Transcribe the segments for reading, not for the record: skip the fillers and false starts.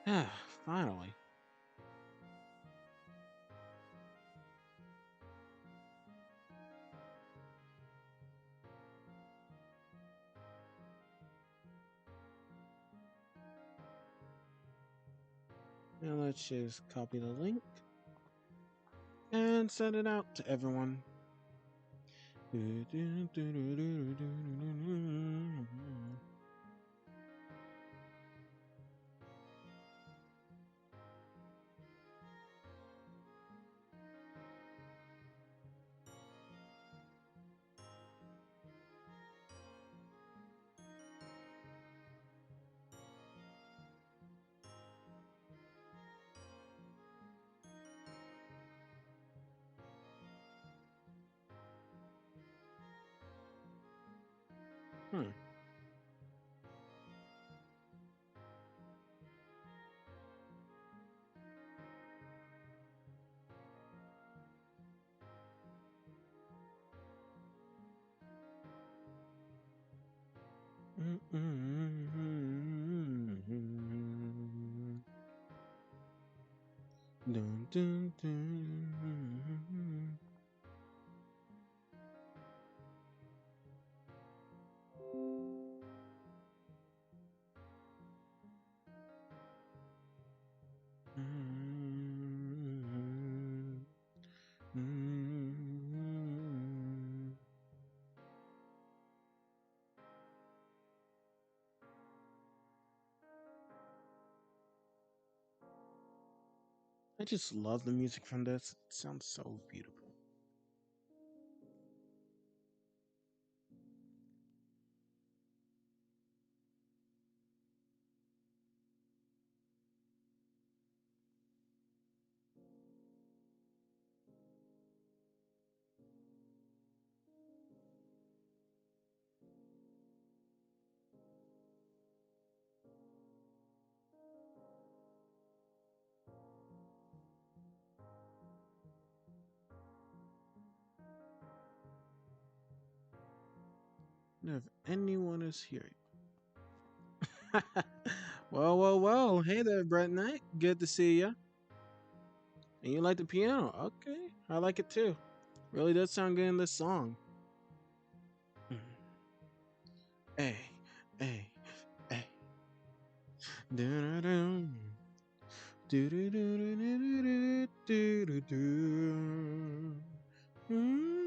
Ah, finally. Now let's just copy the link and send it out to everyone. Hmm. Dun, dun, dun. I just love the music from this. It sounds so beautiful. If anyone is here. Well. Hey there, Brett Knight. Good to see you. And you like the piano? Okay, I like it too. Really does sound good in this song. Mm. Hey, hey, hey. Do-do-do. Do-do-do-do-do-do-do-do. Mm.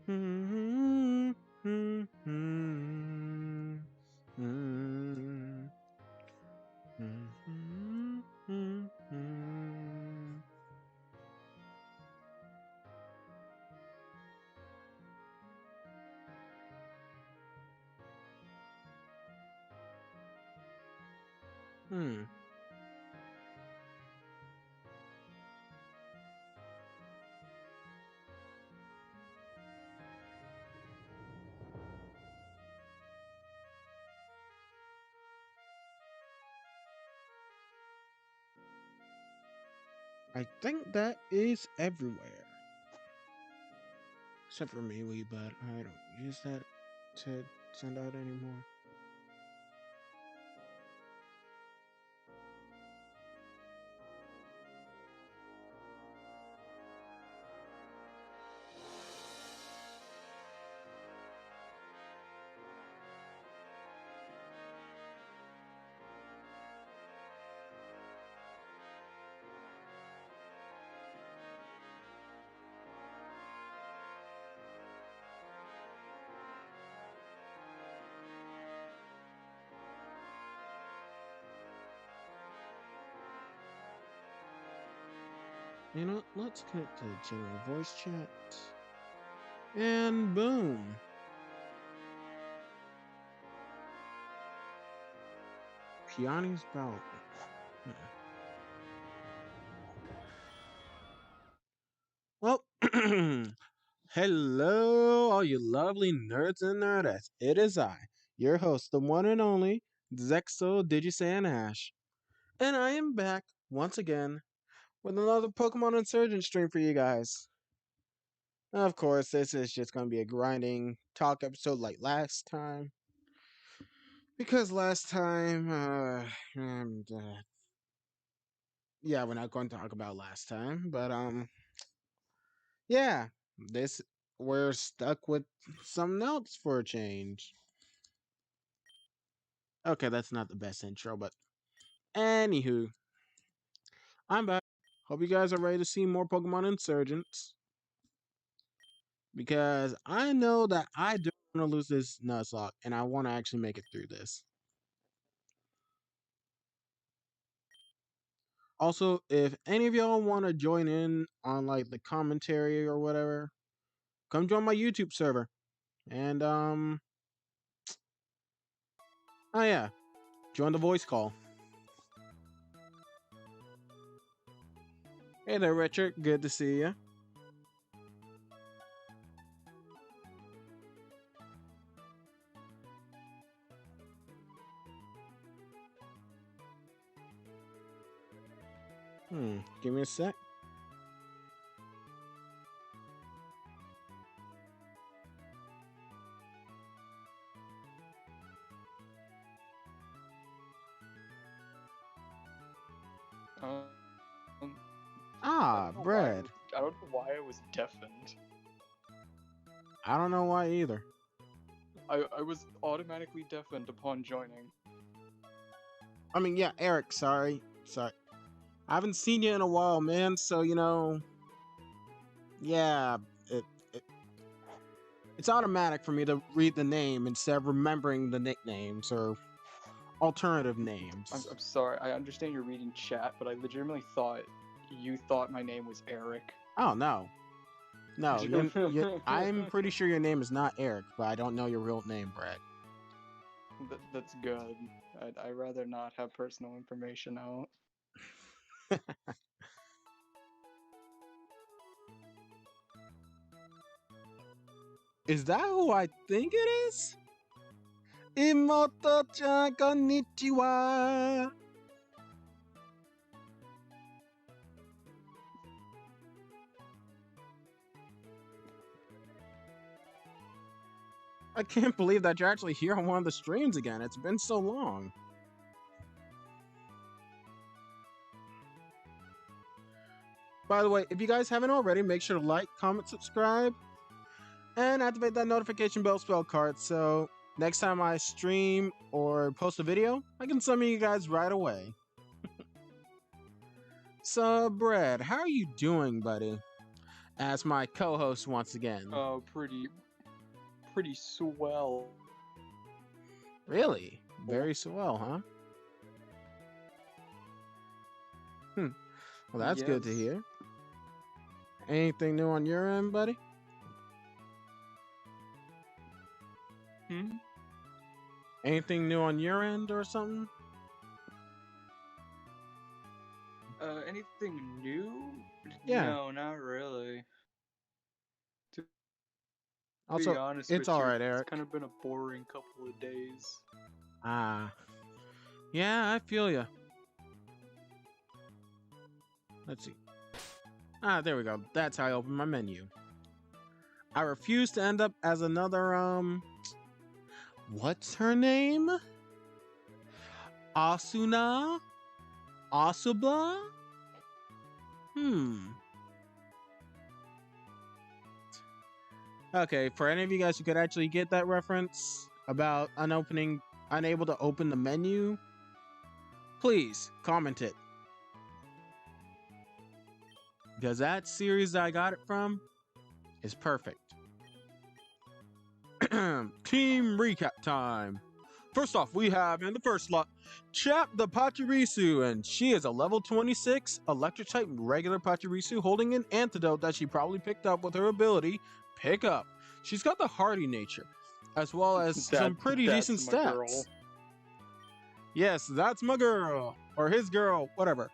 Mhm, mhm, mhm, mhm, mhm. Hmm. I think that is everywhere. Except for MeWe, but I don't use that to send out anymore. You know, let's connect to the general voice chat. And boom. Piani's Ballad. Well, hello, all you lovely nerds and nerdettes. It is I, your host, the one and only Zexo Digisan Ash. And I am back once again with another Pokemon Insurgence stream for you guys. Of course, this is just going to be a grinding talk episode like last time. Because last time, and, yeah, we're not going to talk about last time, but yeah, this we're stuck with something else for a change. Okay, that's not the best intro, but anywho, I'm back. Hope you guys are ready to see more Pokemon Insurgents. Because I know that I don't want to lose this Nuzlocke, and I want to actually make it through this. Also, if any of y'all want to join in on like the commentary or whatever, come join my YouTube server. And oh yeah, join the voice call. Hey there, Richard. Good to see you. Give me a sec. Bread. I don't know why I was deafened. I don't know why either. I was automatically deafened upon joining. I mean, yeah, Eric, sorry. I haven't seen you in a while, man, so, you know, yeah, it's automatic for me to read the name instead of remembering the nicknames or alternative names. I'm sorry, I understand you're reading chat, but I legitimately thought you thought my name was Eric. Oh, no. No, I'm pretty sure your name is not Eric, but I don't know your real name, Brett. That's good. I'd rather not have personal information out. Is that who I think it is? Imoto-chan, konnichiwa! I can't believe that you're actually here on one of the streams again. It's been so long. By the way, if you guys haven't already, make sure to like, comment, subscribe, and activate that notification bell spell card so next time I stream or post a video, I can summon you guys right away. So, Brad, how are you doing, buddy? As my co-host once again. Oh, pretty swell. Really? Very swell, huh? Well, that's good to hear. Anything new on your end, buddy? Anything new on your end or something? Anything new? Yeah. No, not really. To Also, be honest it's with alright, you, Eric. It's kind of been a boring couple of days. Yeah, I feel ya. Let's see. There we go. That's how I open my menu. I refuse to end up as another, what's her name? Asuna? Asubla? Okay, for any of you guys who could actually get that reference about unable to open the menu, please comment it. Because that series that I got it from is perfect. Team recap time. First off, we have in the first slot, Chap the Pachirisu, and she is a level 26 electric type regular Pachirisu holding an antidote that she probably picked up with her ability, Pick Up. She's got the hardy nature, as well as some pretty decent stats. Girl. Yes, that's my girl, or his girl, whatever.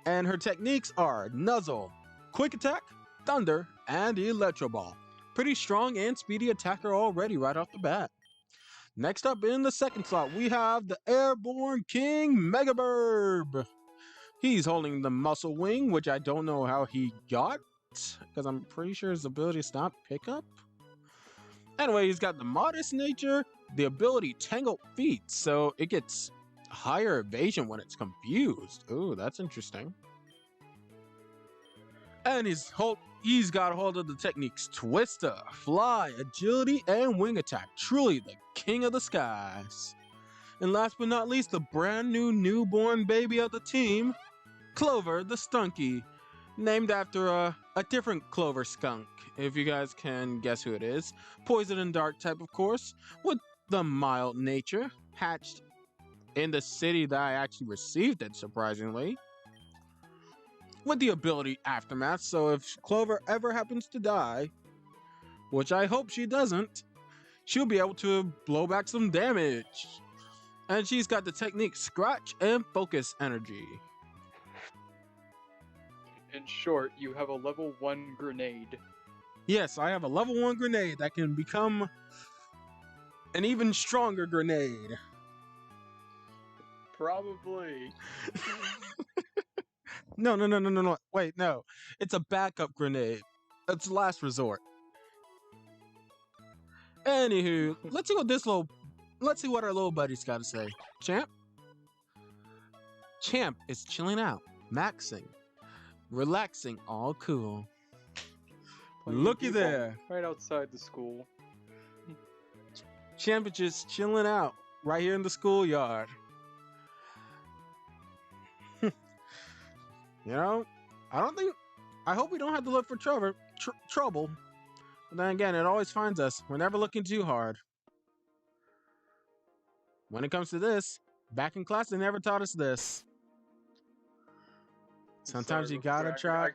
And her techniques are Nuzzle, Quick Attack, Thunder, and Electro Ball. Pretty strong and speedy attacker already right off the bat. Next up in the second slot, we have the Airborne King Megaburb. He's holding the Muscle Wing, which I don't know how he got, because I'm pretty sure his ability is not Pick Up. Anyway, he's got the Modest Nature, the ability Tangled Feet, so it gets higher evasion when it's confused. Ooh, that's interesting. And he's got a hold of the techniques Twister, Fly, Agility, and Wing Attack. Truly the king of the skies. And last but not least, the brand new newborn baby of the team, Clover the Stunky, named after a different Clover skunk, if you guys can guess who it is. Poison and dark type, of course, with the mild nature, hatched in the city that I actually received it, surprisingly. With the ability Aftermath, so if Clover ever happens to die, which I hope she doesn't, she'll be able to blow back some damage. And she's got the technique Scratch and Focus Energy. In short, you have a level 1 grenade. Yes, I have a level 1 grenade that can become an even stronger grenade. Probably. No. Wait, no. It's a backup grenade. It's last resort. Anywho, let's see what our little buddy's got to say. Champ? Champ is chilling out, maxing, relaxing, all cool. Looky there. Right outside the school. Champ is just chilling out right here in the schoolyard. You know, I hope we don't have to look for trouble. But then again, it always finds us. We're never looking too hard. When it comes to this, back in class, they never taught us this. Sometimes you gotta try.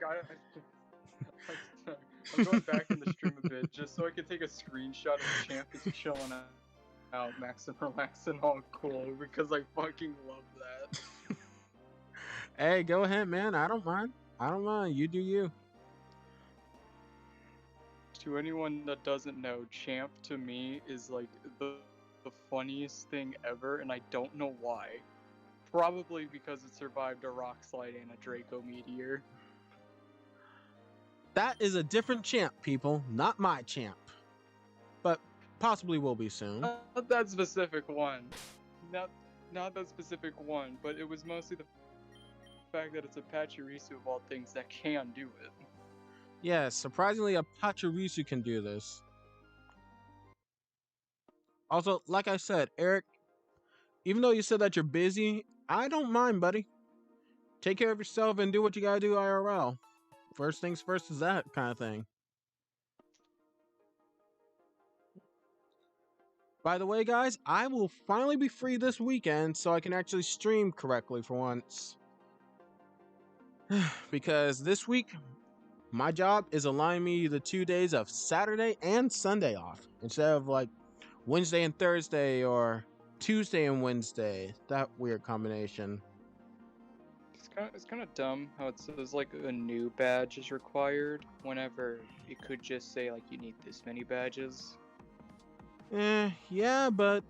I'm going back in the stream a bit just so I can take a screenshot of Champ is chilling out, maxing, relaxing, all cool, because I fucking love that. Hey, go ahead, man. I don't mind. You do you. To anyone that doesn't know, Champ to me is like the funniest thing ever, and I don't know why. Probably because it survived a rock slide and a Draco meteor. That is a different Champ, people. Not my Champ. But possibly will be soon. Not that specific one. Not that specific one, but it was mostly the fact that it's a Pachirisu of all things that can do it. Yeah, surprisingly, a Pachirisu can do this. Also, like I said, Eric, even though you said that you're busy, I don't mind, buddy. Take care of yourself and do what you gotta do IRL. First things first is that kind of thing. By the way, guys, I will finally be free this weekend so I can actually stream correctly for once. Because this week, my job is allowing me the 2 days of Saturday and Sunday off instead of like Wednesday and Thursday or Tuesday and Wednesday. That weird combination. It's kind of dumb how it says like a new badge is required whenever it could just say like you need this many badges. Yeah, but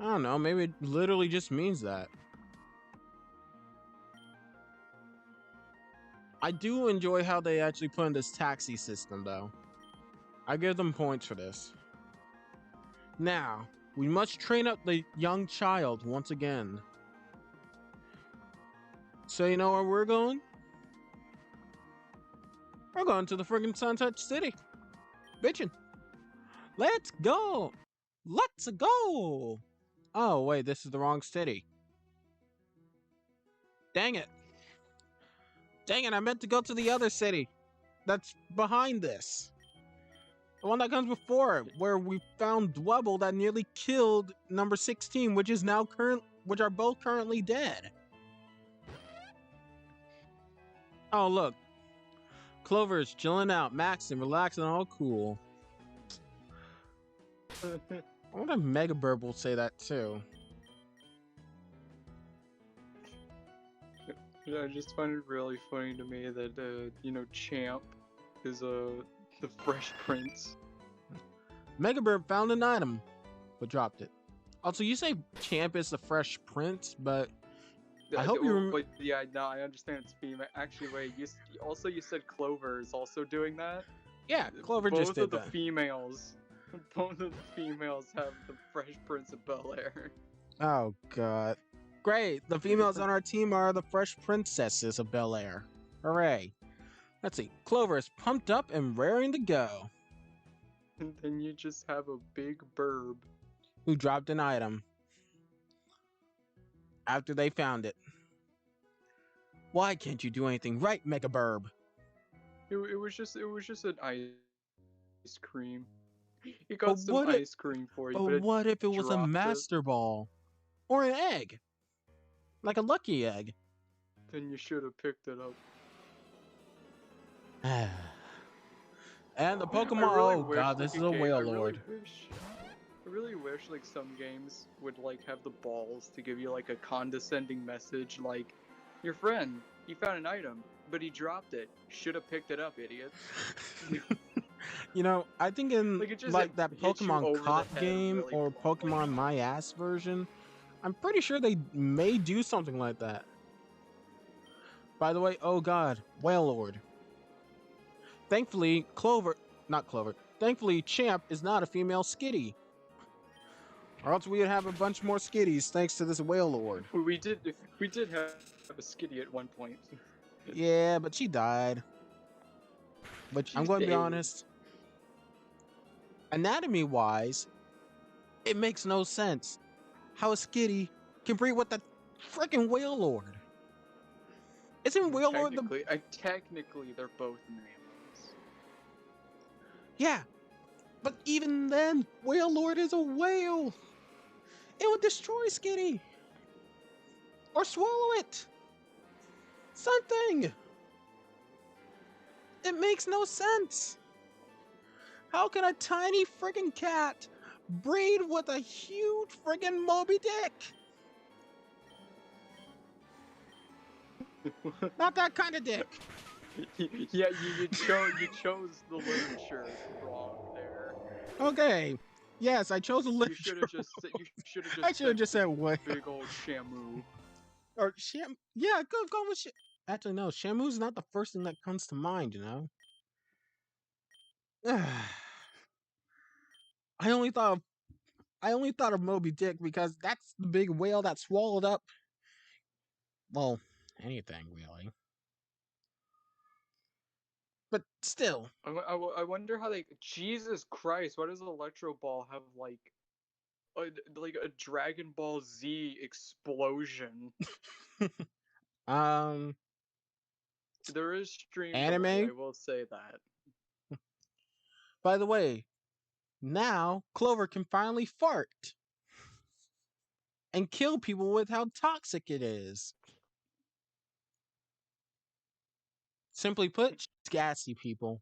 I don't know. Maybe it literally just means that. I do enjoy how they actually put in this taxi system, though. I give them points for this. Now, we must train up the young child once again. So you know where we're going? We're going to the friggin' Sunset City. Bitchin'. Let's go! Let's go! Oh, wait, this is the wrong city. Dang it. Dang it, I meant to go to the other city that's behind this. The one that comes before it, where we found Dwebble that nearly killed number 16, which are both currently dead. Oh, look. Clover is chilling out, maxing, relaxing, all cool. I wonder if Mega Burb will say that too. Yeah, I just find it really funny to me that, Champ is, the Fresh Prince. Mega Burb found an item, but dropped it. Also, you say Champ is the Fresh Prince, but I hope you remember. Yeah, no, I understand it's female. Actually, wait, you said Clover is also doing that? Yeah, Clover just did that. Both of the females Both of the females have the Fresh Prince of Bel-Air. Oh god. Great. The females on our team are the Fresh Princesses of Bel-Air. Hooray. Let's see. Clover is pumped up and raring to go. And then you just have a big burb. Who dropped an item after they found it. Why can't you do anything right, Mega Burb? It was just an ice cream. He But got some what if, ice cream for you, but but it what if it was a dropped it. Master Ball? Or an egg? Like a lucky egg. Then you should have picked it up. And the Pokemon. Really Oh god, this is a Whale Lord. I really wish like some games would like have the balls to give you like a condescending message like, your friend, he found an item, but he dropped it. Should have picked it up, idiot. You know, I think in like that hits you over Pokemon the Cop head game really or bluntly. Pokemon My Ass version, I'm pretty sure they may do something like that. By the way, oh god, Whale Lord. Thankfully, Thankfully, Champ is not a female skitty. Or else we would have a bunch more skitties thanks to this Whale Lord. We did have a skitty at one point. Yeah, but she died. But I'm going to be honest. Anatomy-wise, it makes no sense how a skitty can breed with the freaking Whale Lord. Isn't Whale Lord the... Technically, they're both mammals. Yeah, but even then, Whale Lord is a whale. It would destroy Skitty. Or swallow it. Something. It makes no sense. How can a tiny friggin' cat breed with a huge friggin' Moby Dick? Not that kind of dick. Yeah, you chose the literature wrong there. Okay. Yes, I chose a literature. I should have just said what? Big old Shamu. Or Sham. Yeah, go with Sham. Actually, no. Shamu's not the first thing that comes to mind. You know. I only thought of Moby Dick because that's the big whale that swallowed up. Well, anything really. But still. I wonder how they. Jesus Christ! Why does Electro Ball have like a Dragon Ball Z explosion? There is stream anime. delay, I will say that. By the way, now Clover can finally fart and kill people with how toxic it is. Simply put, she's gassy, people.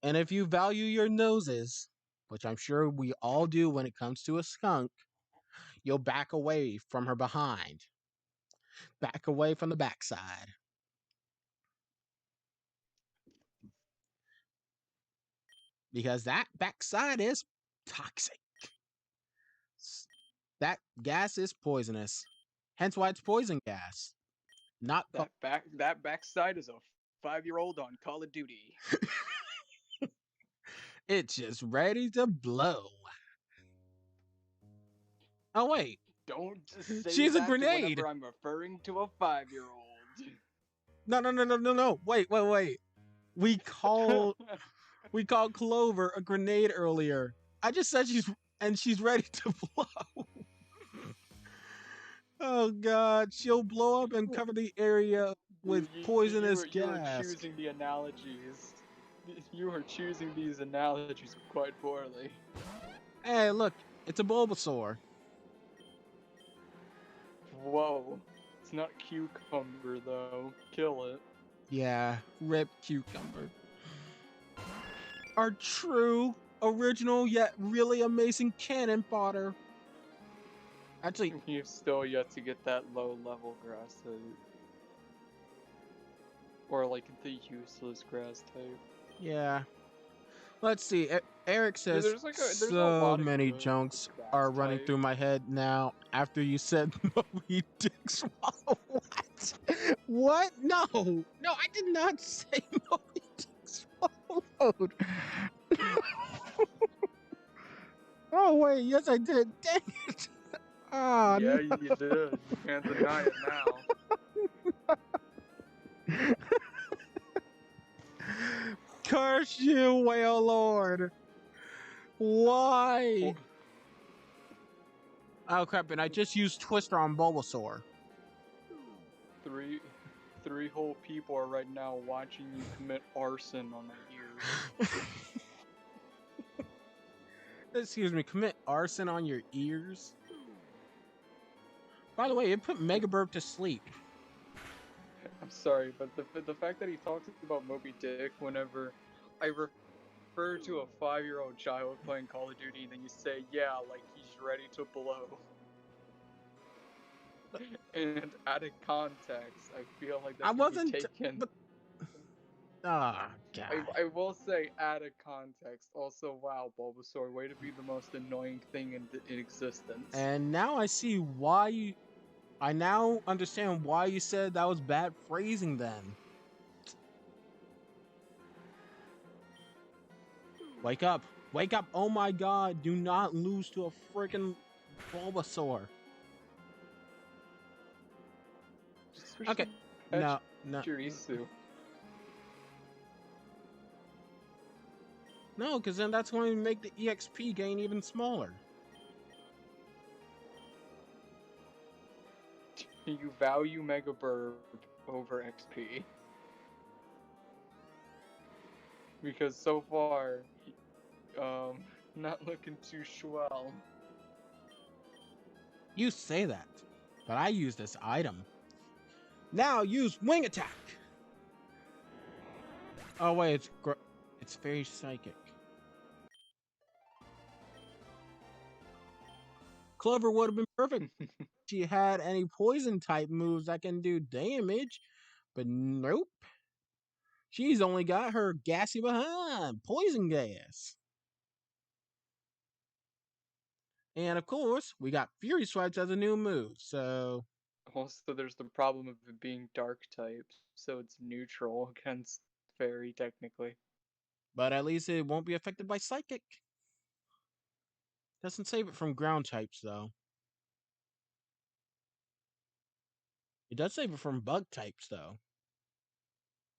And if you value your noses, which I'm sure we all do when it comes to a skunk, you'll back away from her behind. Back away from the backside. Because that backside is toxic. That gas is poisonous. Hence why it's poison gas. Not that backside is a 5-year-old on Call of Duty. It's just ready to blow. Oh wait. Don't say she's that a grenade. Whenever I'm referring to a 5-year-old. No. Wait. We called Clover a grenade earlier. I just said she's ready to blow. Oh god, she'll blow up and cover the area with poisonous gas. You are choosing the analogies. You are choosing these analogies quite poorly. Hey, look, it's a Bulbasaur. Whoa. It's not cucumber, though. Kill it. Yeah, rip cucumber. Our true, original, yet really amazing cannon fodder. Actually, you've still yet to get that low-level grass type. Or, like, the useless grass type. Yeah. Let's see. Eric says, there's so many junks are running through my head now after you said Moby Dick swallow. What? What? No, I did not say Moby Dick swallowed. Oh wait, yes I did. Dang it! Ah, Yeah, you did. You can't deny it now. no. Curse you, whale lord! Why? Four, Oh crap! And I just used Twister on Bulbasaur. three, three whole people are right now watching you commit arson on their ears. Excuse me, commit arson on your ears? By the way, it put Megaburb to sleep. I'm sorry, but the fact that he talks about Moby Dick whenever I refer to a 5-year-old child playing Call of Duty, and then you say, yeah, like he's ready to blow. And out of context, I feel like I that could be wasn't, taken. but ah, God. I will say out of context. Also, wow, Bulbasaur, way to be the most annoying thing in existence. And now I see why you. I now understand why you said that was bad phrasing. Then wake up, wake up! Oh my God! Do not lose to a freaking Bulbasaur. Just switch Okay, to no, no, Pachirisu. no, because then that's going to make the EXP gain even smaller. You value Mega Burb over XP. Because so far, not looking too swell. You say that, but I use this item. Now use Wing Attack. Oh wait, it's very psychic. Clover would have been perfect if she had any poison type moves that can do damage, but nope. She's only got her gassy behind, poison gas. And of course, we got Fury Swipes as a new move, so. Also, there's the problem of it being dark type, so it's neutral against fairy, technically. But at least it won't be affected by psychic. Doesn't save it from ground types, though. It does save it from bug types, though.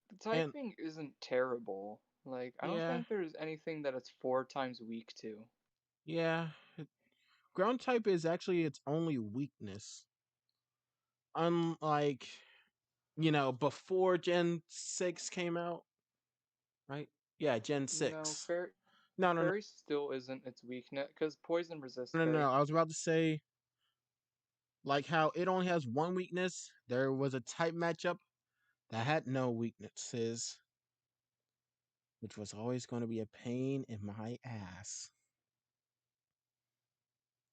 The And typing isn't terrible. Like, I don't yeah, think there's anything that it's 4 times weak to. yeah. Ground type is actually its only weakness. Unlike, before Gen 6 came out, right? Yeah, Gen No, 6. No, no, no, fairy still isn't its weakness, because poison resists no, no, fairy. no. I was about to say, like how it only has one weakness, there was a type matchup that had no weaknesses, which was always going to be a pain in my ass.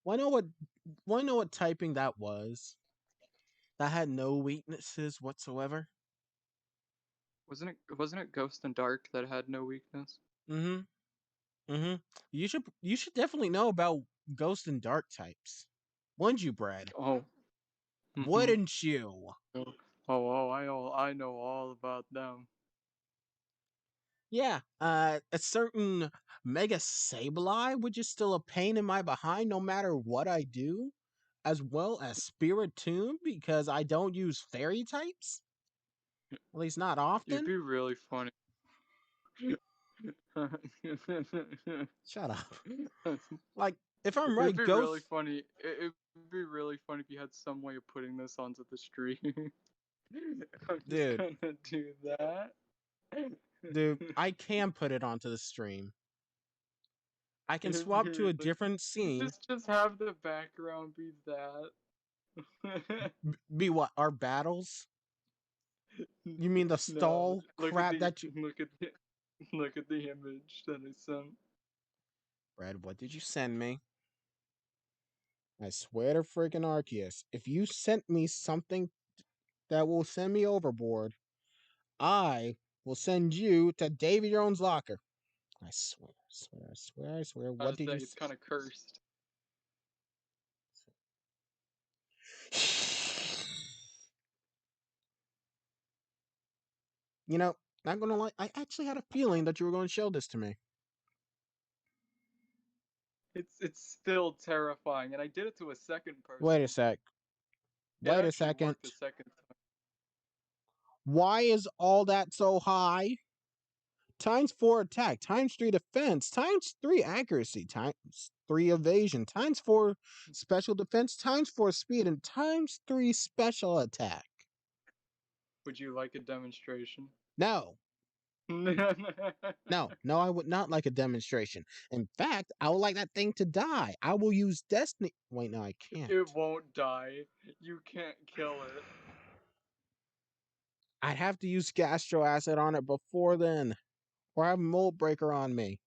Want to know what typing that was? That had no weaknesses whatsoever. Wasn't it Ghost and Dark that had no weakness? Mm-hmm. Mm-hmm. You should definitely know about ghost and dark types. Wouldn't you, Brad? Oh. Mm-hmm. Wouldn't you? I know all about them. Yeah. A certain Mega Sableye, which is still a pain in my behind no matter what I do, as well as Spiritomb because I don't use fairy types. At least not It'd often. be really funny. Shut up. Like, if I'm It'd right, be really Ghost. funny. It'd be really funny if you had some way of putting this onto the stream. I'm just Dude, gonna do that. dude, I can put it onto the stream. I can It'd be swap to a really different scene. just have the background be that. Be what? Our battles? You mean the No, stall crap that you. look at the image that I sent. Brad, what did you send me? I swear to freaking Arceus, if you sent me something that will send me overboard, I will send you to Davy Jones' locker. I swear, I swear, I swear, I swear. I What gotta did say, you? it's kind of cursed. You know, not gonna lie, I actually had a feeling that you were going to show this to me. It's still terrifying, and I did it to a second Wait person. a sec. It Wait a actually second. worked the second time. Why is all that so high? Times 4 attack, times 3 defense, times 3 accuracy, times 3 evasion, times 4 special defense, times 4 speed, and times 3 special attack. Would you like a demonstration? No, no, I would not like a demonstration. In fact, I would like that thing to die. I will use destiny. Wait, no, I can't. It won't die. You can't kill it. I'd have to use gastro acid on it before then, or have mold breaker on me.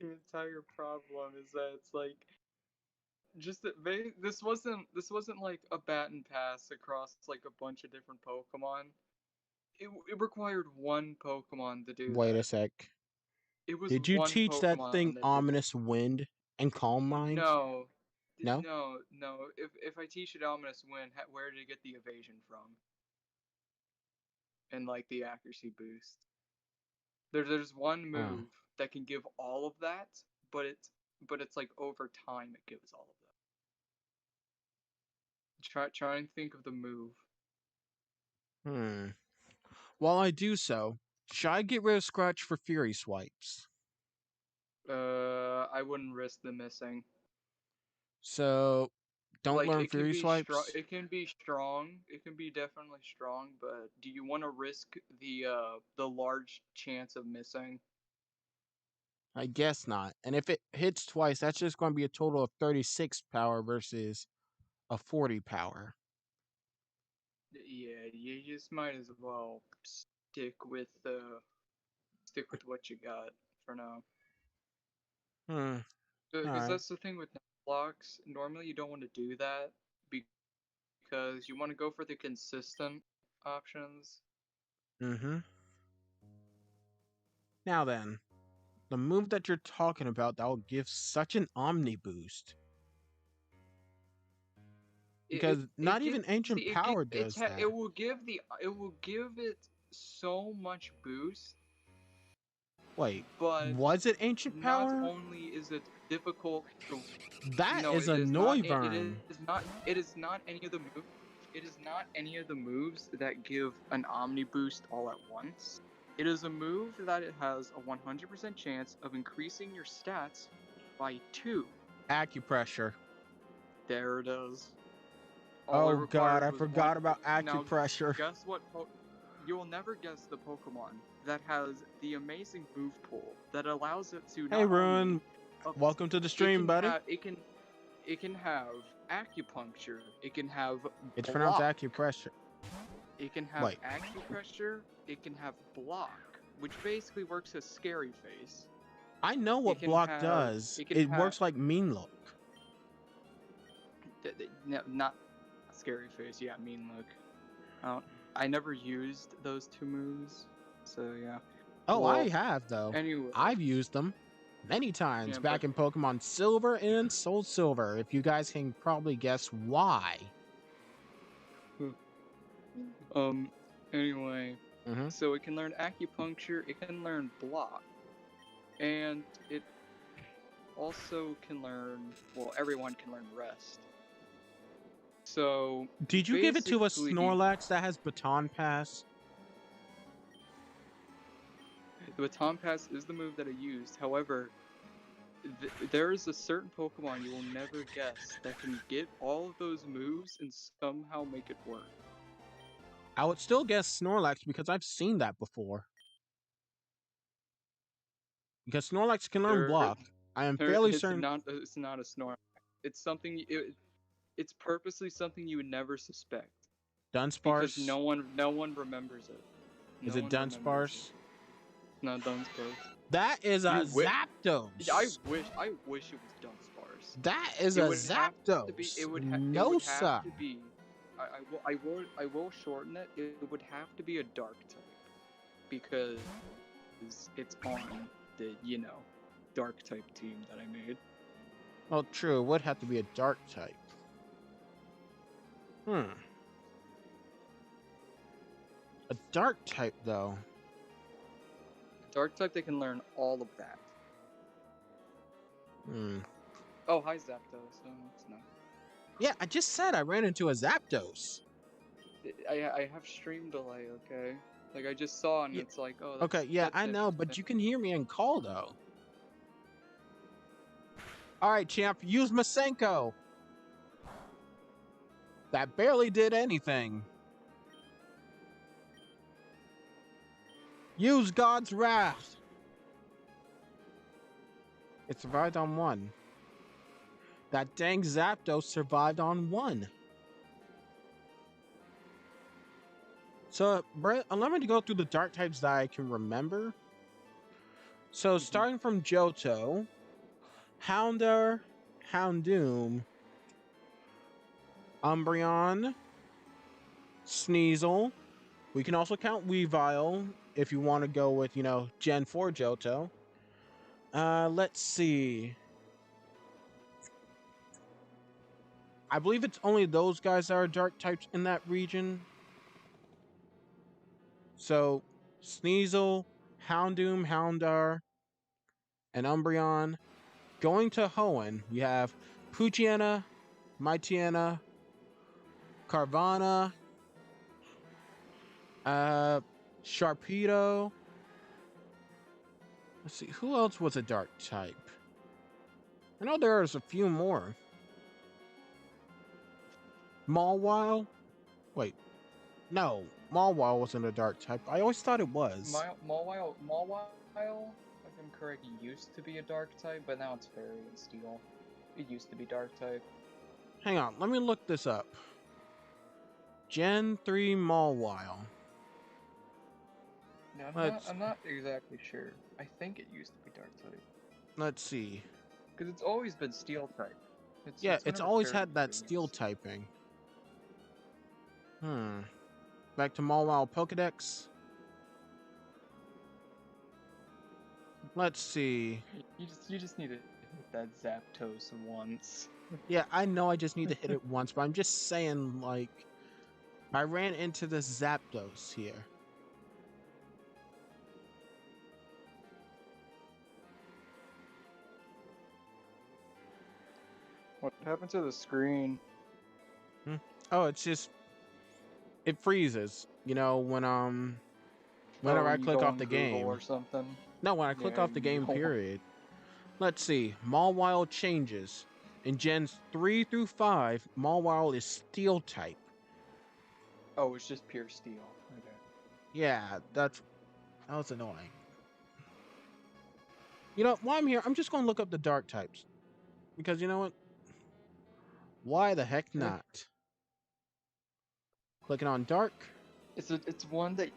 The entire problem is that it's like just that this wasn't like a bat and pass across like a bunch of different Pokemon. It required one Pokemon to do Wait a that. sec. It was Did you one teach that thing Pokemon that did ominous wind and calm mind? no, No. no. If I teach it Ominous Wind, where did it get the evasion from? And like the accuracy boost. There's one Oh. move that can give all of that, but it's like over time it gives all of that. Try and think of the move. Hmm. While I do so, should I get rid of Scratch for Fury Swipes? I wouldn't risk the missing. So, don't Like learn Fury Swipes? it can be strong, it can be definitely strong, but do you want to risk the large chance of missing? I guess not. And if it hits twice, that's just going to be a total of 36 power versus a 40 power. Yeah, you just might as well stick with what you got for now. Hmm. Because Alright. that's the thing with blocks. Normally, you don't want to do that because you want to go for the consistent options. Mm-hmm. Now then, the move that you're talking about that will give such an Omni boost. Because It not even gives Ancient Power does that. it will give it so much boost, Wait, but was it Ancient not Power? only is it difficult to That no, is it a is not. It Noivern. is not any of the move. It is not any of the moves that give an Omni boost all at once. It is a move that it has a 100% chance of increasing your stats by 2. Acupressure. There it is. All it Oh god, required I was one. forgot about Now, acupressure. guess what? You will never guess the Pokemon that has the amazing move pool that allows it to Hey not only Ruin, welcome to the stream, buddy. it can have acupuncture, it can have It's pronounced block, acupressure. it can have Wait, acupressure, it can have block, which basically works as scary face. I know what block does. It can It have works like mean look. not scary face, yeah, mean look. I never used those two moves, so yeah. Oh, I Well, have though. anyway, I've used them many times yeah, back in Pokemon Silver and Soul Silver. If you guys can probably guess why. um, anyway, Mm-hmm. so it can learn acupuncture, it can learn block, and it also can learn. Well, everyone can learn rest. So Did you give it to a basically, Snorlax that has Baton Pass? the Baton Pass is the move that I used. However, there is a certain Pokemon you will never guess that can get all of those moves and somehow make it work. I would still guess Snorlax because I've seen that before. Because Snorlax can learn There, block. I am fairly it's certain. not. It's not a Snorlax. It's something. It's purposely something you would never suspect because Dunsparce? no one remembers it. Is No it one remembers it. Dunsparce? Not Dunsparce. That is a You wi- Zapdos. I wish it was Dunsparce. That is It a would have to be. Zapdos. It No, would have sir. to be. I will shorten it. It would have to be a dark type because it's on the dark type team that I made. Well, true. It would have to be a dark type. A dark type, though. Dark type, they can learn all of that. Hmm. Oh, hi Zapdos. Oh, it's not. Yeah, I just said I ran into a Zapdos. I have stream delay. Okay, like I just saw, and Yeah. it's like, oh, Okay, yeah, that's I know, but interesting. you can hear me in call though. All right, champ, use Masenko. That barely did anything. Use God's wrath. It survived on one. That dang Zapdos survived on one. So, Brett, allow me to go through the dark types that I can remember. So, starting from Johto, Houndour, Houndoom, Umbreon, Sneasel. We can also count Weavile if you want to go with, Gen 4 Johto. Let's see. I believe it's only those guys that are dark types in that region. So, Sneasel, Houndoom, Houndour, and Umbreon. Going to Hoenn, you have Poochyena, Mightyena, Carvana, Sharpedo. Let's see, who else was a dark type? I know there's a few more. Mawile? Wait, no, Mawile wasn't a dark type. I always thought it was. Mawile, if I'm correct, used to be a dark type, but now it's fairy and steel. It used to be dark type. Hang on, let me look this up. Gen 3 Mawile. No, Let's I'm not exactly sure. I think it used to be dark type. let's see. Because it's always been steel type. Yeah, It's it's whenever always fairy's had that been steel used. typing. Back to Mawile Pokedex. Let's see. You just need to hit that Zapdos once. Yeah, I know I just need to hit it once, but I'm just saying, like, I ran into this Zapdos here. What happened to the screen? Oh, it's just it freezes. Whenever Oh, I you click go off on the Google game. or something? No, when I click Yeah, off the you game, go. period. Let's see. Mawile changes. In Gens 3 through 5, Mawile is Steel type. Oh, it's just pure steel. Okay. Yeah, that was annoying. While I'm here, I'm just going to look up the Dark types. Because you know what? Why the heck not? Clicking on Dark. It's one that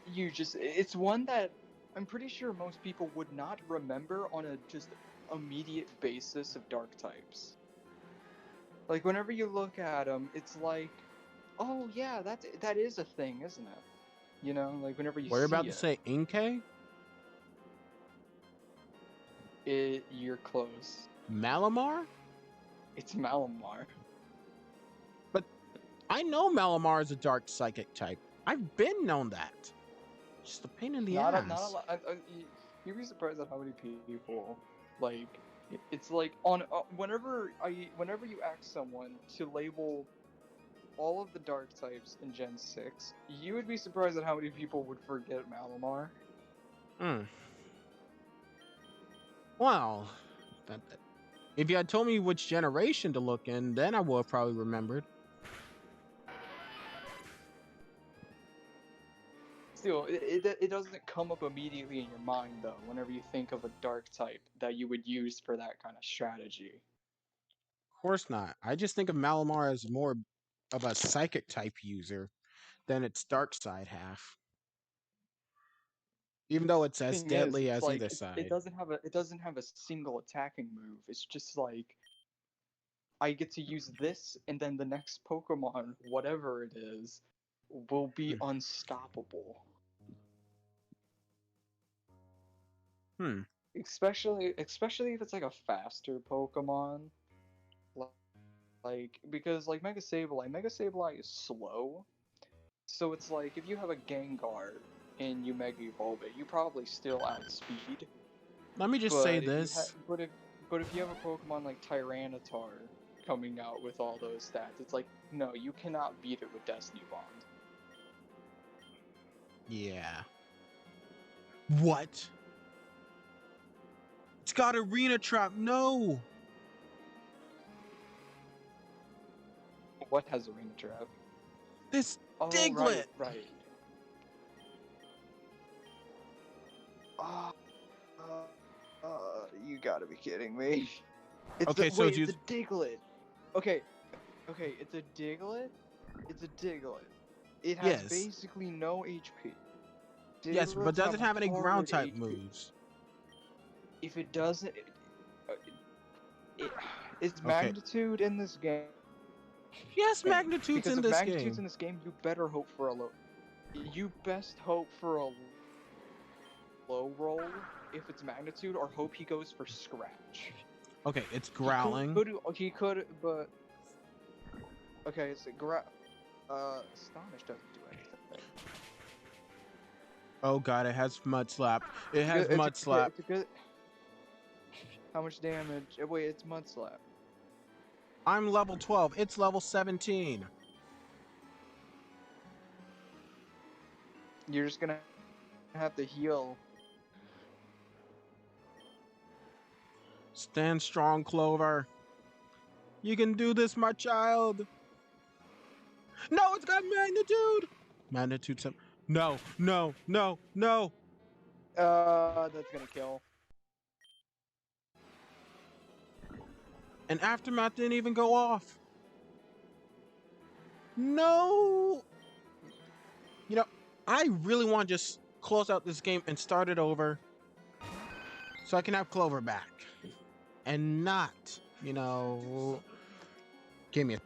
it's one that I'm pretty sure most people would not remember on a just immediate basis of dark types. Like whenever you look at them, it's like, oh yeah, that is a thing, isn't it? You know, like whenever you We're about see to say Inkay? you're close. Malamar? It's Malamar. But I know Malamar is a dark psychic type. I've been known that. Just a pain in the Not a ass. lot. You'd be surprised at how many people like. It's like on whenever you ask someone to label all of the dark types in Gen 6, you would be surprised at how many people would forget Malamar. Hmm. Well, if you had told me which generation to look in, then I would have probably remembered. Still, it doesn't come up immediately in your mind, though, whenever you think of a dark type that you would use for that kind of strategy. Of course not. I just think of Malamar as more of a psychic type user than its dark side half. Even though it's as Thing is, deadly it's as like either side. it doesn't have a single attacking move. It's just like I get to use this, and then the next Pokemon, whatever it is, will be unstoppable. Hmm. Especially if it's like a faster Pokemon, like because like Mega Sableye is slow, so it's like if you have a Gengar and you Mega Evolve it, you probably still outspeed. Let me just say But if you this. but if you have a Pokemon like Tyranitar coming out with all those stats, it's like, no, you cannot beat it with Destiny Bond. Yeah. What? It's got Arena Trap. No. What has Arena Trap? This Oh, Diglett. right. Oh, you gotta be kidding me. Okay, so It's a Diglett. Okay, it's a Diglett. It's a Diglett. It has yes. basically no HP. Yes, but Diglets does have it have any ground hard type HP. moves? If it doesn't, it's Okay. magnitude in this game. Yes, magnitude's Because in if this magnitude's game. in this game, you better hope for a low. You best hope for a low roll if it's magnitude, or hope he goes for scratch. Okay, it's growling. He could, but okay, it's Astonish doesn't do anything. Oh god, it has Mud Slap. It has It's Mud Slap. It's a good. How much damage? Wait, it's Mud Slap. I'm level 12. It's level 17. You're just gonna have to heal. Stand strong, Clover. You can do this, my child. No, it's got magnitude. Magnitude 7. No, no, no, no. That's gonna kill. And Aftermath didn't even go off. No. You know, I really want to just close out this game and start it over so I can have Clover back. And not, give me a...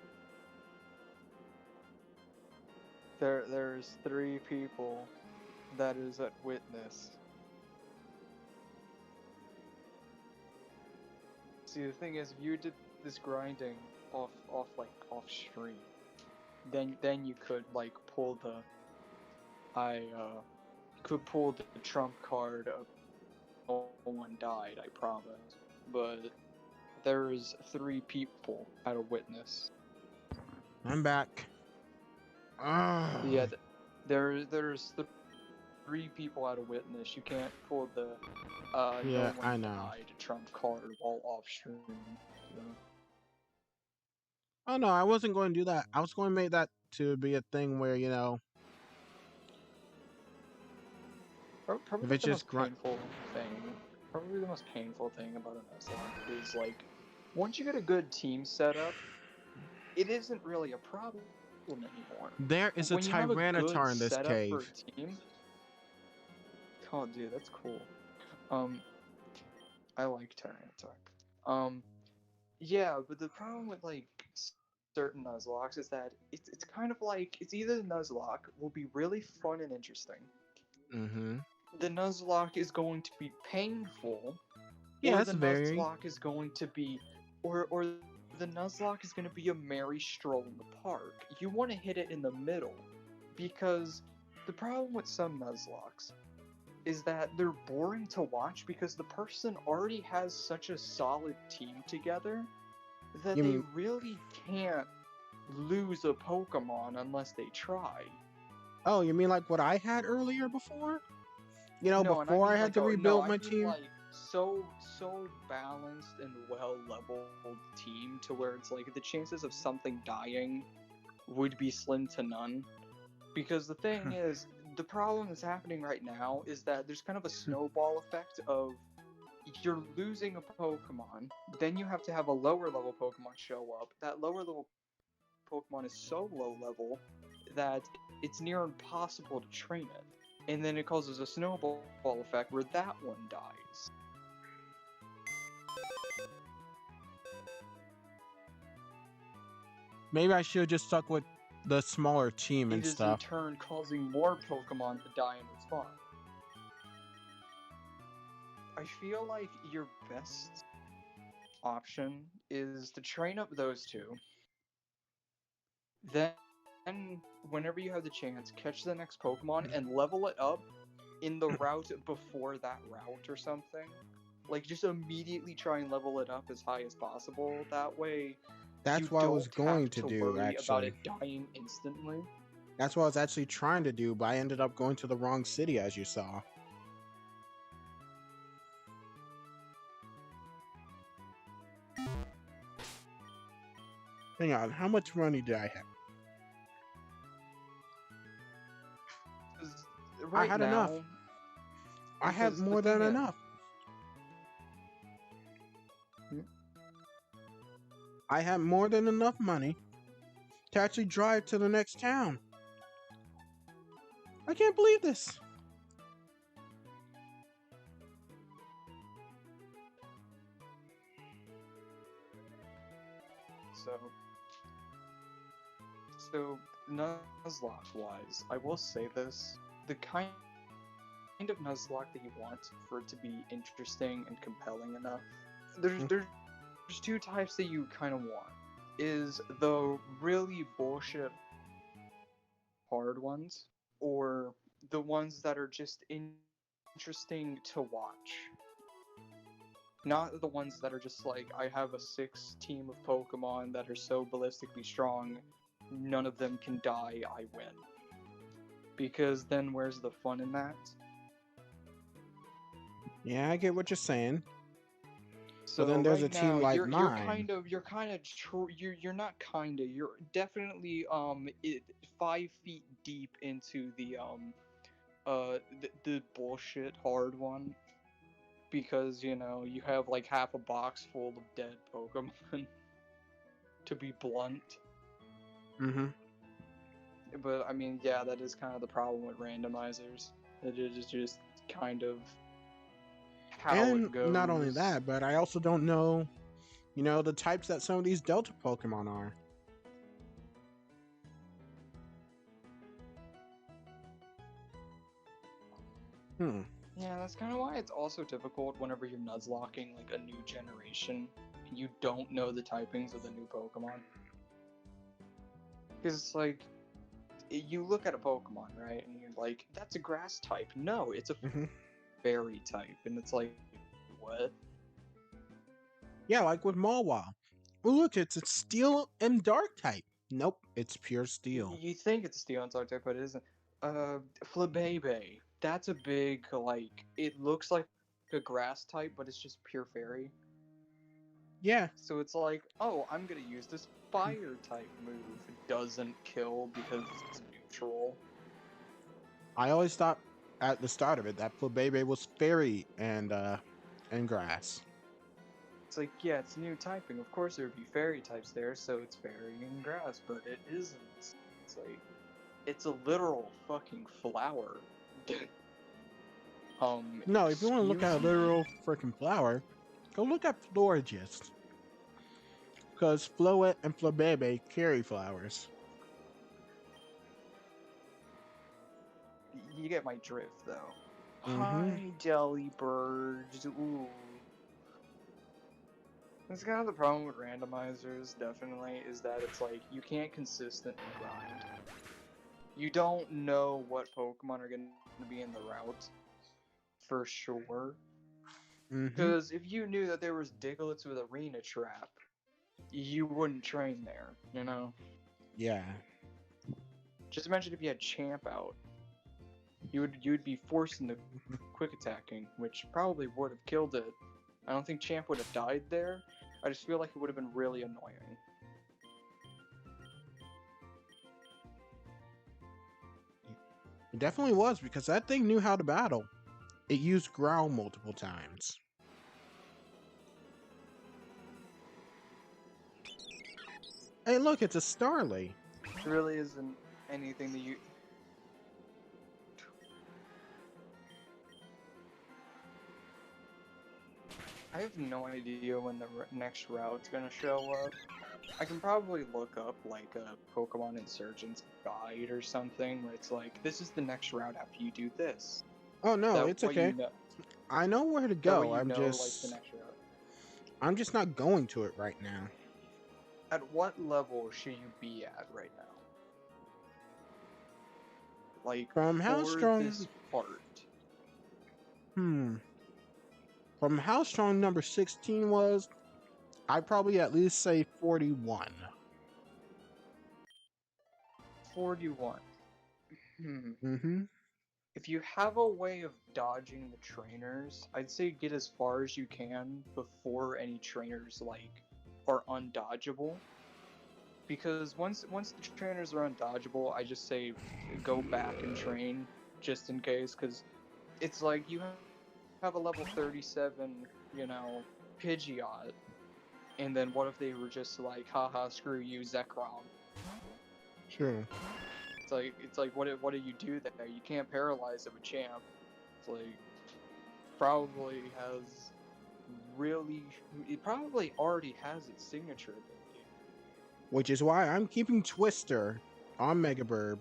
There's 3 people that is at witness. See, the thing is, if you did this grinding off stream, then you could like pull the could pull the trump card of no one died, I promise. But there's 3 people at a witness. I'm back. Yeah, there's 3 people at a witness. You can't pull the Yeah, no one I know. died trump card while off stream. So. Oh no, I wasn't going to do that. I was going to make that to be a thing where, Probably if it's the just most painful thing. Probably the most painful thing about an Nuzlocke is like, once you get a good team set up, it isn't really a problem anymore. There is a When you have a good Tyranitar in this setup for cave. a team. Oh, dude, that's cool. I like Tyranitar. Yeah, but the problem with like certain Nuzlocks is that it's kind of like it's either the Nuzlocke will be really fun and interesting. Mm-hmm. The Nuzlocke is going to be painful, Yeah, or that's the very... Nuzlocke is going to be, or the Nuzlocke is going to be a merry stroll in the park. You want to hit it in the middle, because the problem with some Nuzlocks is that they're boring to watch because the person already has such a solid team together that they really can't lose a Pokemon unless they try. Oh, you mean like what I had earlier before? No, before I had like to rebuild my I mean team? like so balanced and well leveled team to where it's like the chances of something dying would be slim to none. Because the thing is, the problem that's happening right now is that there's kind of a snowball effect of you're losing a Pokemon, then you have to have a lower level Pokemon show up. That lower level Pokemon is so low level that it's near impossible to train it. And then it causes a snowball effect where that one dies. Maybe I should have just stuck with the smaller team and It is stuff. in turn causing more Pokemon to die in response. I feel like your best option is to train up those 2. Then, whenever you have the chance, catch the next Pokemon and level it up in the route before that route or something. Like, just immediately try and level it up as high as possible. That way, you That's what I was don't have going to to do, worry about actually. it dying instantly. That's what I was actually trying to do, but I ended up going to the wrong city, as you saw. Hang on, how much money did I have? 'Cause I right had enough. now, I had because the more than thing is, enough. I had more than enough money to actually drive to the next town. I can't believe this. so so Nuzlocke wise, I will say this: the kind of Nuzlocke that you want for it to be interesting and compelling enough. There's two types that you kind of want. Is the really bullshit hard ones, or the ones that are just interesting to watch. Not the ones that are just like, I have a 6 team of Pokemon that are so ballistically strong, none of them can die, I win. Because then where's the fun in that? Yeah, I get what you're saying. But So then there's a right team now like you're mine. kind of you're not kinda, you're definitely 5 feet deep into the bullshit hard one, because you have like half a box full of dead Pokemon. To be blunt. Mm-hmm. But I mean, yeah, that is kind of the problem with randomizers. It is just kind of how And it not only goes. that, but I also don't know, the types that some of these Delta Pokemon are. Hmm. Yeah, that's kind of why it's also difficult whenever you're nuzlocking like a new generation. You don't know the typings of the new Pokemon. Because it's like, you look at a Pokemon, right? And you're like, that's a grass type. No, it's a Mm-hmm. fairy type. And it's like, what? Yeah, like with Mawile. Oh, look, it's a Steel and Dark type. Nope, it's pure Steel. You think it's a steel and type, but it isn't. Flabebe. That's a big, like, it looks like a grass type, but it's just pure fairy. Yeah. So it's like, oh, I'm gonna use this fire type move. It doesn't kill because it's neutral. I always thought at the start of it that Flabebe was Fairy and Grass. It's like, yeah, it's new typing. Of course, there would be fairy types there, so it's fairy and grass, but it isn't. It's like, it's a literal fucking flower. No, if you want to look Excuse at a me? literal freaking flower, go look at Florigist. Because Floette and Flabebe carry flowers. You get my drift, though. Mm-hmm. Hi, Delibird. Ooh. That's kind of the problem with randomizers, definitely, is that it's like, you can't consistently grind. You don't know what Pokemon are going to be in the route, for sure. Mm-hmm. Because if you knew that there was Diglets with Arena Trap, you wouldn't train there, you know? Yeah. Just imagine if you had Champ out. You would be forced into quick attacking, which probably would have killed it. I don't think Champ would have died there. I just feel like it would have been really annoying. It definitely was because that thing knew how to battle. It used Growl multiple times. Hey, look, it's a Starly. There really isn't anything that you. I have no idea when the next route's gonna show up. I can probably look up like a Pokemon Insurgence guide or something where it's like, this is the next route after you do this. Oh no, That it's way you okay. know. I know where to That way go. you know like the next route. I'm just not going to it right now. At what level should you be at right now? Like From how for strong? this part. Hmm. From how strong number 16 was, I'd probably at least say 41. 41. Hmm. Mm-hmm. If you have a way of dodging the trainers, I'd say get as far as you can before any trainers like are undodgeable. Because once the trainers are undodgeable, I just say go back and train just in case. Because it's like you have a level 37, Pidgeot, and then what if they were just like, haha, screw you, Zekrom? Sure. It's like what do you do there? You can't paralyze it with Champ. It's like probably has really it probably already has its signature ability. Which is why I'm keeping Twister on Mega Burb.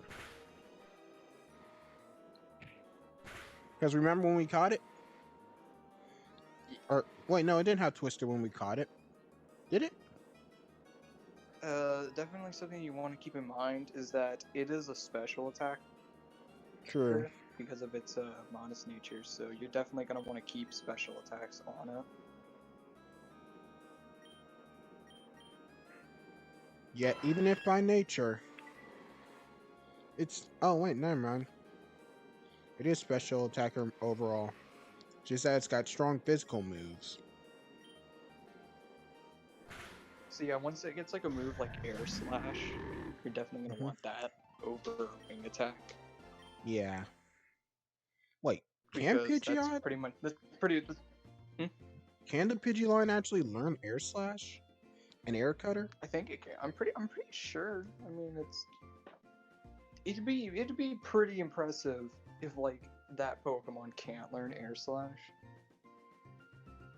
Because remember when we caught it? Or wait, no, it didn't have Twister when we caught it. Did it? Definitely something you want to keep in mind is that it is a special attack True. because of its modest nature, so you're definitely going to want to keep special attacks on it. Yet, even if by nature, it's... Oh, wait, never mind. It is special attacker overall. Just that it's got strong physical moves. So yeah, once it gets like a move like Air Slash, you're definitely going to want that over Wing Attack. Yeah. Wait, can Because that's Pidgeot? pretty much... Can the Pidgeot actually learn Air Slash and Air Cutter? I think it can. I'm pretty sure. I mean, it'd be pretty impressive if like that Pokemon can't learn Air Slash.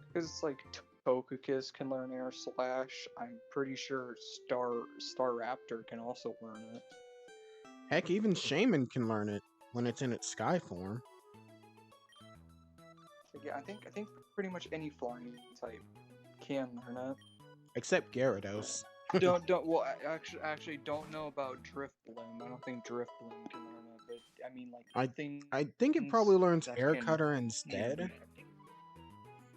Because it's like Togekiss can learn Air Slash. I'm pretty sure Staraptor can also learn it. Heck, even Shaman can learn it when it's in its Sky form. So yeah, I think pretty much any flying type can learn it. Except Gyarados. Well, actually don't know about Drift Bloom. I don't think Drift Bloom can learn it, but I mean, like, I think it probably learns Air can... Cutter instead.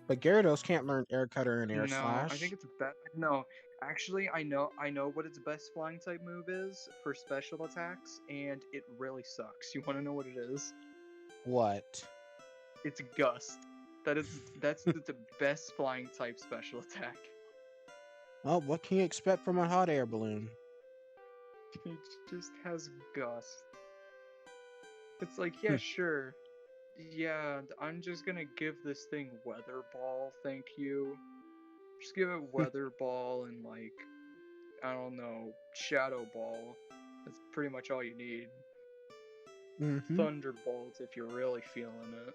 But Gyarados can't learn Air Cutter and Air No, Slash. I think it's no. Actually, I know what its best flying type move is for special attacks, and it really sucks. You want to know what it is? What? It's Gust. That's the best flying type special attack. Well, what can you expect from a hot air balloon? It just has Gust. It's like, yeah, sure. Yeah, I'm just gonna give this thing Weather Ball, thank you. Just give it Weather Ball and, like, I don't know, Shadow Ball. That's pretty much all you need. Thunderbolt if you're really feeling it.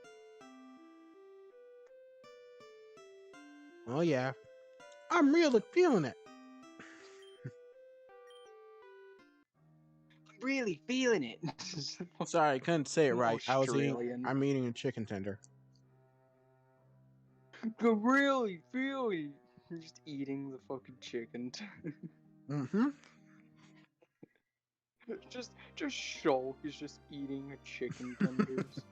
Oh yeah, I'm really feeling it. I'm really feeling it. Sorry, I couldn't say it right. Australian. I'm eating a chicken tender. I'm really feeling. You're just eating the fucking chicken. Just Shulk is just eating a chicken tenders.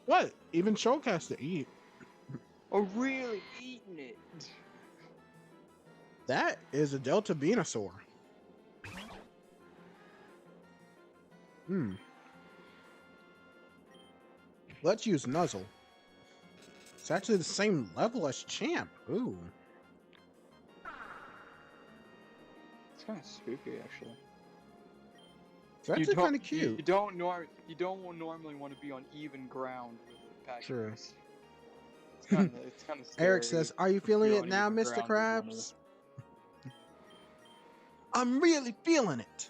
What? Even Shulk has to eat. I'm really eating it. That is a Delta Venusaur. Let's use Nuzzle. It's actually the same level as Champ. Ooh. It's kind of spooky, actually. It's actually kind of cute. You don't normally want to be on even ground with a pack. True. It's kind of scary. Eric says, "Are you feeling it now, Mr. Krabs?" I'm really feeling it.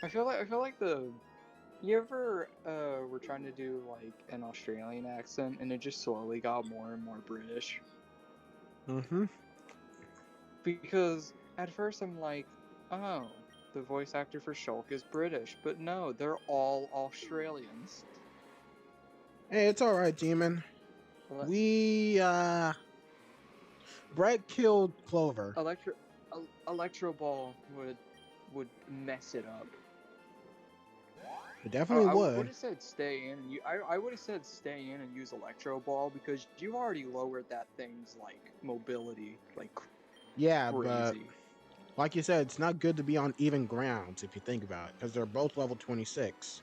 I feel like you ever were trying to do like an Australian accent and it just slowly got more and more British. Because at first I'm like, oh, the voice actor for Shulk is British, but no, they're all Australians. Hey, it's alright, Demon. Brett killed Clover. Electro Ball would mess it up. It definitely I would would. have said stay in, and I would have said stay in and use Electro Ball because you've already lowered that thing's like mobility like Yeah, but crazy. like you said, it's not good to be on even grounds if you think about it, because they're both level 26.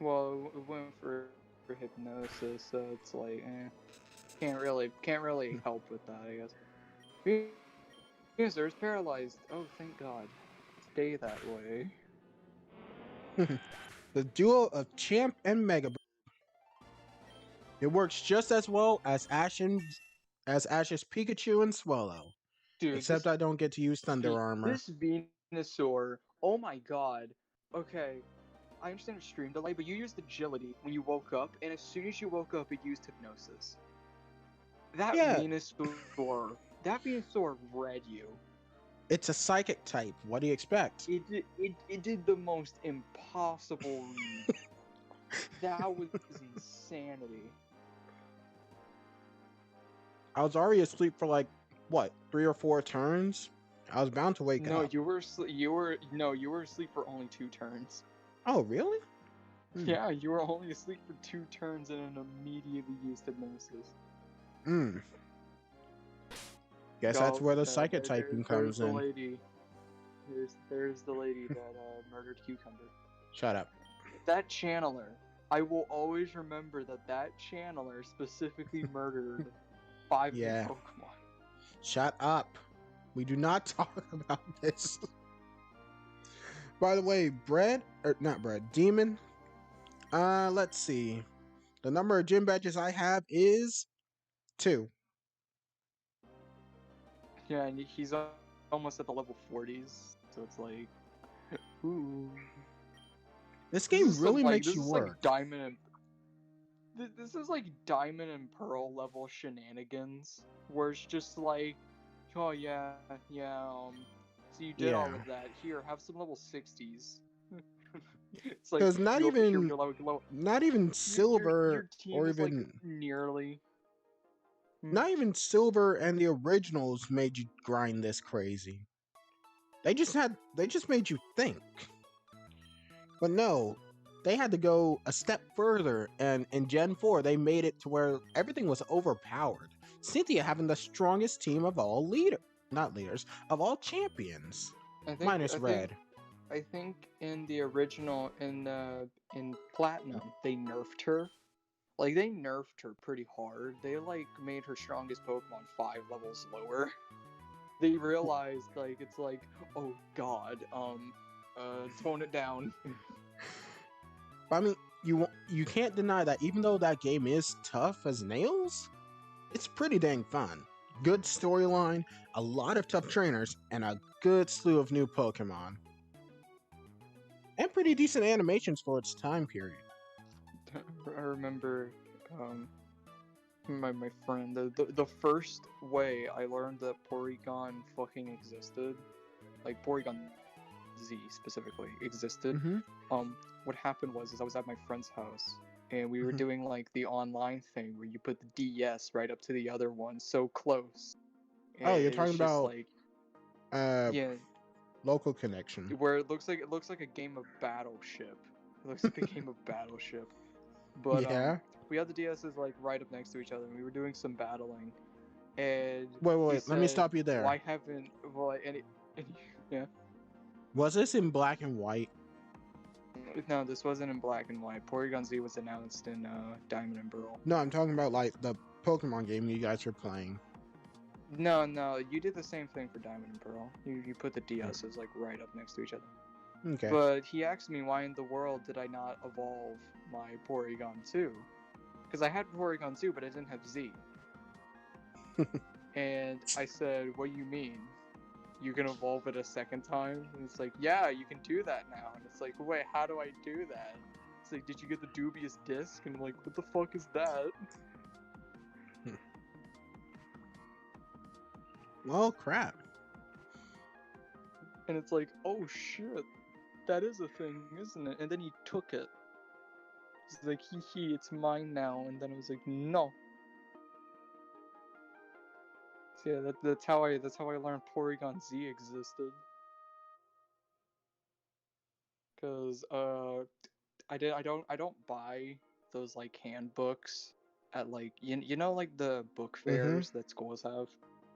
Well, it went for hypnosis, so it's like, can't really help with that, I guess. User's paralyzed. Oh, thank God. Stay that way. The duo of Champ and Mega. It works just as well as Ash's Pikachu and Swallow. Dude, Except I don't get to use Thunder Armor. this Venusaur. Oh my God. Okay, I understand the stream delay, but you used agility when you woke up, and as soon as you woke up, it used hypnosis. That Yeah, Venusaur, that Venusaur read you. it's a psychic type. What do you expect? It did the most impossible read. That was insanity. I was already asleep for like, what, 3 or 4 turns? I was bound to wake No, up. you were asleep for only 2 turns. Oh, really? Yeah, you were only asleep for 2 turns and then immediately used hypnosis. Hmm. Guess that's where the psychic typing There's comes the in. lady. There's the lady that murdered Cucumber. Shut up. That channeler. I will always remember that channeler specifically murdered 5 of Yeah. the Pokemon. Shut up. We do not talk about this. By the way, not bread, demon. Let's see. The number of gym badges I have is 2. Yeah, and he's almost at the level 40s, so it's like, ooh. This This game is some really like makes this you is like work. diamond and this is like diamond and pearl level shenanigans, where it's just like, oh yeah, yeah, so you did all Yeah. of that. Here, have some level 60s. It's like Because not you over here, even you're like low. not even Your silver team or is like even nearly. not even silver and the originals made you grind this crazy. They just made you think. But no, they had to go a step further, and in Gen 4 they made it to where everything was overpowered. Cynthia having the strongest team of all not leaders, of all champions. I think Minus I think Red. I think in the original in Platinum they nerfed her. Like they nerfed her pretty hard. They like made her strongest Pokemon 5 levels lower. They realized like it's like, oh God, tone it down. I mean, you can't deny that even though that game is tough as nails, it's pretty dang fun. Good storyline, a lot of tough trainers, and a good slew of new Pokemon. And pretty decent animations for its time period. I remember my friend the first way I learned that Porygon fucking existed, like Porygon Z specifically existed. Mm-hmm. What happened was is I was at my friend's house and we were Mm-hmm. doing like the online thing where you put the DS right up to the other one so close. And Oh, you're it's talking just about like, uh yeah, local connection. where it looks like a game of Battleship. It looks like a game of Battleship. But Yeah. we had the DSs like right up next to each other and we were doing some battling. And he Wait. Let me said, stop you there. "Why haven't well?" And yeah, Was this in black and white? no, this wasn't in black and white. Porygon Z was announced in Diamond and Pearl. No, I'm talking about like the Pokemon game you guys were playing. No, you did the same thing for Diamond and Pearl. You put the DSs like right up next to each other. Okay. But he asked me why in the world did I not evolve my Porygon 2? Because I had Porygon 2, but I didn't have Z. And I said, "What do you mean? You can evolve it a second time?" And it's like, "Yeah, you can do that now." And it's like, "Wait, how do I do that?" It's like, "Did you get the dubious disc?" And I'm like, "What the fuck is that?" Oh crap. And it's like, "Oh shit, that is a thing, isn't it?" And then he took it. He's like, "Hee, it's mine now." And then I was like, "No." So yeah, that's how I learned Porygon Z existed. Cause I don't buy those like handbooks at like you know like the book Mm-hmm. fairs that schools have,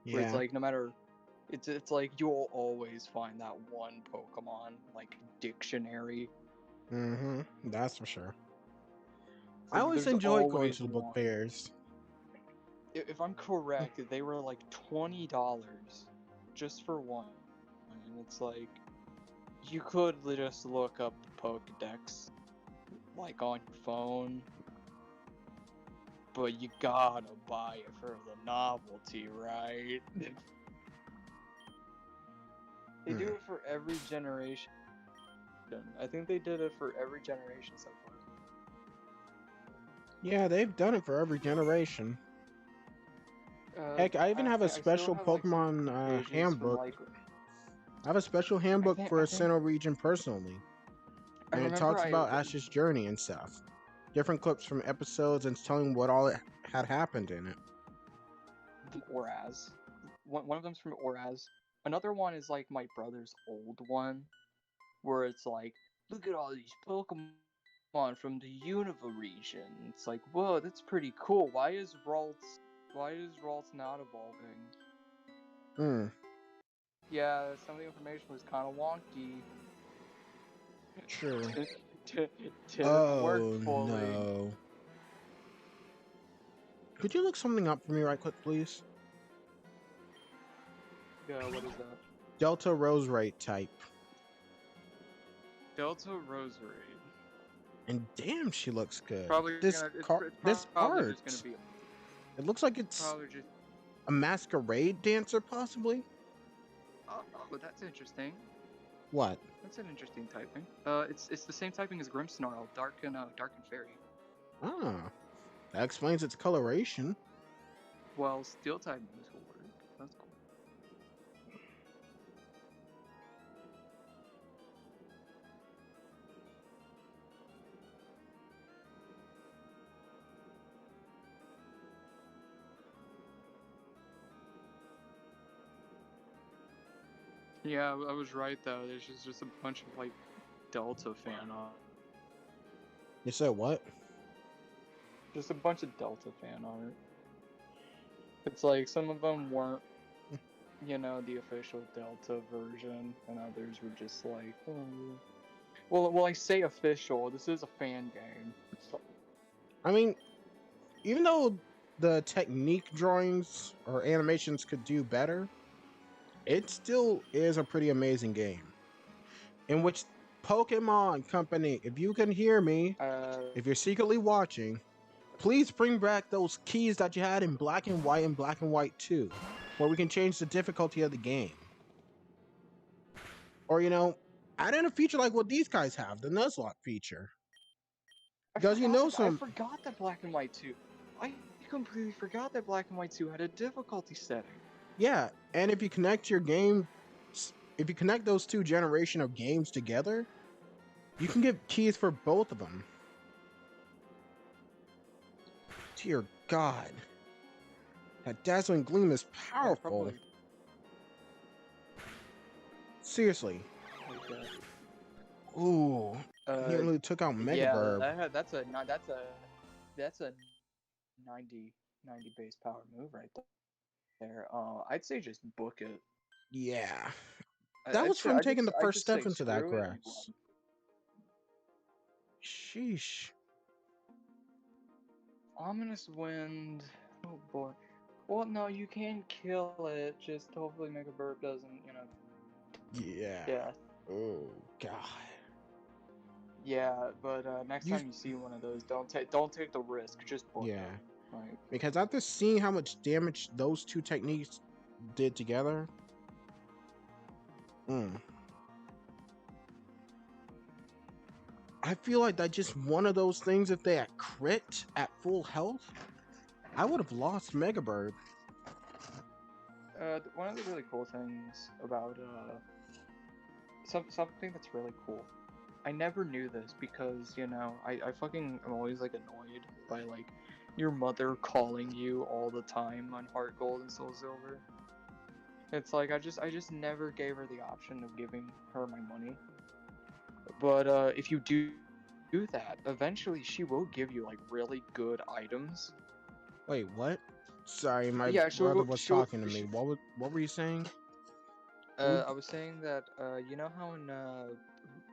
where it's Yeah. like no matter it's like you'll always find that one Pokemon like dictionary. Mm-hmm. That's for sure. It's I like always there's enjoy going always to the book one. fairs. If I'm correct, they were like $20 just for one, and it's like you could just look up the Pokedex like on your phone, but you gotta buy it for the novelty, right? They do Hmm. it for every generation. I think they did it for every generation so far. Yeah, they've done it for every generation. Heck, I even have a I still special have like some Pokemon pages from handbook. like I have a special handbook for I a think Sinnoh region personally, I and it remember talks I about Ash's journey and stuff. Different clips from episodes and telling what all it had happened in it. Oraz. One of them's from Oraz. Another one is like my brother's old one, where it's like, look at all these Pokemon from the Unova region. It's like, whoa, that's pretty cool. Why is Ralts not evolving? Hmm. Yeah, some of the information was kind of wonky. True. Didn't work Oh fully. no. Could you look something up for me right quick, please? Yeah, what is that? Delta Roserite type. Delta Rosary. And damn, she looks good. Probably This gonna. car, It's this probably just gonna art. be. It looks like it's Probably just. a masquerade dancer, possibly. Oh, that's interesting. What? That's an interesting typing. It's the same typing as Grimmsnarl, dark and fairy. Ah, that explains its coloration. Well, steel typing will work. That's cool. Yeah, I was right though. There's just a bunch of like Delta fan art. You said what? Just a bunch of Delta fan art. It's like some of them weren't, the official Delta version, and others were just like, oh. Well, I say official. This is a fan game. I mean, even though the technique drawings or animations could do better, it still is a pretty amazing game. In which Pokemon Company, if you can hear me, Uh, if you're secretly watching, please bring back those keys that you had in Black and White 2, where we can change the difficulty of the game. Or, add in a feature like what these guys have, the Nuzlocke feature. Because I some. forgot that Black and White 2. I completely forgot that Black and White 2 had a difficulty setting. Yeah, and if you connect if you connect those two generation of games together, you can get keys for both of them. Dear God, that dazzling gleam is Yeah, it's powerful. probably Seriously. like Ooh, he really took out yeah, Megaburb. that's a 90 base power move right there. I'd say just book it. Yeah, that was from I taking the I'd first just step say into that screw it and grass. run. Sheesh. Ominous Wind. Oh boy. Well, no, you can kill it. Just hopefully Mega Burp doesn't, Yeah. death. Oh God. Yeah, but next You. time you see one of those, don't take the risk. Just book Yeah. it. Like, Because after seeing how much damage those two techniques did together, I feel like that just one of those things. If they had crit at full health, I would have lost Megabird. one of the really cool things about something that's really cool. I never knew this because I fucking am always like annoyed by like your mother calling you all the time on Heart Gold and Soul Silver. It's like I just never gave her the option of giving her my money. But if you do that, eventually she will give you like really good items. Wait, what? Sorry, my Yeah, brother was talking to me. What were you saying? Who? I was saying that you know how in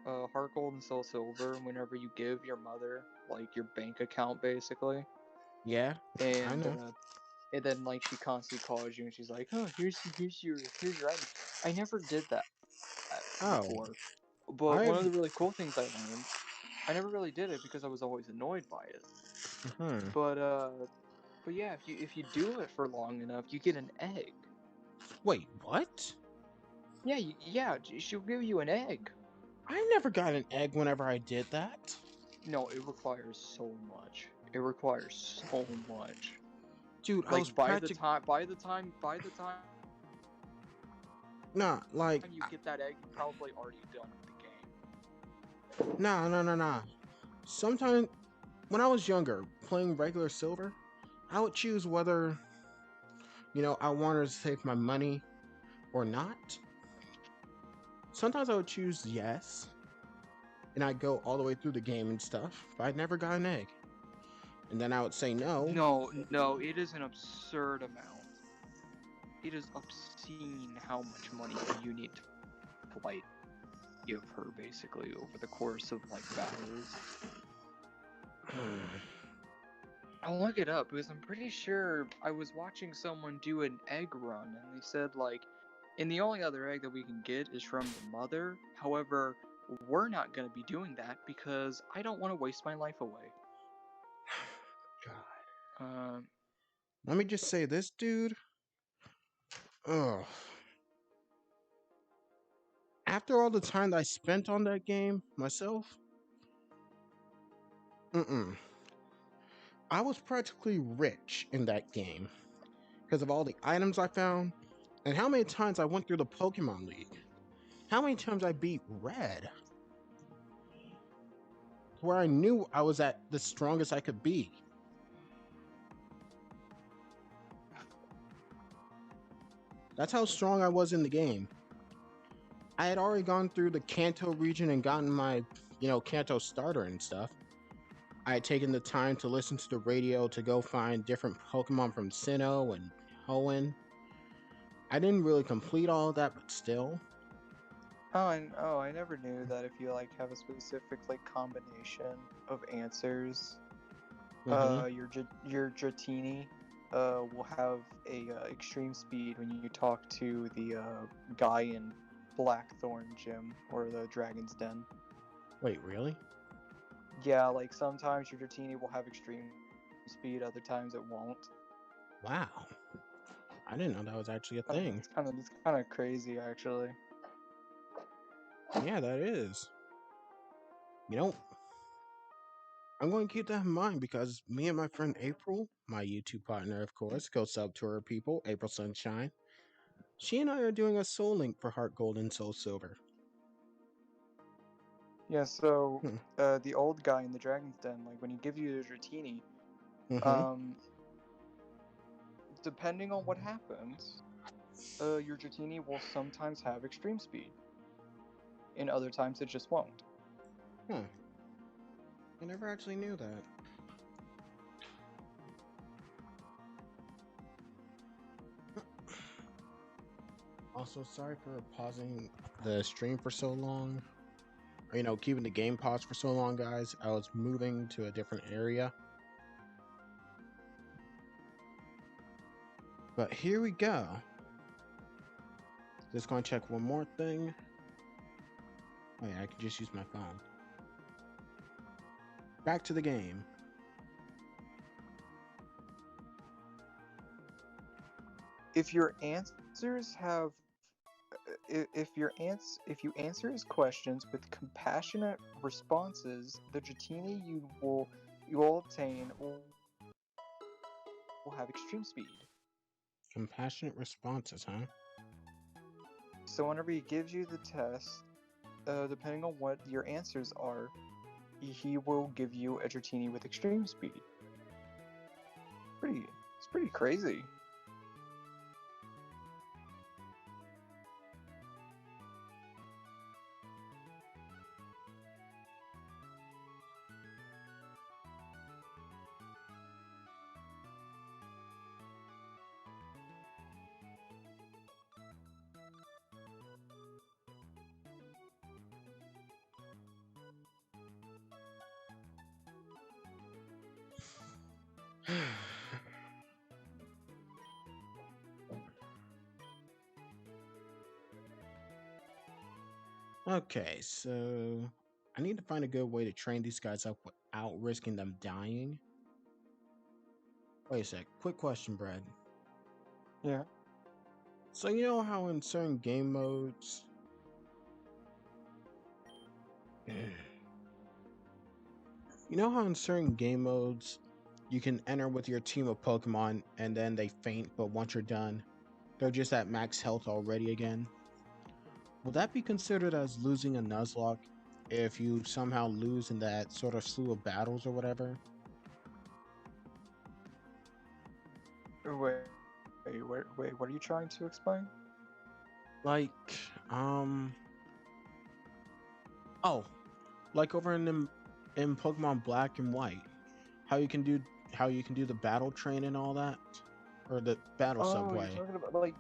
Heart Gold and Soul Silver, whenever you give your mother like your bank account basically, Yeah, I and know. uh, and then like she constantly calls you and she's like, oh, here's your item. I never did that before, Oh, but one of the I. really cool things I learned, I never really did it because I was always annoyed by it. Hmm. But but yeah, if you do it for long enough, you get an egg. Wait, what? Yeah, she'll give you an egg. I never got an egg whenever I did that. No, it requires so much. It requires so much. Dude, I was Like practic. by the time you get that egg, you've probably already Nah, done with like, the game. nah. Sometimes when I was younger, playing regular silver, I would choose whether I wanted to save my money or not. Sometimes I would choose yes, and I'd go all the way through the game and stuff, but I never got an egg. And then I would say no. No, no, it is an absurd amount. It is obscene how much money you need to like give her basically over the course of like battles. I'll look it up because I'm pretty sure I was watching someone do an egg run and they said like, and the only other egg that we can get is from the mother. However, we're not gonna be doing that because I don't want to waste my life away. God. Um, Let me just say this, dude. Ugh. After all the time that I spent on that game myself, mm-mm. I was practically rich in that game because of all the items I found and how many times I went through the Pokemon League. How many times I beat Red, where I knew I was at the strongest I could be. That's how strong I was in the game. I had already gone through the Kanto region and gotten my, Kanto starter and stuff. I had taken the time to listen to the radio to go find different Pokemon from Sinnoh and Hoenn. I didn't really complete all of that, but still. I never knew that if you like have a specific like combination of answers, Mm-hmm. your Dratini will have a extreme speed when you talk to the guy in Blackthorn Gym or the Dragon's Den. Wait, really? Yeah, like sometimes your Dratini will have extreme speed, other times it won't. Wow. I didn't know that was actually a thing. It's kind of crazy actually. Yeah, that is. You know, I'm going to keep that in mind because me and my friend April, my YouTube partner, of course, go sub to her people, April Sunshine. She and I are doing a Soul Link for Heart Gold and Soul Silver. Yeah, so Hmm. the old guy in the Dragon's Den, like when he gives you the Dratini, Mm-hmm. um, depending on what happens, your Dratini will sometimes have extreme speed, and other times it just won't. Huh. I never actually knew that. Also, sorry for pausing the stream for so long. Or, keeping the game paused for so long, guys. I was moving to a different area. But here we go. Just going to check one more thing. Oh, yeah, I can just use my phone. Back to the game. If your answers have if you answer his questions with compassionate responses, the Dratini you will obtain will have extreme speed. Compassionate responses, huh? So whenever he gives you the test, depending on what your answers are, he will give you a Dratini with extreme speed. It's pretty crazy. Okay, so I need to find a good way to train these guys up without risking them dying. Wait a sec. Quick question, Brad. Yeah. So you know how in certain game modes, you know how in certain game modes you can enter with your team of Pokemon and then they faint, but once you're done, they're just at max health already again. Will that be considered as losing a Nuzlocke if you somehow lose in that sort of slew of battles or whatever? Wait, wait, what are you trying to explain? Like, um, oh, like over in Pokemon Black and White, how you can do the battle train and all that, or the battle Oh, subway.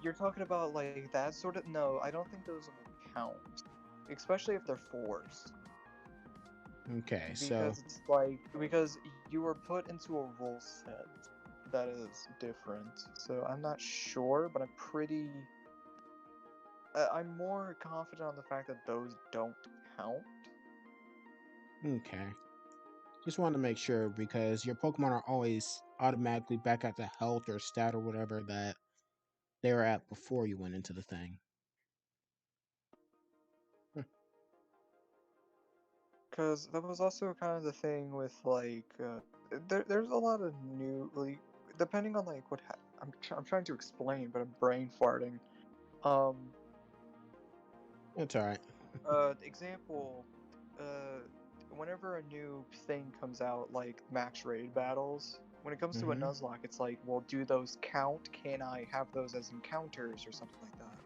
you're talking about like that sort of. No, I don't think those will count, especially if they're forced, Okay, so because it's like because you were put into a rule set that is different. So I'm not sure, but I'm more confident on the fact that those don't count. okay, just wanted to make sure because your Pokemon are always automatically back at the health or stat or whatever that they were at before you went into the thing. Hmm. Because that was also kind of the thing with like there's a lot of new like depending on like I'm trying to explain, but I'm brain farting. Um, It's all right. example, uh, whenever a new thing comes out, like max raid battles, when it comes to a Mm-hmm. Nuzlocke, it's like, well, do those count? Can I have those as encounters or something like that?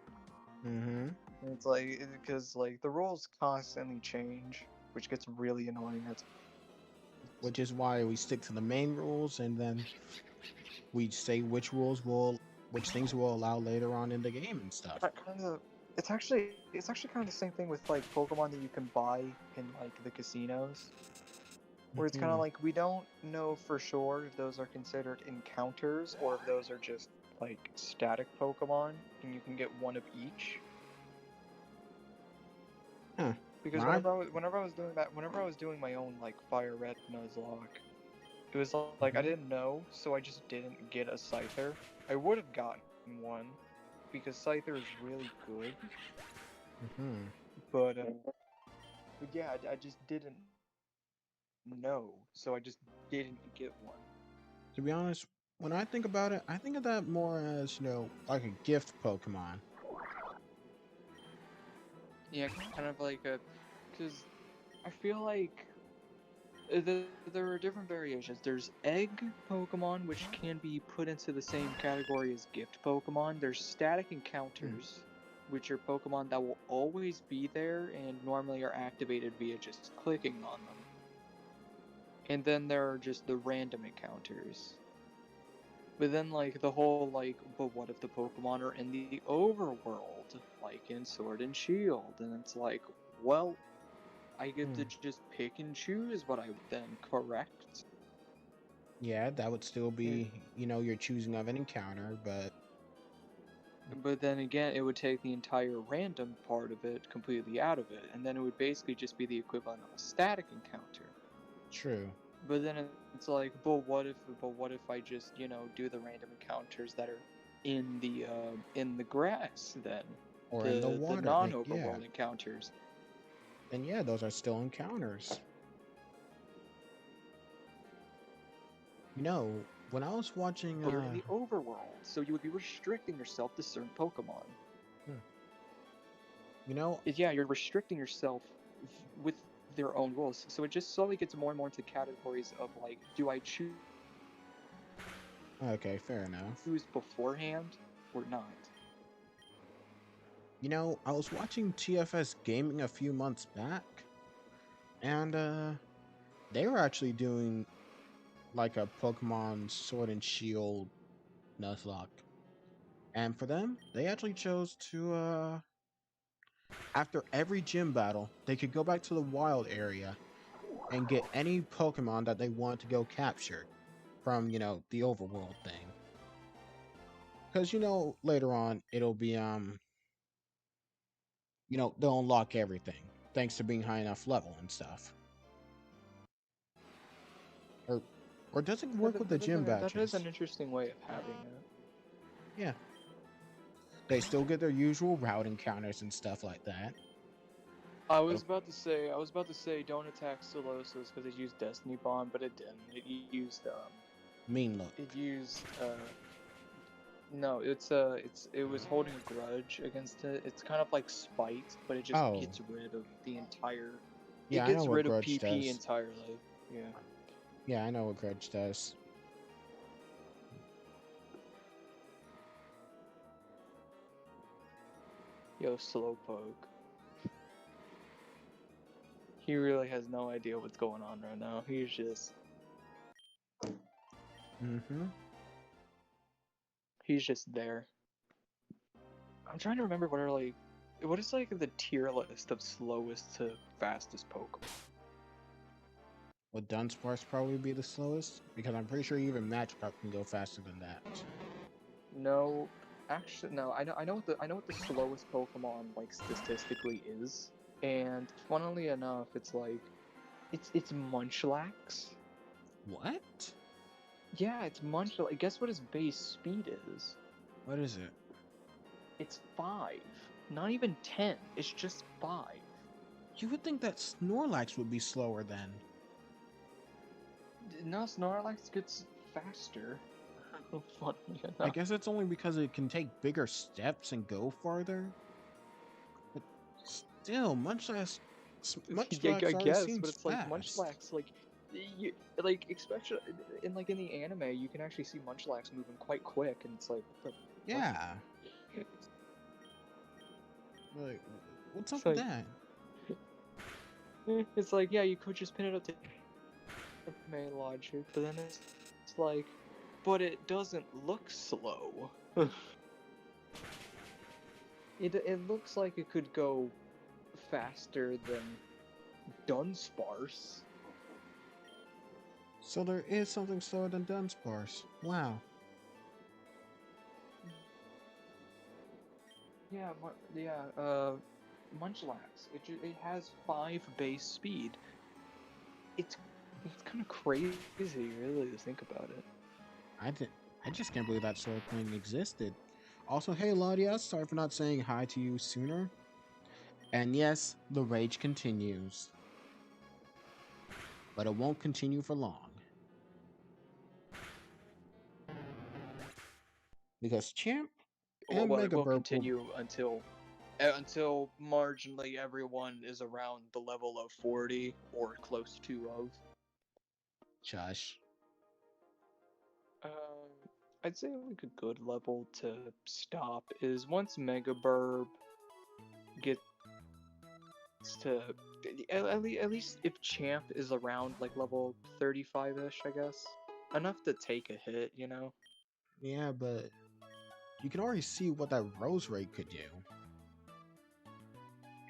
Mm-hmm. And it's like because like the rules constantly change, which gets really annoying. That's Which is why we stick to the main rules and then we say which things will allow later on in the game and stuff. kind of it's actually kind of the same thing with like Pokemon that you can buy in like the casinos, where it's kind of Hmm. like we don't know for sure if those are considered encounters or if those are just like static Pokemon and you can get one of each. Huh. Because Right. whenever I was doing my own like Fire Red Nuzlocke, it was like I Mm-hmm. didn't know, so I just didn't get a Scyther. I would have gotten one because Scyther is really good, Mm-hmm. but yeah, I just didn't know, so I just didn't get one. To be honest, when I think about it, I think of that more as, like a gift Pokemon. Yeah, kind of like a, because I feel like there are different variations. There's egg Pokemon, which can be put into the same category as gift Pokemon. There's static Hmm. encounters, which are Pokemon that will always be there and normally are activated via just clicking on them. And then there are just the random encounters. But then, like, the whole, like, but what if the Pokemon are in the overworld, like in Sword and Shield? And it's like, well, I get to Hmm. just pick and choose what I would then, correct? Yeah, that would still And, be, your choosing of an encounter, but but then again, it would take the entire random part of it completely out of it, and then it would basically just be the equivalent of a static encounter. true. But then it's like, but what if I just, do the random encounters that are in the grass then, Or in the the water, yeah. non-overworld encounters, Then yeah, those are still encounters. When I was watching, but are in the overworld, so you would be restricting yourself to certain Pokemon. hmm, you know, Yeah, you're restricting yourself with their own rules. So it just slowly gets more and more into categories of like, do I choose okay, fair enough. beforehand or not? I was watching TFS Gaming a few months back, and they were actually doing like a Pokemon Sword and Shield Nuzlocke. And for them, they actually chose to after every gym battle, they could go back to the wild area and get any Pokemon that they want to go capture from, the overworld thing. Cuz later on it'll be they'll unlock everything. thanks to being high enough level and stuff. Or, or does it work with the gym That is badges? an interesting way of having it. Yeah. They still get their usual route encounters and stuff like that. I was about to say, don't attack Solosis because it used Destiny Bond, but it didn't. It used Mean look. no, it was holding a grudge against it. It's kind of like spite, but it just gets rid of the entire. Yeah, It I know gets what rid of grudge PP does. entirely. Yeah. Yeah, I know what grudge does. Yo, Slowpoke. He really has no idea what's going on right now. He's just. He's just there. I'm trying to remember what is like the tier list of slowest to fastest Pokemon. Would Dunsparce probably be the slowest? Because I'm pretty sure even Magikarp can go faster than that. No, actually, no. I know what the slowest Pokemon like statistically is, and funnily enough, it's like, it's Munchlax. What? Yeah, it's Munchlax. Guess what his base speed is? What is it? It's 5. Not even 10. It's just 5. You would think that Snorlax would be slower then. No, Snorlax gets faster. Funnily enough. I guess it's only because it can take bigger steps and go farther. But still, Munchlax Yeah, I already guess, seems but it's fast. like Munchlax, especially in the anime, you can actually see Munchlax moving quite quick, and it's like, yeah. Like, what's up it's with like, that? It's like, yeah, you could just pin it up to main logic, but then it's like, but it doesn't look slow. It looks like it could go faster than Dunsparce. So there is something slower than Dunsparce. Wow. Munchlax. It has 5 base speed. It's kind of crazy, really, to think about it. I just can't believe that sort of thing existed. Also, hey Laudia, sorry for not saying hi to you sooner. And yes, the rage continues. But it won't continue for long. Because Champ and Well, it Mega will Burp continue until marginally everyone is around the level of 40 or close to of. Shush. I'd say like a good level to stop is once Mega Burb gets to at least if Champ is around like level 35-ish, I guess. Enough to take a hit, you know? Yeah, but you can already see what that Rose Ray could do.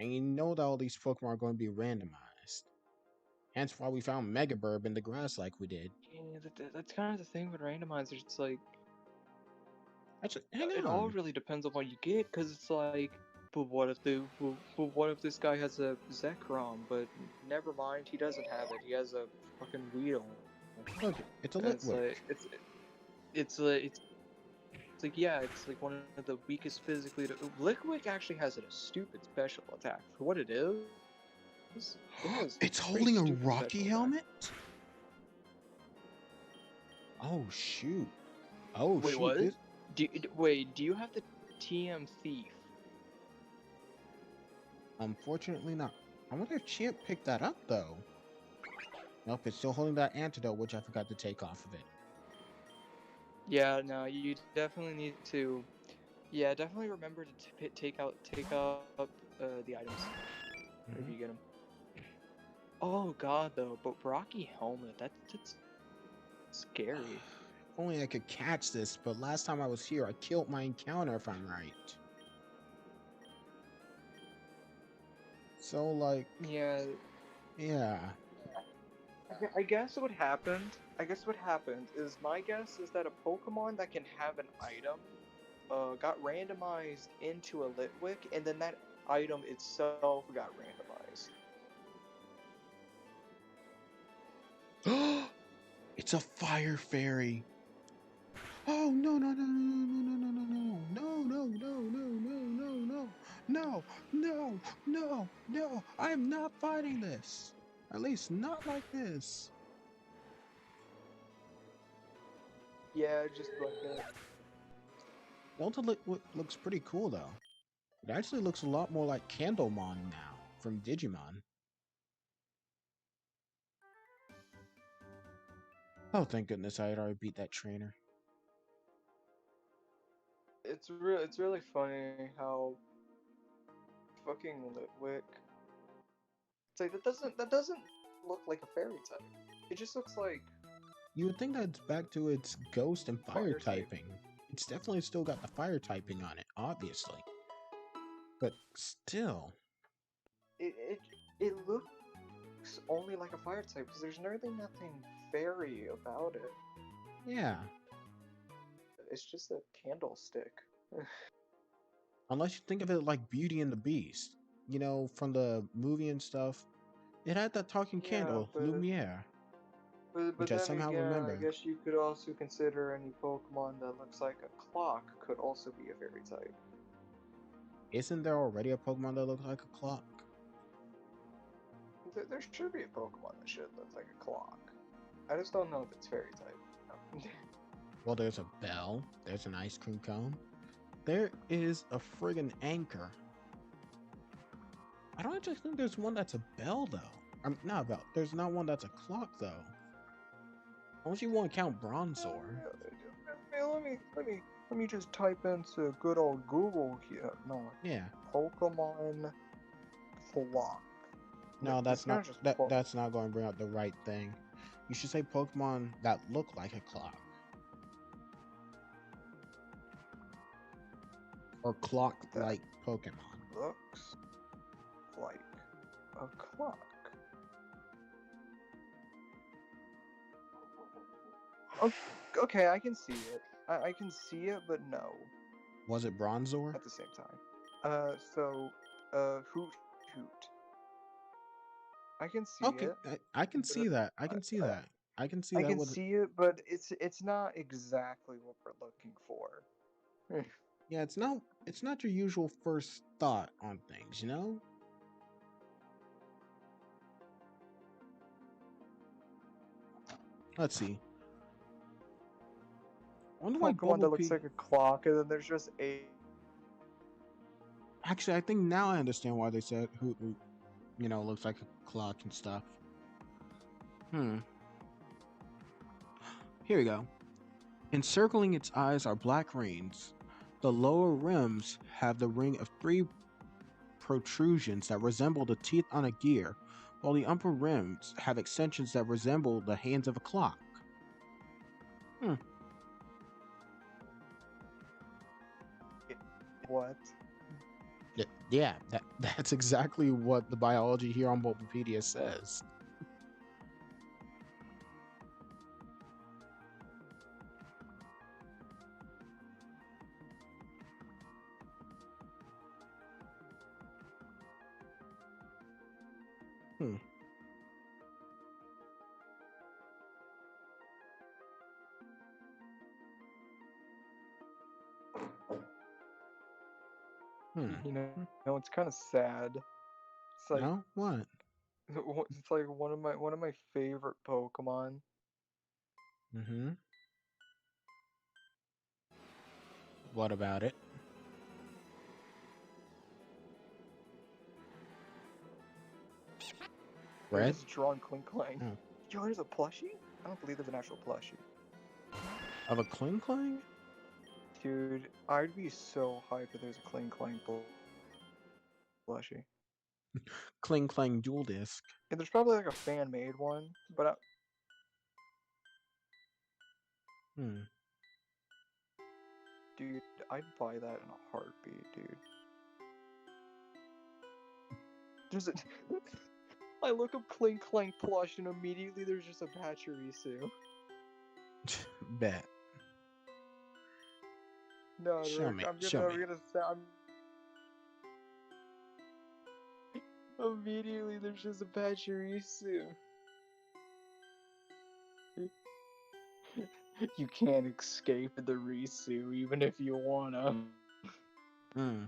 And you know that all these Pokemon are going to be randomized. Hence why we found Mega Burb in the grass like we did. Yeah, that's kind of the thing with randomizers. It's like, Actually, hang it on. all really depends on what you get, because it's like, but what if this guy has a Zekrom, but never mind, he doesn't have it. He has a fucking Weedle. Look, it's a And it's Litwick. like it's like, yeah, it's like one of the weakest physically. Litwick actually has a stupid special attack for what it is. It has It's pretty holding a stupid Rocky special helmet? Oh shoot. Oh Wait, shoot. what? Do you have the TM Thief? Unfortunately not. I wonder if Champ picked that up though. Nope, it's still holding that antidote, which I forgot to take off of it. Yeah, no, you definitely need to. Yeah, definitely remember to take up the items if you get them. Oh god, though, but Rocky helmet, that's scary. If only I could catch this, but last time I was here, I killed my encounter, if I'm right. So, like... Yeah. Yeah. I guess what happened is, my guess is that a Pokemon that can have an item got randomized into a Litwick, and then that item itself got randomized. It's a fire fairy. Oh no no no no no no no no no no no no no no no no no! I am not fighting this. At least not like this. Yeah, just like that. Delta looks pretty cool though. It actually looks a lot more like Candlemon now from Digimon. Oh, thank goodness I had already beat that trainer. It's really funny how fucking Litwick. It's like that doesn't look like a fairy type. It just looks like You would think that's back to its ghost and fire fire type. typing. It's definitely still got the fire typing on it, obviously. But still. It looks only like a fire type because there's really nothing fairy about it. Yeah. It's just a candlestick. Unless you think of it like Beauty and the Beast. You know, from the movie and stuff. It had that talking Yeah, candle, Lumiere, which but I then somehow again, I remember. guess you could also consider any Pokemon that looks like a clock could also be a fairy type. Isn't there already a Pokemon that looks like a clock? There should be a Pokemon that should look like a clock. I just don't know if it's fairy type. Well, there's a bell, there's an ice cream cone, there is a friggin' anchor. I don't actually think there's one that's a bell, though. Not a bell. There's not one that's a clock, though. Unless you want to count Bronzor. Let me just type into good old Google here. No, Yeah. Pokemon clock. No, It's not just that's not going to bring up the right thing. You should say Pokemon that look like a clock. Or clock-like Pokemon. Looks like a clock. Okay, I can see it. I can see it, but no. Was it Bronzor? At the same time. Hoot Hoot. I can see Okay, it. I can see that. I can see that. I can see that with. See it, but it's not exactly what we're looking for. Yeah, it's not your usual first thought on things, you know? Let's see. I wonder why Pokemon that Bubble looks P. like a clock, and then there's just a. Actually, I think now I understand why they said Hoot Hoot, you know, looks like a clock and stuff. Here we go. Encircling its eyes are black rings. The lower rims have the ring of three protrusions that resemble the teeth on a gear, while the upper rims have extensions that resemble the hands of a clock. What? Yeah, that's exactly what the biology here on Bulbapedia says. Hmm. You know, it's kind of sad. It's like No? What? it's like one of my favorite Pokemon. Mm-hmm. What about it? They're Red? just drawn Clink Clang. Oh. Yo, there's a plushie? I don't believe there's an actual plushie. Of a Kling Klang? Dude, I'd be so hyped if there's a Clink Clang plushie. Kling Klang Dual Disc. And there's probably like a fan made one, but dude, I'd buy that in a heartbeat, dude. There's a I look up Clink Clank plush and immediately there's just a Pachirisu. Bet. No, Show Rick, me. Show me. Immediately there's just a Pachirisu. You can't escape the Risu even if you wanna. Hmm.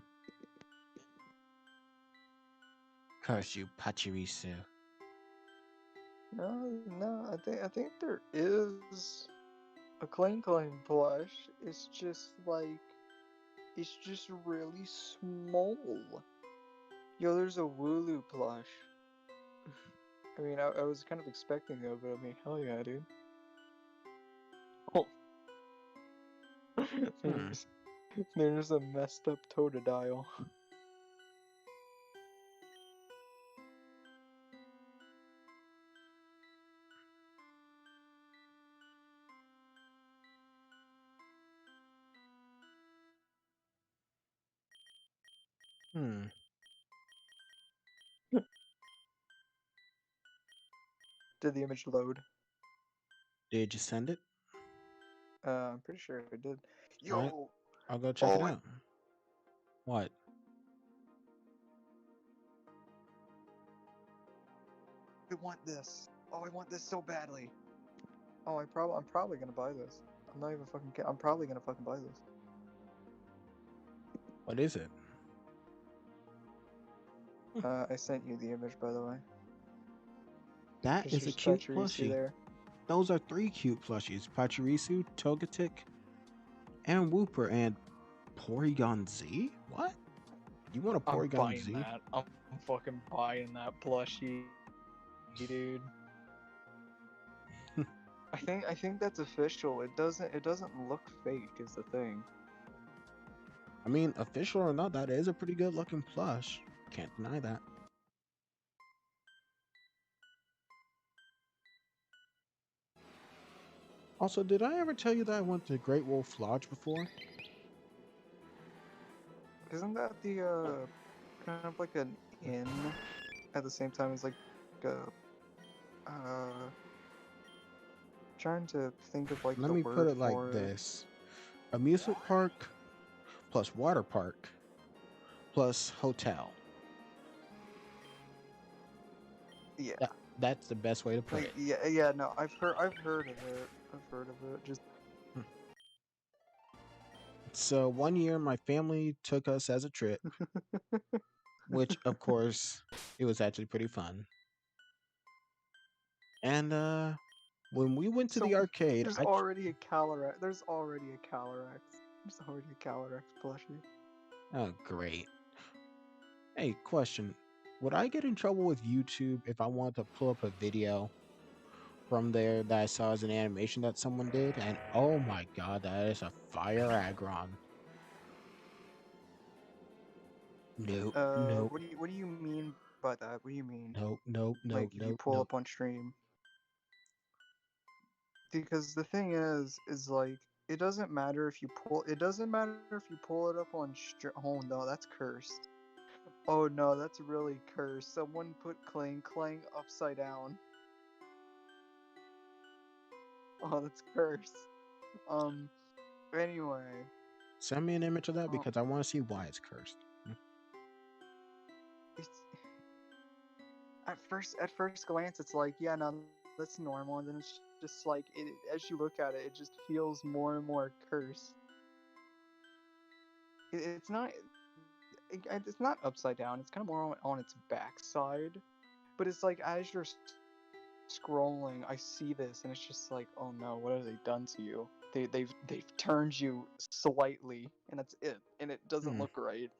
Curse you, Pachirisu. No, I think there is a Clang Clang plush. It's just really small. Yo, there's a Wooloo plush. I mean, I was kind of expecting it, but I mean, hell yeah, dude. Oh, Hmm. there's a messed up Totodile. Hmm. Did the image load? Did you send it? I'm pretty sure it did. All right. Yo, I'll go check it oh, out. What? I want this. Oh, I want this so badly. Oh, I'm probably gonna buy this. I'm not even fucking I'm probably gonna fucking buy this. What is it? I sent you the image, by the way. That is a There's cute Pachirisu plushie. there. Those are 3 cute plushies: Pachirisu, Togetic, and Wooper. And Porygon Z? What? You want a I'm Porygon buying Z? that. I'm fucking buying that plushie, dude. I think that's official. It doesn't look fake is the thing. I mean, official or not, that is a pretty good looking plush. Can't deny that. Also, did I ever tell you that I went to Great Wolf Lodge before? Isn't that the kind of like an inn at the same time as like a trying to think of like Let the me put word it like for it. this: amusement park plus water park plus hotel. Yeah. That's the best way to put Like it. yeah, no, I've heard of it. I've heard of it. Just Hmm. So one year, my family took us as a trip, which of course it was actually pretty fun. And when we went to so the arcade, there's already a Calyrex. There's already a Calyrex. There's already a Calyrex plushie. oh great. Hey, question: would I get in trouble with YouTube if I wanted to pull up a video from there that I saw as an animation that someone did? And oh my god, that is a fire Aggron. Nope, nope, What do you mean by that? What do you mean? nope, nope, nope, Like if you nope, pull nope. up on stream? Because the thing is like it doesn't matter if you pull. It doesn't matter if you pull it up on stream. Oh no, that's cursed. Oh no, that's really cursed. Someone put Clang Clang upside down. Oh, that's cursed. Um. Anyway. Send me an image of that Oh, because I want to see why it's cursed. it's at first glance, it's like yeah, no, that's normal, and then it's just like as you look at it, it just feels more and more cursed. It's not. It's not upside down. It's kind of more on its backside. But it's like as you're scrolling, I see this, and it's just like, oh no, what have they done to you? They've turned you slightly, and that's it, and it doesn't Hmm. look right.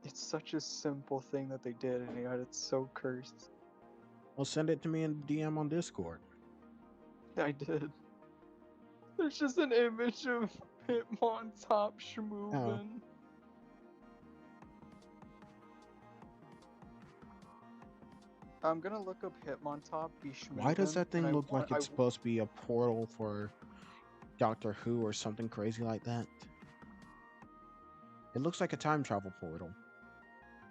It's such a simple thing that they did, and yet it's so cursed. Well, send it to me in DM on Discord. I did. There's just an image of Hitmontop Oh, schmoovin'. I'm gonna look up Hitmontop be why does schmoovin', that and thing look like it's supposed to be a portal for Doctor Who or something crazy like that? It looks like a time travel portal.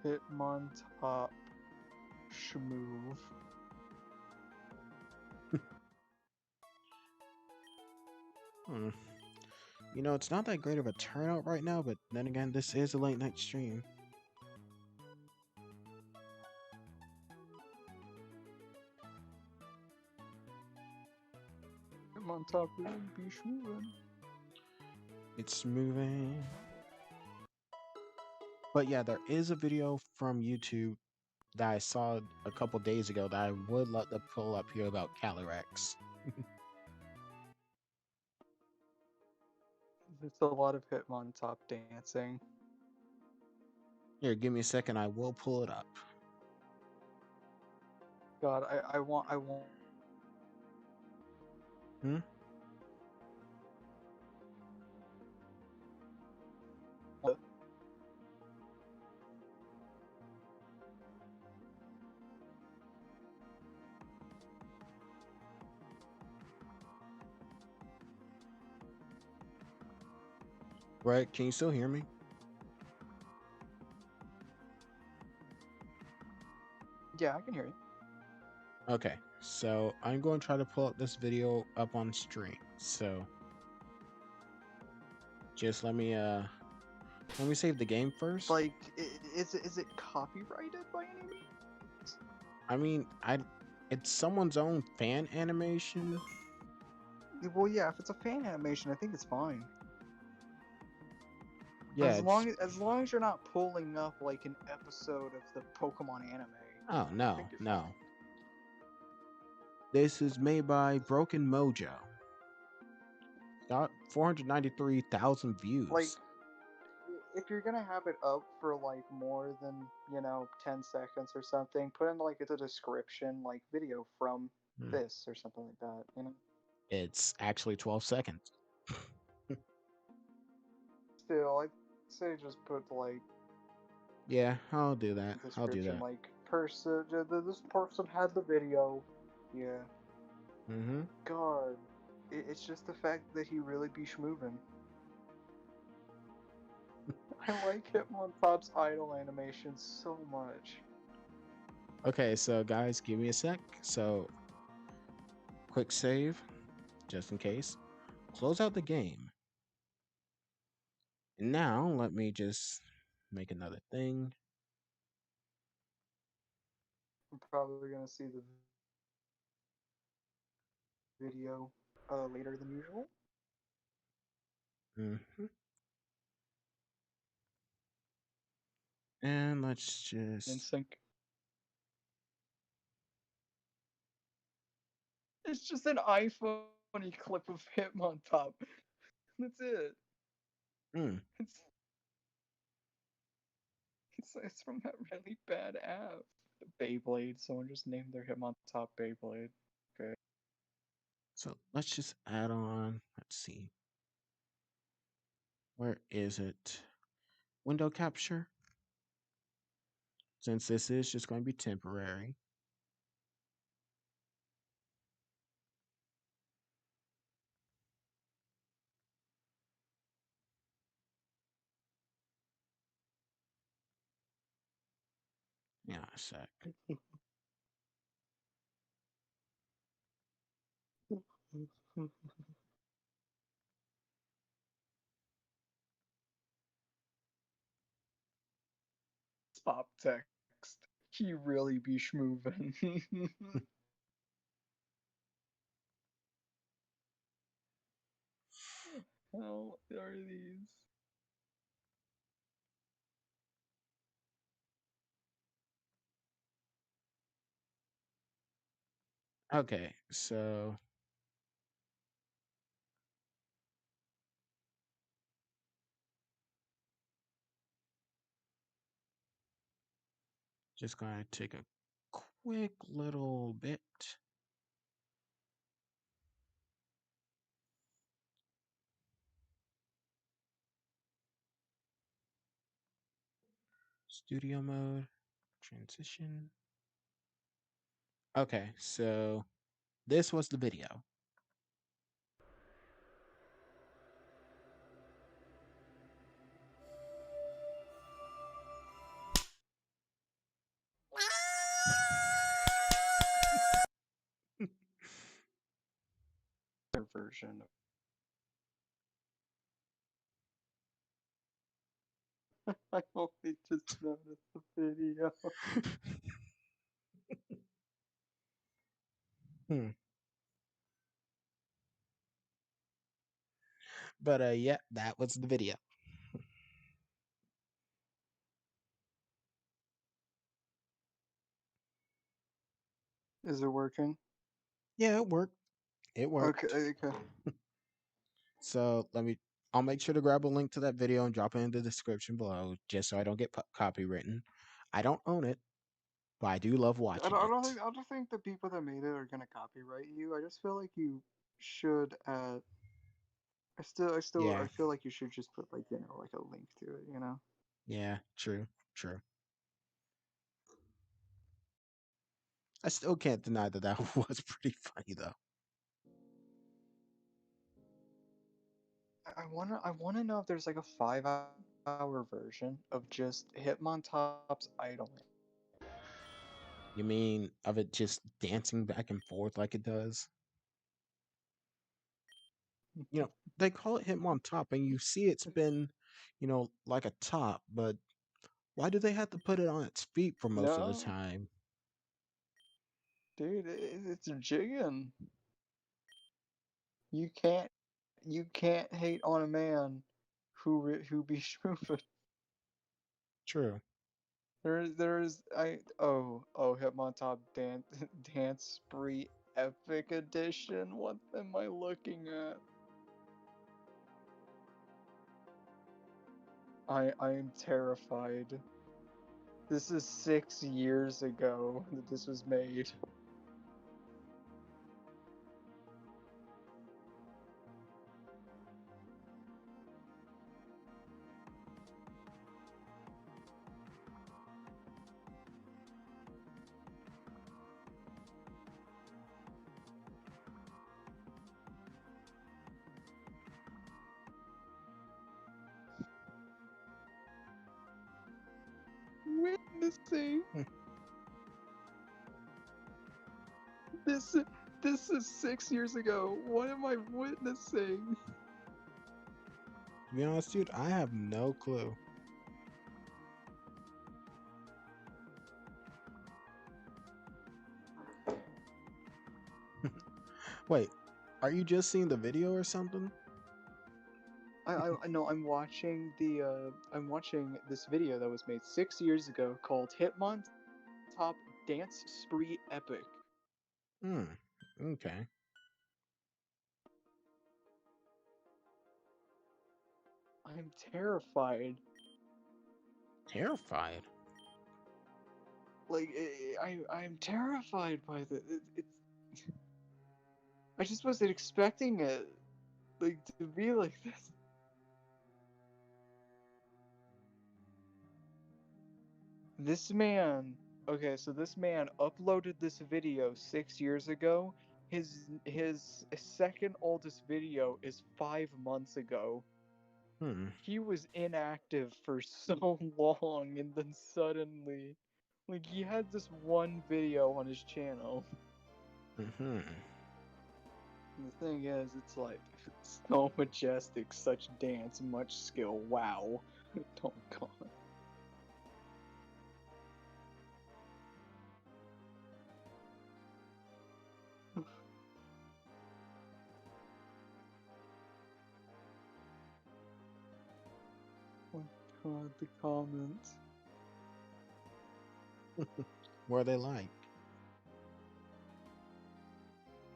Hitmontop schmoove. Hmm. You know, it's not that great of a turnout right now, but then again, this is a late night stream. Hitmontop really be moving. It's moving. But yeah, there is a video from YouTube that I saw a couple days ago that I would love to pull up here about Calyrex. There's a lot of Hitmontop dancing. Here, give me a second. I will pull it up. God, I want. Hmm? Right? Can you still hear me? Yeah, I can hear you. Okay, so I'm going to try to pull up this video up on stream. So just let me save the game first. Like, is it copyrighted by any means? I mean, it's someone's own fan animation. Well, yeah, if it's a fan animation, I think it's fine. Yeah, it's As long as you're not pulling up like an episode of the Pokemon anime, oh I no, think you're no. fine. This is made by Broken Mojo. Got 493,000 Like, views. if you're gonna have it up for like more than 10 seconds or something, put in like it's a description, like video from Hmm. this or something like that. It's actually 12 seconds. Still, I'd say just put like Yeah, I'll do that. I'll do description, that. like this person had the video. Yeah. Mm-hmm. God, it's just the fact that he really be schmoovin'. I like Hitmontop's idle animation so much. Okay, so guys, give me a sec. So, quick save, just in case. Close out the game. And now, let me just make another thing. I'm probably gonna see the video later than usual. Mm-hmm. And let's In just... sync. It's just an iPhone clip of Hitmontop. That's it. Mm. It's it's from that really bad app. Beyblade. Someone just named their Hitmontop Beyblade. Okay. So, let's just add on... Let's see. Where is it? Window capture. Since this is just going to be temporary. Yeah, a sec. Stop text. He really be schmoovin'. How are these? Okay, so just gonna take a quick little bit. Studio mode, transition. Okay, so this was the video. Their version. I only just noticed the video. Hmm. But yeah, that was the video. Is it working? Yeah, it worked. It Okay, worked. okay. So I'll make sure to grab a link to that video and drop it in the description below, just so I don't get copywritten. I don't own it, but I do love watching it. I don't think the people that made it are gonna copyright you. I just feel like you should. I Yeah, feel like you should just put like like a link to it. You know. yeah, true, true. I still can't deny that that was pretty funny though. I wanna know if there's like a 5-hour version of just Hitmontop's idling. You mean of it just dancing back and forth like it does? You know, they call it him on top, and you see it spin, like a top, but why do they have to put it on its feet for most of the No, time? dude, it's jigging. You can't you can't hate on a man who be schmoofing. True. There's Hitmontop dance dance spree epic edition. What am I looking at? I am terrified. This is 6 years ago that this was made. Witnessing Hmm. this this is 6 years ago. What am I witnessing? To be honest, dude, I have no clue. Wait, are you just seeing the video or something? I know I'm watching this video that was made 6 years ago called Hitmontop Dance Spree Epic. Hmm. Okay. I'm terrified. Terrified. Like I'm terrified by the it's. I just wasn't expecting it like to be like this. This man, okay, so this man uploaded this video 6 years ago. His second oldest video is 5 months ago. Hmm. He was inactive for so long, and then suddenly, like he had this one video on his channel. Hmm. And the thing is, it's like so majestic, such dance, much skill. Wow. Oh god. Oh god, the comments. What are they like?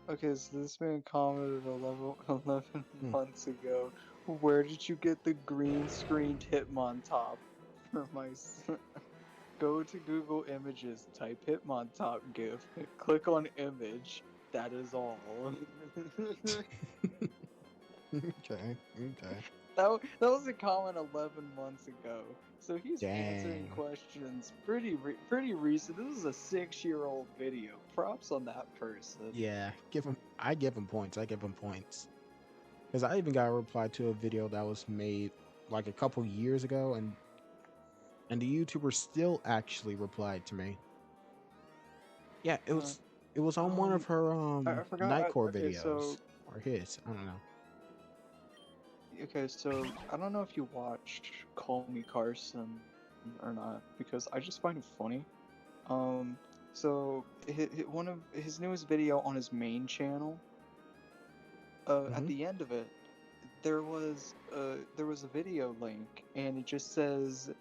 Okay, so this man commented 11 Hmm. months ago. Where did you get the green screened Hitmontop for my Go to Google Images, type Hitmontop GIF, click on image. That is all. Okay. Okay. That was a comment 11 months ago. So he's answering Dang. questions pretty recent. This is a 6-year-old video. Props on that person. Yeah. Give him. I give him points. I give him points. Because I even got a reply to a video that was made like a couple years ago, and the YouTuber still actually replied to me. Yeah, it Uh, was on one of um, her I forgot. Nightcore Okay, videos so or his. I don't know. I don't know if you watch Call Me Carson or not because I just find it funny. Um, one of his newest video on his main channel, at Hmm. the end of it, there was a video link, and it just says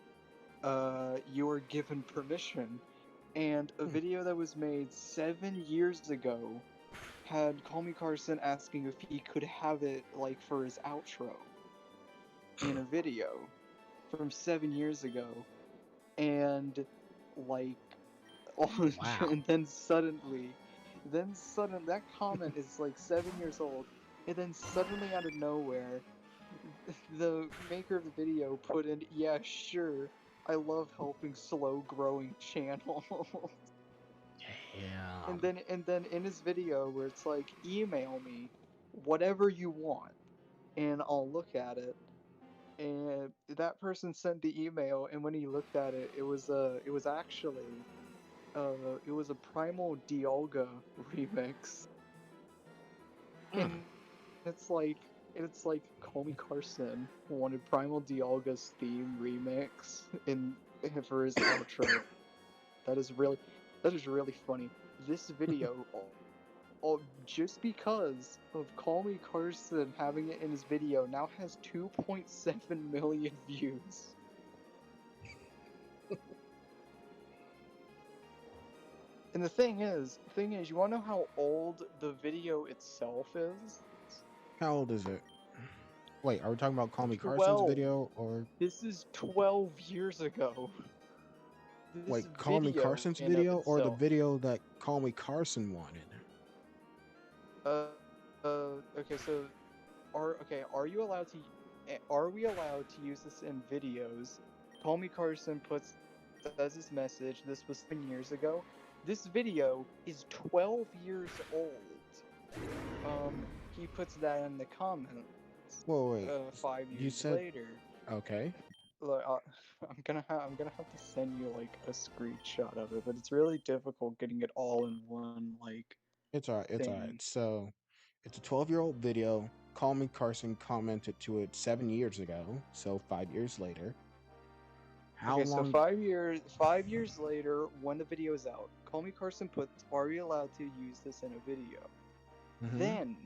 you are given permission, and a Hmm. video that was made 7 years ago had Call Me Carson asking if he could have it like for his outro in a video from 7 years ago, and like Wow. and then suddenly that comment is like 7 years old, and then suddenly out of nowhere, the maker of the video put in, "Yeah, sure, I love helping slow growing channels." Yeah. And then in his video where it's like, email me whatever you want and I'll look at it. And that person sent the email, and when he looked at it, it was actually it was a Primal Dialga remix. Mm. And it's like Call Me Carson wanted Primal Dialga's theme remix in for his outro. That is really that is really funny. This video, just because of Call Me Carson having it in his video, now has 2.7 million views. And the thing is, you wanna know how old the video itself is? How old is it? Wait, are we talking about Call Me Carson's 12. video or This is 12 years ago. This wait, Call Me video Carson's in of video or the itself. video that Call Me Carson wanted? Uh, okay, so are you allowed to? Are we allowed to use this in videos? Call Me Carson says his message. This was 7 years ago. This video is 12 years old. He puts that in the comments. Whoa, wait. 5 years You said later. okay. Look, I'm gonna have to send you like a screenshot of it, but it's really difficult getting it all in one like It's alright. It's alright. thing. So, it's a 12-year-old video. Call Me Carson commented to it 7 years ago. So 5 years later. How Okay, so long? 5 years later, when the video is out, Call Me Carson puts, "Are you allowed to use this in a video?" Mm-hmm. Then,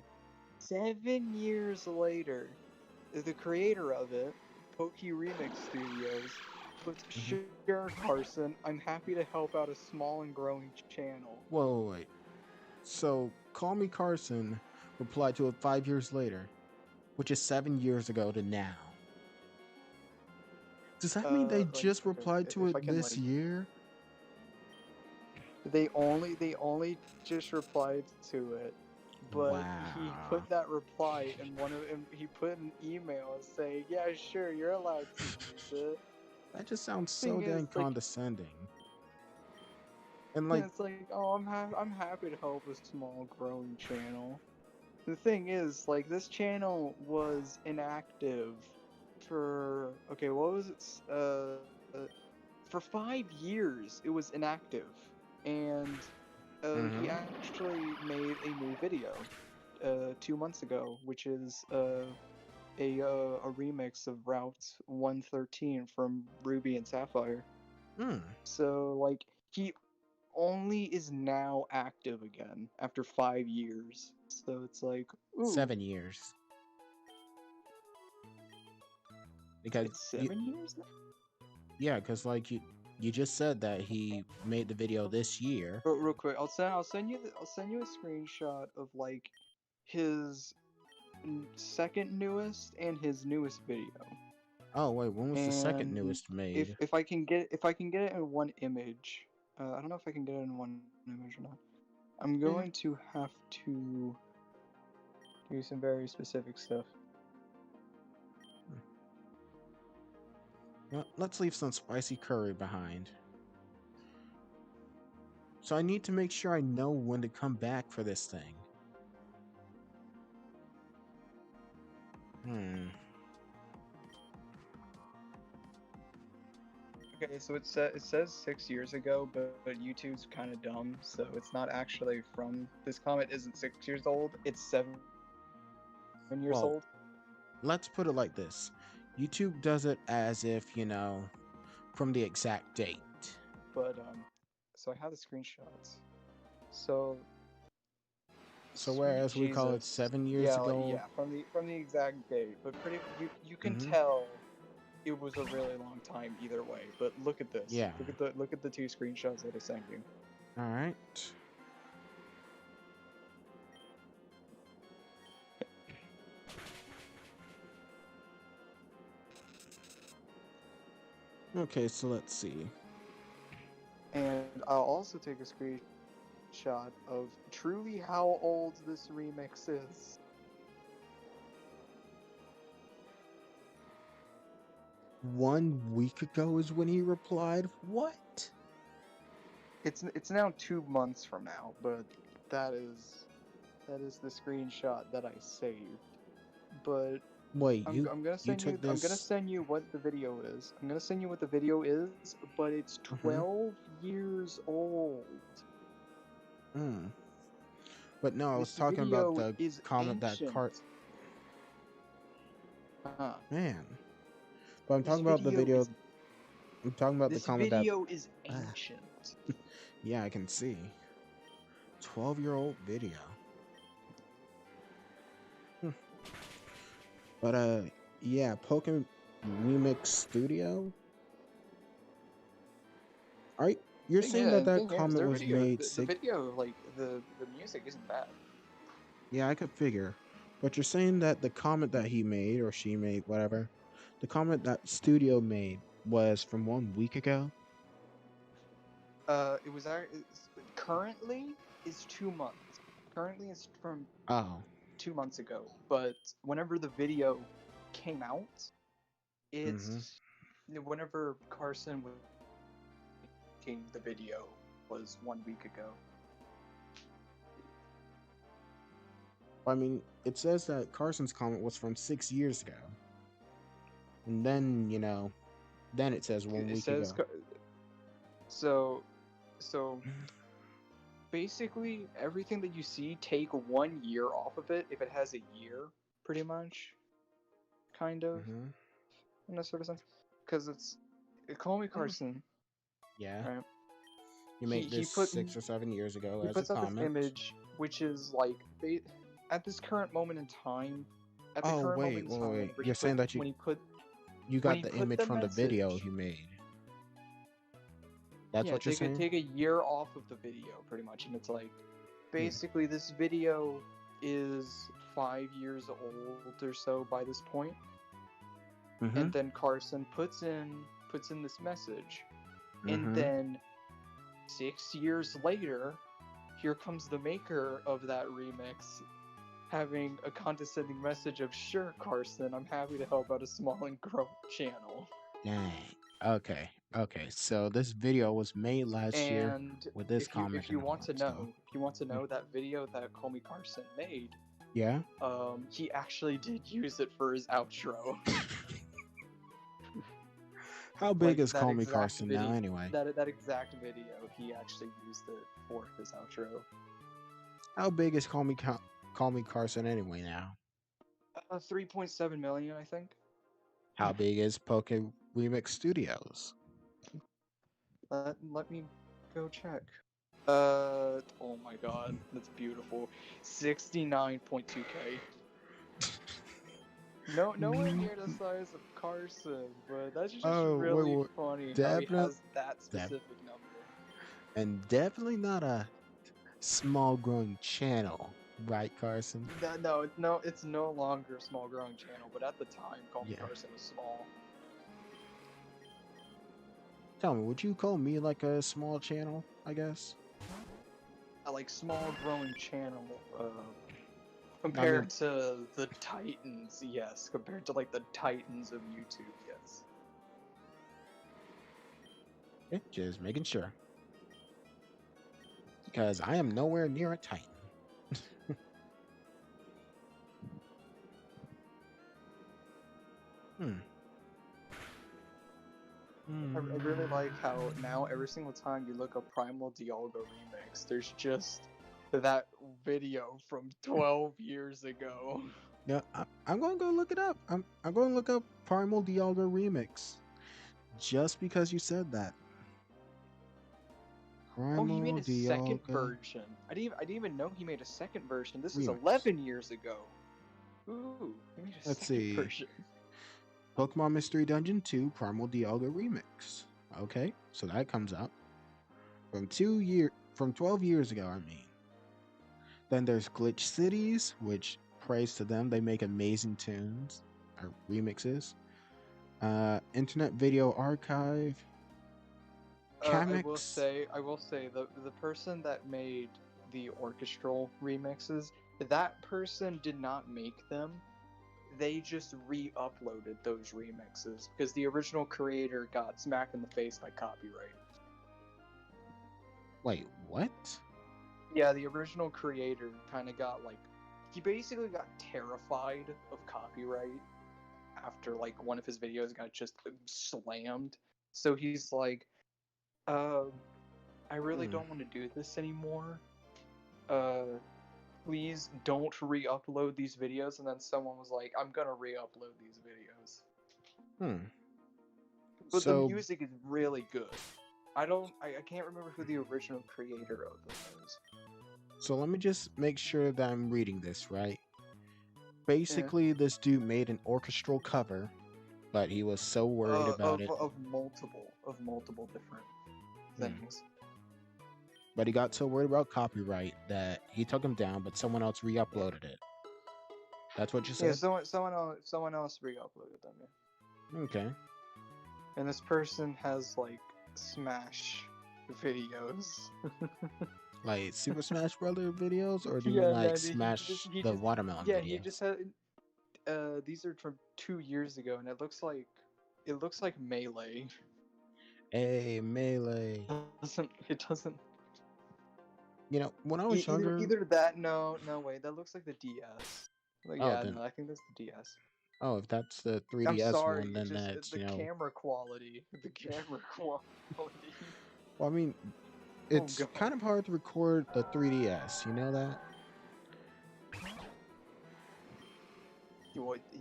7 years later, the creator of it, Pokey Remix Studios, puts, Mm-hmm. "Sure, Carson, I'm happy to help out a small and growing channel." Whoa, wait. So, Call Me Carson replied to it 5 years later, which is 7 years ago to now. Does that mean they Like, just replied to if I it can this like, year? they only just replied to it, but he Wow. put that reply in one of him. He put an email saying, "Yeah, sure, you're allowed to use it." That just sounds so Thing is, dang condescending. And yeah, like, it's like, "Oh, I'm happy to help a small growing channel." The thing is, like, this channel was inactive for, okay, what was it? For 5 years, it was inactive, and he mm-hmm. actually made a new video 2 months ago, which is a remix of Route 113 from Ruby and Sapphire. Mm, So like he only is now active again after 5 years. So it's like, ooh, 7 years. Because it's you, 7 years now. yeah, because like you just said that he made the video this year. Real quick, I'll send you a screenshot of like his second newest and his newest video. Oh wait, when was the second And newest made? if I can get it in one image, I don't know if I can get it in one image or not. I'm Yeah. going to have to do some very specific stuff. Well, let's leave some spicy curry behind. So I need to make sure I know when to come back for this thing. Hmm. Okay, so it says 6 years ago, but YouTube's kind of dumb, so it's not actually from this comment. Isn't 6 years old? It's 7 years Well, old. let's put it like this. YouTube does it as if, from the exact date. But so I have the screenshots. So So Sweet whereas we call it Jesus. 7 years Yeah, like ago. yeah, from the exact date, but pretty you can Mm-hmm. tell it was a really long time either way. But look at this. Yeah. Look at the two screenshots that I sent you. All right. Okay, so let's see. And I'll also take a screenshot of truly how old this remix is. 1 week ago is when he replied. What? It's now 2 months from now, but that is the screenshot that I saved. But Wait, I'm gonna you send you took I'm gonna this? send you what the video is. I'm gonna send you what the video is, but it's Mm-hmm. 12 years old. Hmm. But no, I was This talking about video the is comment that ancient. cart. Uh, Man. But I'm this talking about the video video. is I'm talking about the this comment that. video is Ah, ancient. yeah, I can see. 12-year-old video. Hmm. But yeah, Pokemon Remix Studio. Are you're saying Yeah, that and the that thing is, comment their was video, made the six? video, like the music isn't bad. Yeah, I could figure. But you're saying that the comment that he made or she made, whatever, the comment that Studio made was from 1 week ago? It was currently is 2 months. Currently, it's from Oh. 2 months ago. But whenever the video came out, Mm-hmm. it's whenever Carson was making the video was 1 week ago. I mean, it says that Carson's comment was from 6 years ago. And then, then it says one It week says ago. so so basically everything that you see, take 1 year off of it if it has a year, pretty much, kind of, Mm-hmm. in a sort of sense, because Call Me Mm. Carson, Yeah. right? You He made he this put 6 or 7 years ago he as a puts out this comment. image, which is like at this current moment in time, at the Oh, current wait, moment in wait, time, wait. You're saying that you when got he the put image the from the video message. he made. That's Yeah, what you're take saying? a year off of the video, pretty much, and it's like Hmm. basically this video is 5 years old or so by this point, Mm-hmm. and then Carson puts in this message, and Mm-hmm. then 6 years later, here comes the maker of that remix having a condescending message of, "Sure, Carson, I'm happy to help out a small and growing channel." Dang. Okay. Okay. So this video was made last year And with this comment if you and all want to that stuff. know, Mm. that video that Call Me Carson made, Yeah. he actually did use it for his outro. How big Like is that Call Me exact Carson now video, anyway? that exact video, he actually used it for his outro. How big is Call Me Carson anyway now? 3.7 million, I think. How big is Poke Remix Studios? Let me go check. Oh my god, that's beautiful. 69.2K. Nowhere near the size of Carson, but that's just Oh, really funny how he definitely, has that specific number. and definitely not a small growing channel, right, Carson? No, it's no longer a small growing channel, but at the time, Call Me Yeah. Carson was small. Tell me, would you call me like a small channel? I guess. Like small growing channel, I mean, compared to the titans, yes. Compared to like the titans of YouTube, yes. just making sure, because I am nowhere near a titan. Hmm. I really like how now every single time you look up Primal Dialga Remix, there's just that video from 12 years ago. Yeah, I'm going to go look it up. I'm going to look up Primal Dialga Remix, just because you said that. Oh, he made Primal a second Dialga version. I didn't even know he made a second version. This is Remix. 11 years ago. Ooh, he made a Let's second see. version. Pokemon Mystery Dungeon 2 Primal Dialga Remix. Okay, so that comes up from 12 years ago, I mean. Then there's Glitch Cities, which praise to them, they make amazing tunes or remixes. Internet Video Archive, I will Kamix. say, the person that made the orchestral remixes, that person did not make them. They just re-uploaded those remixes because the original creator got smacked in the face by copyright. Wait, what? Yeah, the original creator kind of got like, he basically got terrified of copyright after like one of his videos got just slammed. So he's like, I really Hmm. don't want to do this anymore. Uh, please don't re-upload these videos. And then someone was like, I'm gonna re-upload these videos. Hmm. But the So, music is really good. I can't remember who the original creator of them is. so let me just make sure that I'm reading this right. Yeah. Basically, this dude made an orchestral cover, but he was so worried about it. Of multiple different Hmm. things. But he got so worried about copyright that he took him down, but someone else Yeah. re-uploaded it. That's what you Yeah, said? someone else re-uploaded them, yeah. Okay. And this person has like Smash videos. Like Super Smash Brother videos, or do you mean Yeah, like man, Smash the Watermelon yeah, he just videos? had these are from 2 years ago and it looks like Melee. Hey, Melee. It doesn't You know, when I was younger, either that no way, that looks like the DS. Like oh yeah, then, no, I think that's the DS. oh if that's the I'm 3DS one, sorry, it then just that's the camera quality, the camera quality. well, I mean, Oh it's god. kind of hard to record the 3DS. You know that?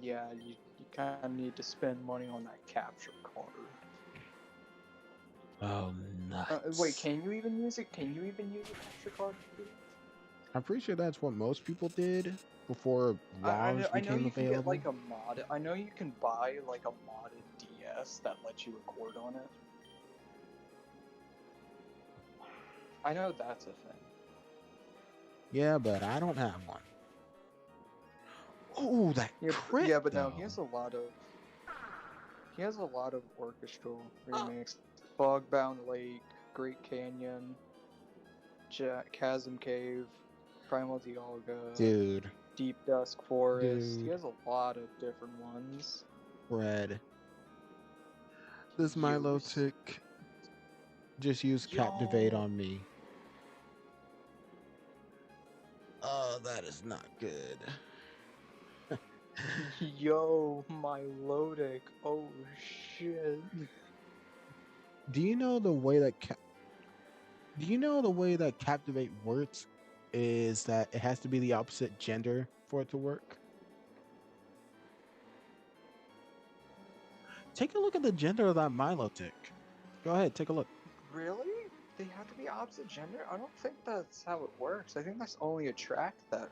Yeah, you kind of need to spend money on that capture card. Oh, Wait, nuts. can you even use it? Can you even use a capture card? I'm pretty sure that's what most people did before RAWs I know became you can get available. like a mod. I know you can buy like a modded DS that lets you record on it. I know that's a thing. Yeah, but I don't have one. Oh, that crit Yeah, but no, though. he has a lot of orchestral remakes. Fogbound Lake, Great Canyon, Chasm Cave, Primal Dialga, Dude, Deep Dusk Forest. He dude, has a lot of different ones. Fred. This Milo Use. tick just used Captivate Yo, on me. Oh, that is not good. yo, Milotic. Oh shit. Do you know the way that Do you know the way that Captivate works is that it has to be the opposite gender for it to work? Take a look at the gender of that Milo tick. Go ahead, take a look. Really? They have to be opposite gender? I don't think that's how it works. I think that's only attract that.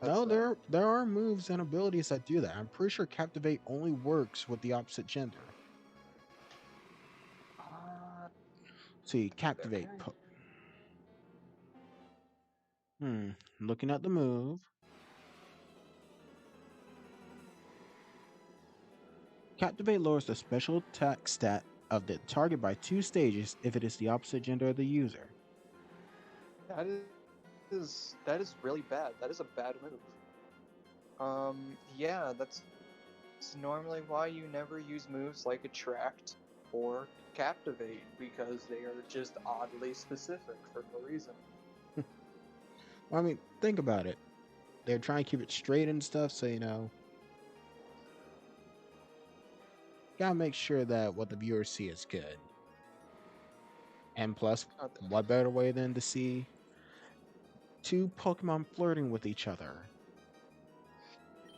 That's No, that. there are moves and abilities that do that. I'm pretty sure Captivate only works with the opposite gender. Uh, See, Captivate. okay. Looking at the move. Captivate lowers the special attack stat of the target by 2 stages if it is the opposite gender of the user. That is really bad. That is a bad move. Yeah, that's normally why you never use moves like attract or captivate because they are just oddly specific for no reason. Well, I mean, think about it. They're trying to keep it straight and stuff, so gotta make sure that what the viewers see is good. And plus, Uh, what better way than to see two Pokemon flirting with each other?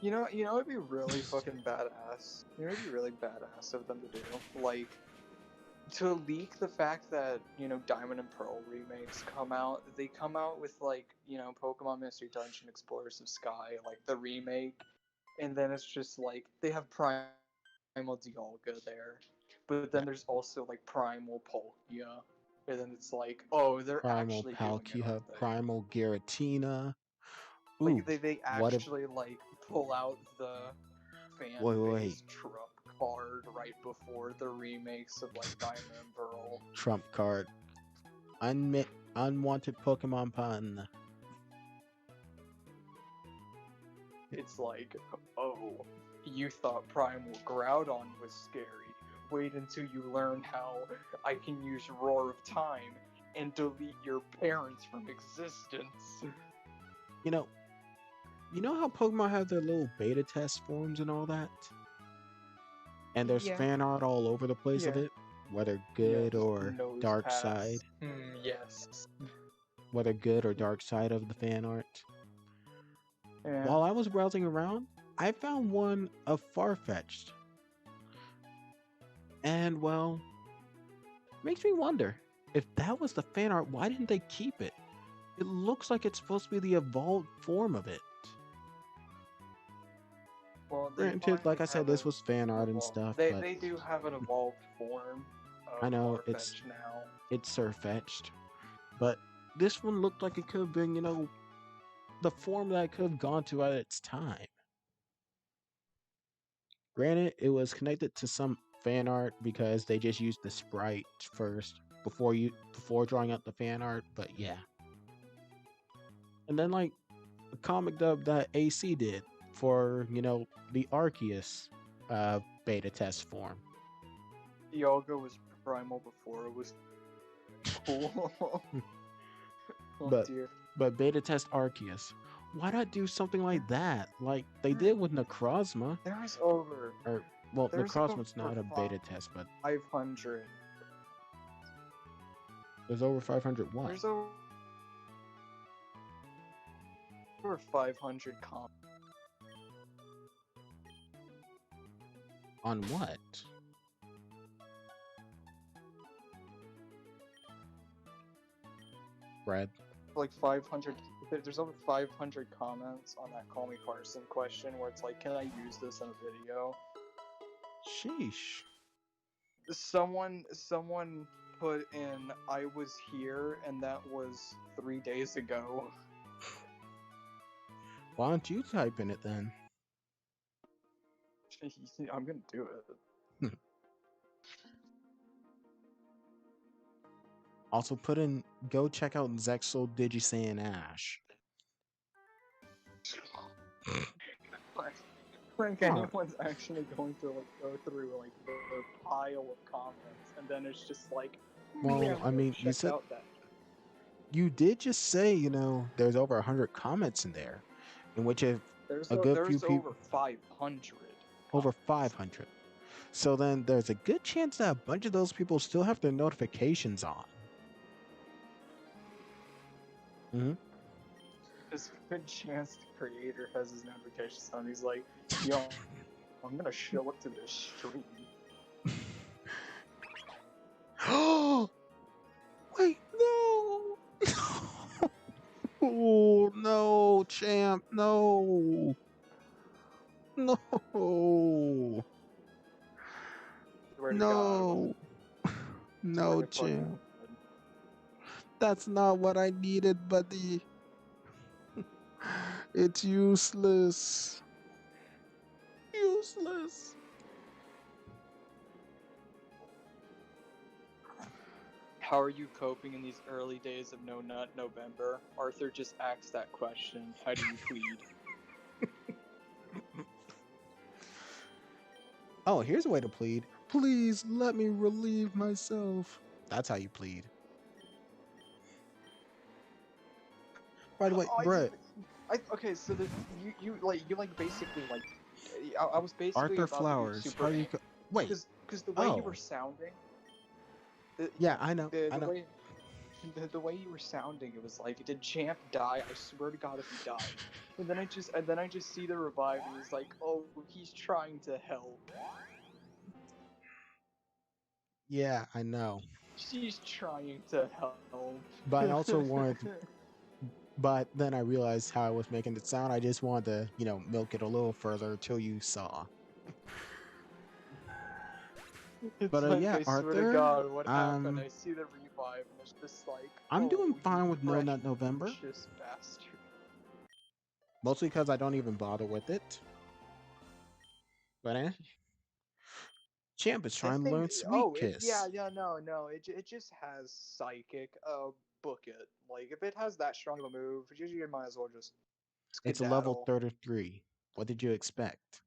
it'd be really fucking badass. It'd be really badass of them to do. Like, to leak the fact that, Diamond and Pearl remakes come out, they come out with like, Pokemon Mystery Dungeon Explorers of Sky, like the remake, and then it's just like they have Primal Dialga there, but then Yeah. there's also like Primal Palkia, and then it's like, oh, they're Primal actually doing it, Palkia, aren't they? Primal Giratina. Like Ooh, they what if? actually like pull out the fan Wait. base trump card right before the remakes of like Diamond and Pearl. Trump card. Unwanted Pokemon pun. It's like, oh, you thought Primal Groudon was scary. Wait until you learn how I can use Roar of Time and delete your parents from existence. You know, how Pokemon have their little beta test forums and all that? And there's Yeah, fan art all over the place of yeah, it, whether yeah, good just or nose dark pass. side, Yes. whether good or dark side of the fan art. Yeah. While I was browsing around, I found one of Farfetch'd. And well, makes me wonder if that was the fan art, why didn't they keep it? It looks like it's supposed to be the evolved form of it. Well, they Granted, like might I said, have this was fan an art and evolved. stuff, They but they do have an evolved form I of know Farfetch now. it's Surfetched. But this one looked like it could have been, the form that it could have gone to at its time. Granted, it was connected to some fan art because they just used the sprite first before drawing out the fan art, but yeah. And then like a comic dub that AC did for, the Arceus beta test form. Dialga was primal before it was cool. Oh But dear. but beta test Arceus. Why not do something like that? Like they did with Necrozma. There's over Or well, there's Necrozma's over not a beta test, but 500. there's over 500 what? There's over 500 comments. On what? Brad. Like 500. There's over 500 comments on that Call Me Parson question where it's like, can I use this in a video? Sheesh. Someone put in, I was here, and that was 3 days ago. Why don't you type in it then? I'm gonna do it. Also put in go check out Zexal Digisand Ash. Frank, anyone's actually going to like go through like the pile of comments, and then it's just like, Well, yeah, I mean, you check said out that. you did just say, there's over 100 comments in there, in which if There's a good few there's people over 500. over 500. So then there's a good chance that a bunch of those people still have their notifications on. Mm-hmm. There's a good chance the creator has his notifications on. He's like, yo, I'm gonna show up to this stream. Wait, no! Oh, no, champ, no! No! Swear to No! God. No, Swear to fucking champ. God. That's not what I needed, buddy. It's useless. Useless. How are you coping in these early days of No Nut November? Arthur just asked that question. How do you plead? Oh, here's a way to plead. Please let me relieve myself. That's how you plead. By the way, Brett. Okay, so you basically like I was basically Arthur about Flowers. to be super How do you wait? because the way you were Oh. sounding. Yeah, I know. The I know. way the way you were sounding, it was like, did Champ die? I swear to God, if he died. And then I just see the revive, and he's like, oh, he's trying to help. Yeah, I know. She's trying to help. But I also wanted to, but then I realized how I was making it sound. I just wanted to, milk it a little further till you saw. But It's like, yeah, I swear to Arthur, God, what happened? I see the revive, and it's just like, I'm doing oh, you fine with No Nut November, precious bastard. mostly because I don't even bother with it. But Champ is That trying to thing, learn Sweet oh, yeah, Kiss. yeah, no, it just has psychic. Book it. Like, if it has that strong of a move, you might as well just It's a level skedaddle. 33. What did you expect?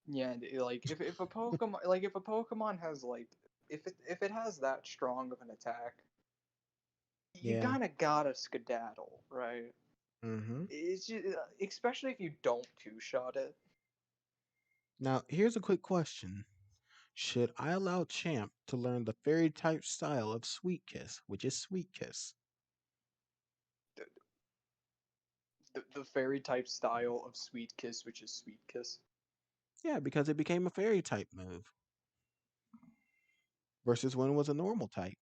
Yeah, like if a Pokemon if a Pokemon has like if it has that strong of an attack, you Yeah. kind of gotta skedaddle, right? Mm-hmm. It's just, especially if you don't two shot it. Now, here's a quick question. Should I allow Champ to learn the fairy type style of Sweet Kiss, which is Sweet Kiss? The, the fairy type style of Sweet Kiss, which is Sweet Kiss. Yeah, because it became a fairy type move versus when it was a normal type.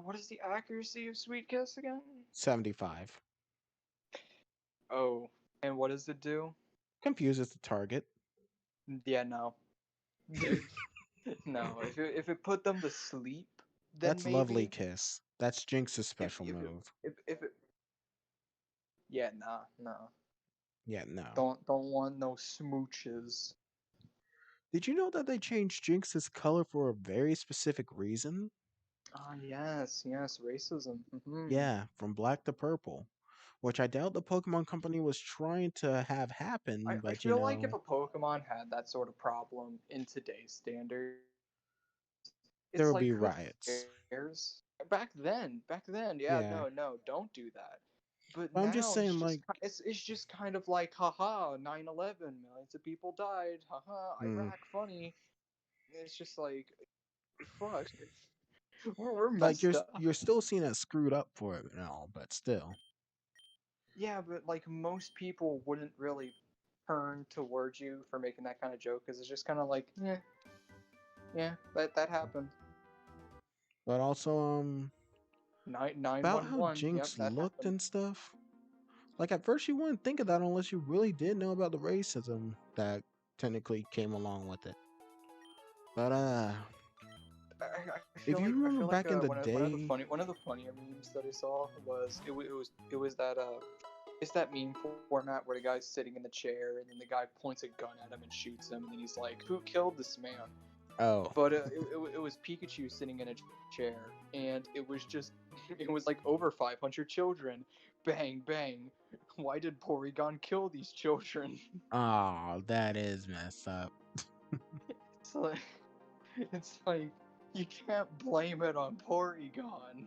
What is the accuracy of Sweet Kiss again? 75. Oh, and what does it do? Confuses the target. Yeah, no, no. If it put them to sleep, then That's Lovely maybe. Kiss. That's Jinx's If special if it, move. if it, yeah, nah, no. Yeah, no. Don't want no smooches. Did you know that they changed Jinx's color for a very specific reason? Ah, yes, yes, racism. Yeah, from black to purple, which I doubt the Pokemon Company was trying to have happen, I but feel like if a Pokemon had that sort of problem in today's standards, there it's will like be who riots. cares? Back then, yeah, Yeah. no, don't do that. But But I'm just now it's saying, just like, it's just kind of like, haha, 9/11, millions of people died, haha, hmm, Iraq, funny. It's just like, fuck, we're like messed up. you're still seen as screwed up for it and all, but still. Yeah, but like most people wouldn't really turn towards you for making that kind of joke because it's just kind of like, yeah, that happened. But also, Nine about one how one. Yep, Jinx that looked happened. and stuff. Like at first, you wouldn't think of that unless you really did know about the racism that technically came along with it. But if you I remember feel like back in the day, one of the funnier memes that I saw was it was that it's that meme format where the guy's sitting in the chair and then the guy points a gun at him and shoots him and then he's like, "Who killed this man?" oh, But it was Pikachu sitting in a chair, and it was just it was like over 500 children. Bang bang. Why did Porygon kill these children? oh, that is messed up. It's like it's like you can't blame it on Porygon.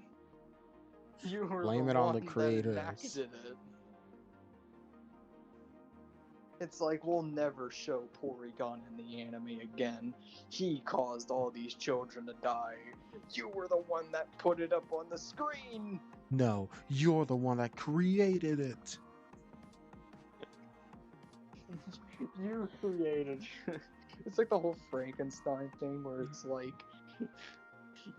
You were the Blame it on the one that creators. enacted it. It's like we'll never show Porygon in the anime again. He caused all these children to die. You were the one that put it up on the screen. No, you're the one that created it. You created. It's like the whole Frankenstein thing where it's like,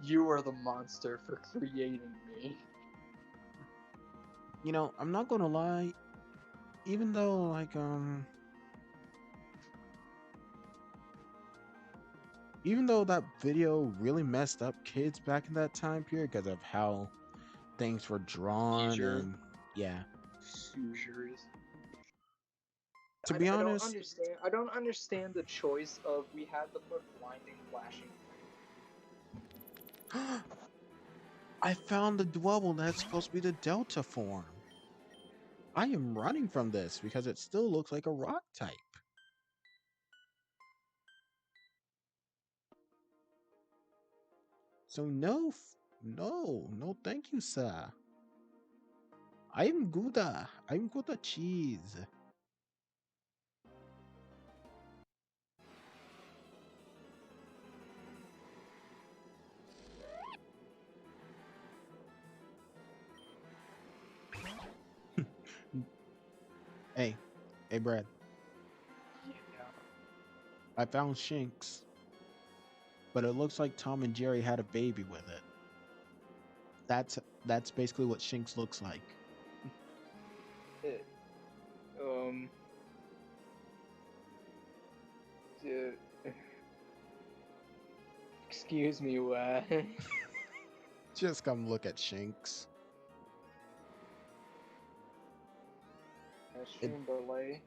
you are the monster for creating me. I'm not gonna lie. Even though, like, even though that video really messed up kids back in that time period because of how things were drawn Seizure. and yeah. Seizures. To be I don't honest, understand. I don't understand the choice of we had to put blinding flashing. I found the dwebble that's supposed to be the Delta form. I am running from this because it still looks like a rock type. So no, no, thank you, sir. I'm Gouda. I'm Gouda cheese. hey, hey, Brad. Yeah. I found Shinx, but it looks like Tom and Jerry had a baby with it. That's that's basically what Shinx looks like. It, um, d- excuse me, what? Just come look at Shinx. It, Stream delay.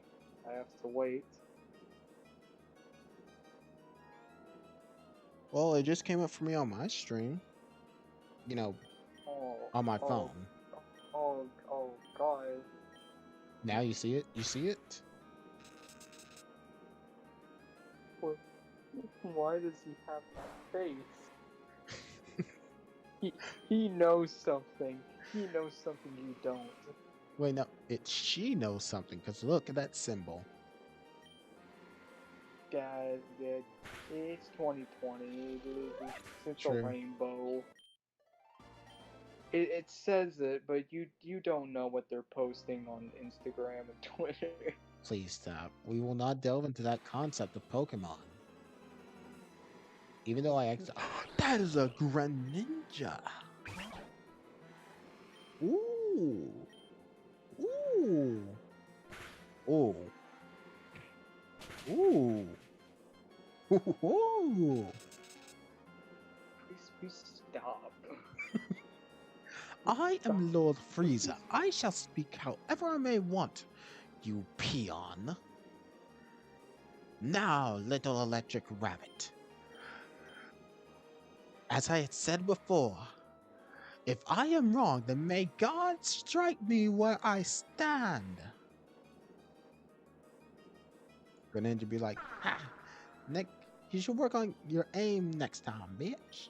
I have to wait. well, it just came up for me on my stream. You know, Oh, on my oh, phone. oh, God. Now you see it? You see it? Why does he have that face? he knows something. He knows something you don't. Wait, no, she knows something, because look at that symbol. God, it's 2020. It's a True. rainbow. It says it, but you don't know what they're posting on Instagram and Twitter. Please stop. We will not delve into that concept of Pokemon. Even though that is a Greninja. Ooh. Ooh. Ooh. Ooh. Ooh. Please stop. I am Lord Frieza. I shall speak however I may want, you peon. Now, little electric rabbit. As I had said before, if I am wrong, then may God strike me where I stand. Greninja be like, ha, Nick, you should work on your aim next time, bitch.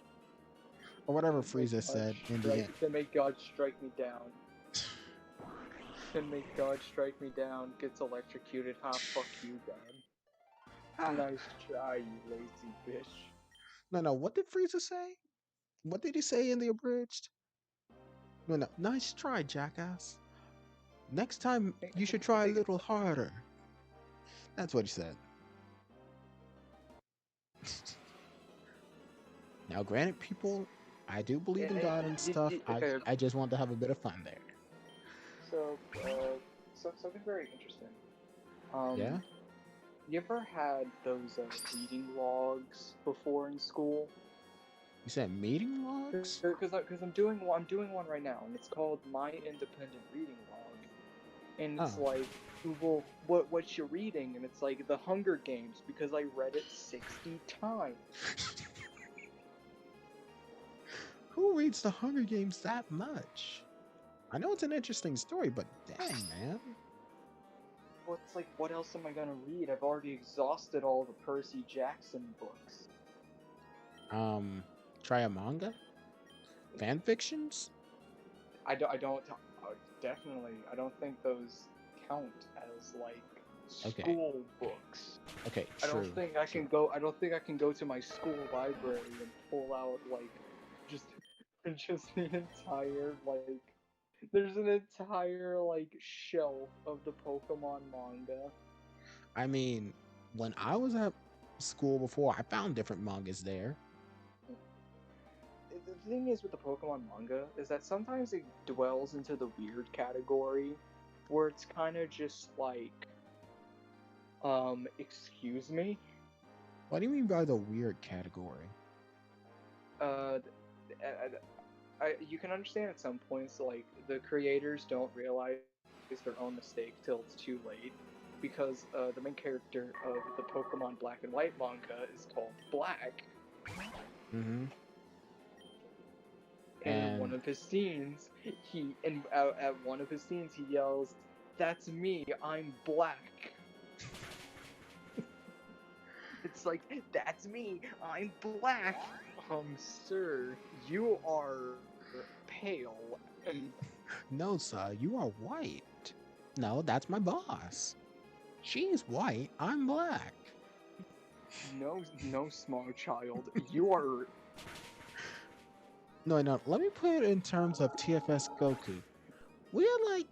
Or whatever Frieza said in the end. Then may God strike me down. Then may God strike me down. Gets electrocuted. Ha, fuck you, God. Nice try, you lazy bitch. No, what did Frieza say? What did he say in the abridged? No, nice try, jackass. Next time, you should try a little harder. That's what he said. Now, granted, people, I do believe in God and stuff. I just want to have a bit of fun there. So, something very interesting. Yeah? You ever had those reading logs before in school? You said meeting logs? Because I'm doing one right now, and it's called My Independent Reading Log, and it's like, well, what you're reading, and it's like The Hunger Games because I read it 60 times. Who reads The Hunger Games that much? I know it's an interesting story, but dang, man. Well, it's like, what else am I gonna read? I've already exhausted all the Percy Jackson books. Try a manga? Fan fictions? I don't definitely. I don't think those count as like school books. Okay, true. I don't think I can go. I don't think I can go to my school library and pull out like just the entire like. There's an entire like shelf of the Pokemon manga. I mean, when I was at school before, I found different mangas there. The thing is with the Pokemon manga is that sometimes it dwells into the weird category where it's kind of just like excuse me? What do you mean by the weird category? You can understand at some points, like, the creators don't realize their own mistake till it's too late, because the main character of the Pokemon Black and White manga is called Black. Mm-hmm. And one of his scenes, at one of his scenes, he yells, "That's me, I'm black." It's like, that's me, I'm black. Sir, you are pale. No, sir, you are white. No, that's my boss. She's white, I'm black. No, small child, you are... No, let me put it in terms of TFS Goku. We aren't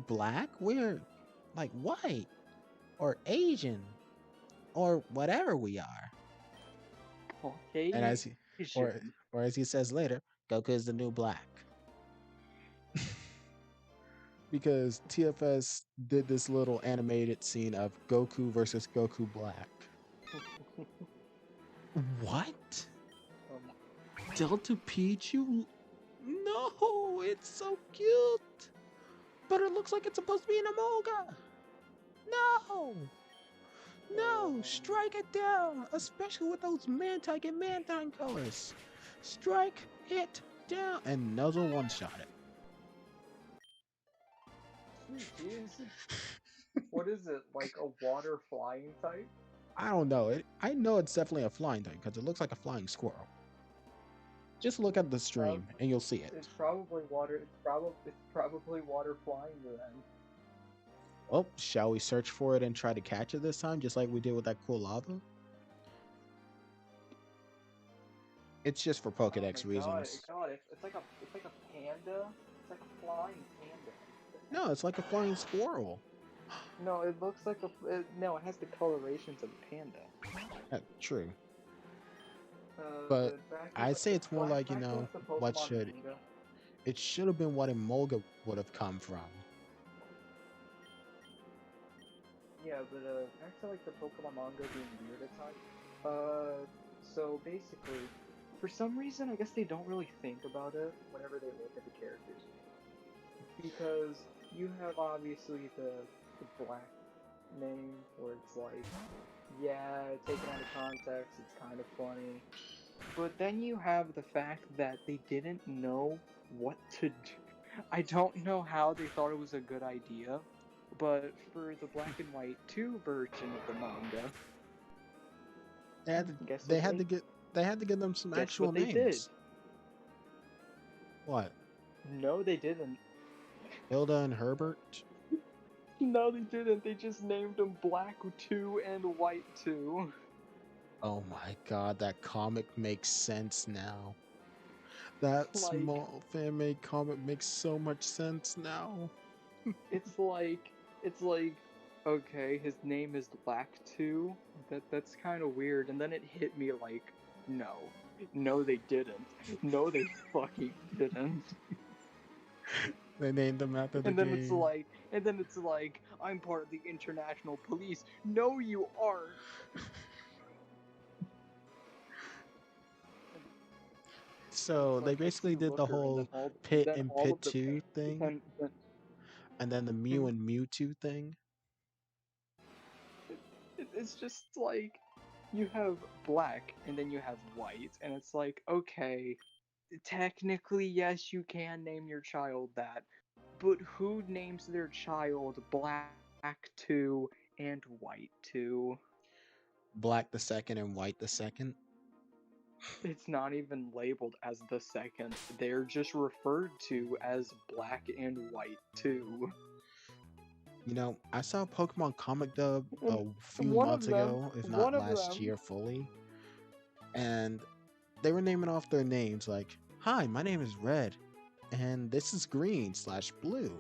black, we're like white, or Asian, or whatever we are. And as he, or Caucasian. or as he says later, Goku is the new black. Because TFS did this little animated scene of Goku versus Goku Black. What? Um, Delta Pichu? No, it's so cute. But it looks like it's supposed to be an Emolga. No, no, strike it down, especially with those Mantike and Mantine colors. Strike it down. And Nuzzle one-shot it. Jeez. What is it? Like a water flying type? I don't know. I know it's definitely a flying thing because it looks like a flying squirrel. Just look at the stream and you'll see it. It's probably water. It's probably water flying then. Well, shall we search for it and try to catch it this time, just like we did with that cool lava? It's just for Oh Pokedex my reasons. god! It's like a panda. It's like a flying panda. No, it's like a flying squirrel. No, it looks like no, it has the colorations of a panda. True. Uh, But back to I'd say it's more like, back to the what Pokemon should... manga. It should have been what Emolga would have come from. Yeah, but back to like the Pokemon manga being weird at times. So basically, for some reason, I guess they don't really think about it whenever they look at the characters, because you have obviously the black name where it's like, yeah, taken out of context, it's kind of funny, but then you have the fact that they didn't know what to do. I don't know how they thought it was a good idea, but for the black and white 2 version of the manga, They had to, guess they what had to get they had to give them some guess actual what they names. did? What? No, they didn't. Hilda and Herbert? No, they didn't. They just named them Black 2 and White 2. Oh my god, that comic makes sense now. That Like, small fan-made comic makes so much sense now. it's like, okay, his name is Black 2. That's kind of weird. And then it hit me like, no, they didn't. No, they fucking didn't. They named them after the And then game. it's like, I'm part of the international police. No, you aren't. So It's they like I basically see did the Looker, and whole Pit then and all Pit of the 2 thing, and then the Mew and Mewtwo thing. it's just like you have black and then you have white, and it's like, okay, technically yes, you can name your child that, but who names their child Black 2 and White 2? Black the second and White the second. It's not even labeled as the second. They're just referred to as Black and White 2. You know, I saw a Pokemon comic dub a And few months ago, if not last year fully, and they were naming off their names like, "Hi, my name is Red, and this is Green/Blue.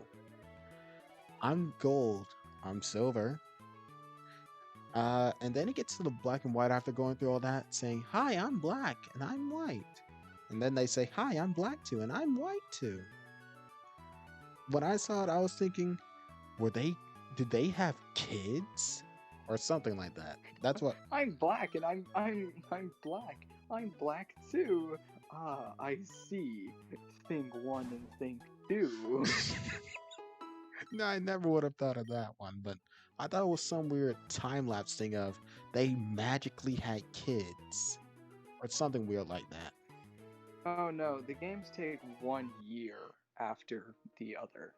I'm Gold. I'm Silver." And then it gets to the Black and White after going through all that, saying, "Hi, I'm Black and I'm White," and then they say, "Hi, I'm Black too and I'm White too." When I saw it, I was thinking, did they have kids or something like that? That's what. I'm black and I'm black. I'm black too. Ah, I see. Thing 1 and thing 2. No, I never would have thought of that one, but I thought it was some weird time lapse thing of they magically had kids or something weird like that. Oh no, the games take 1 year after the other.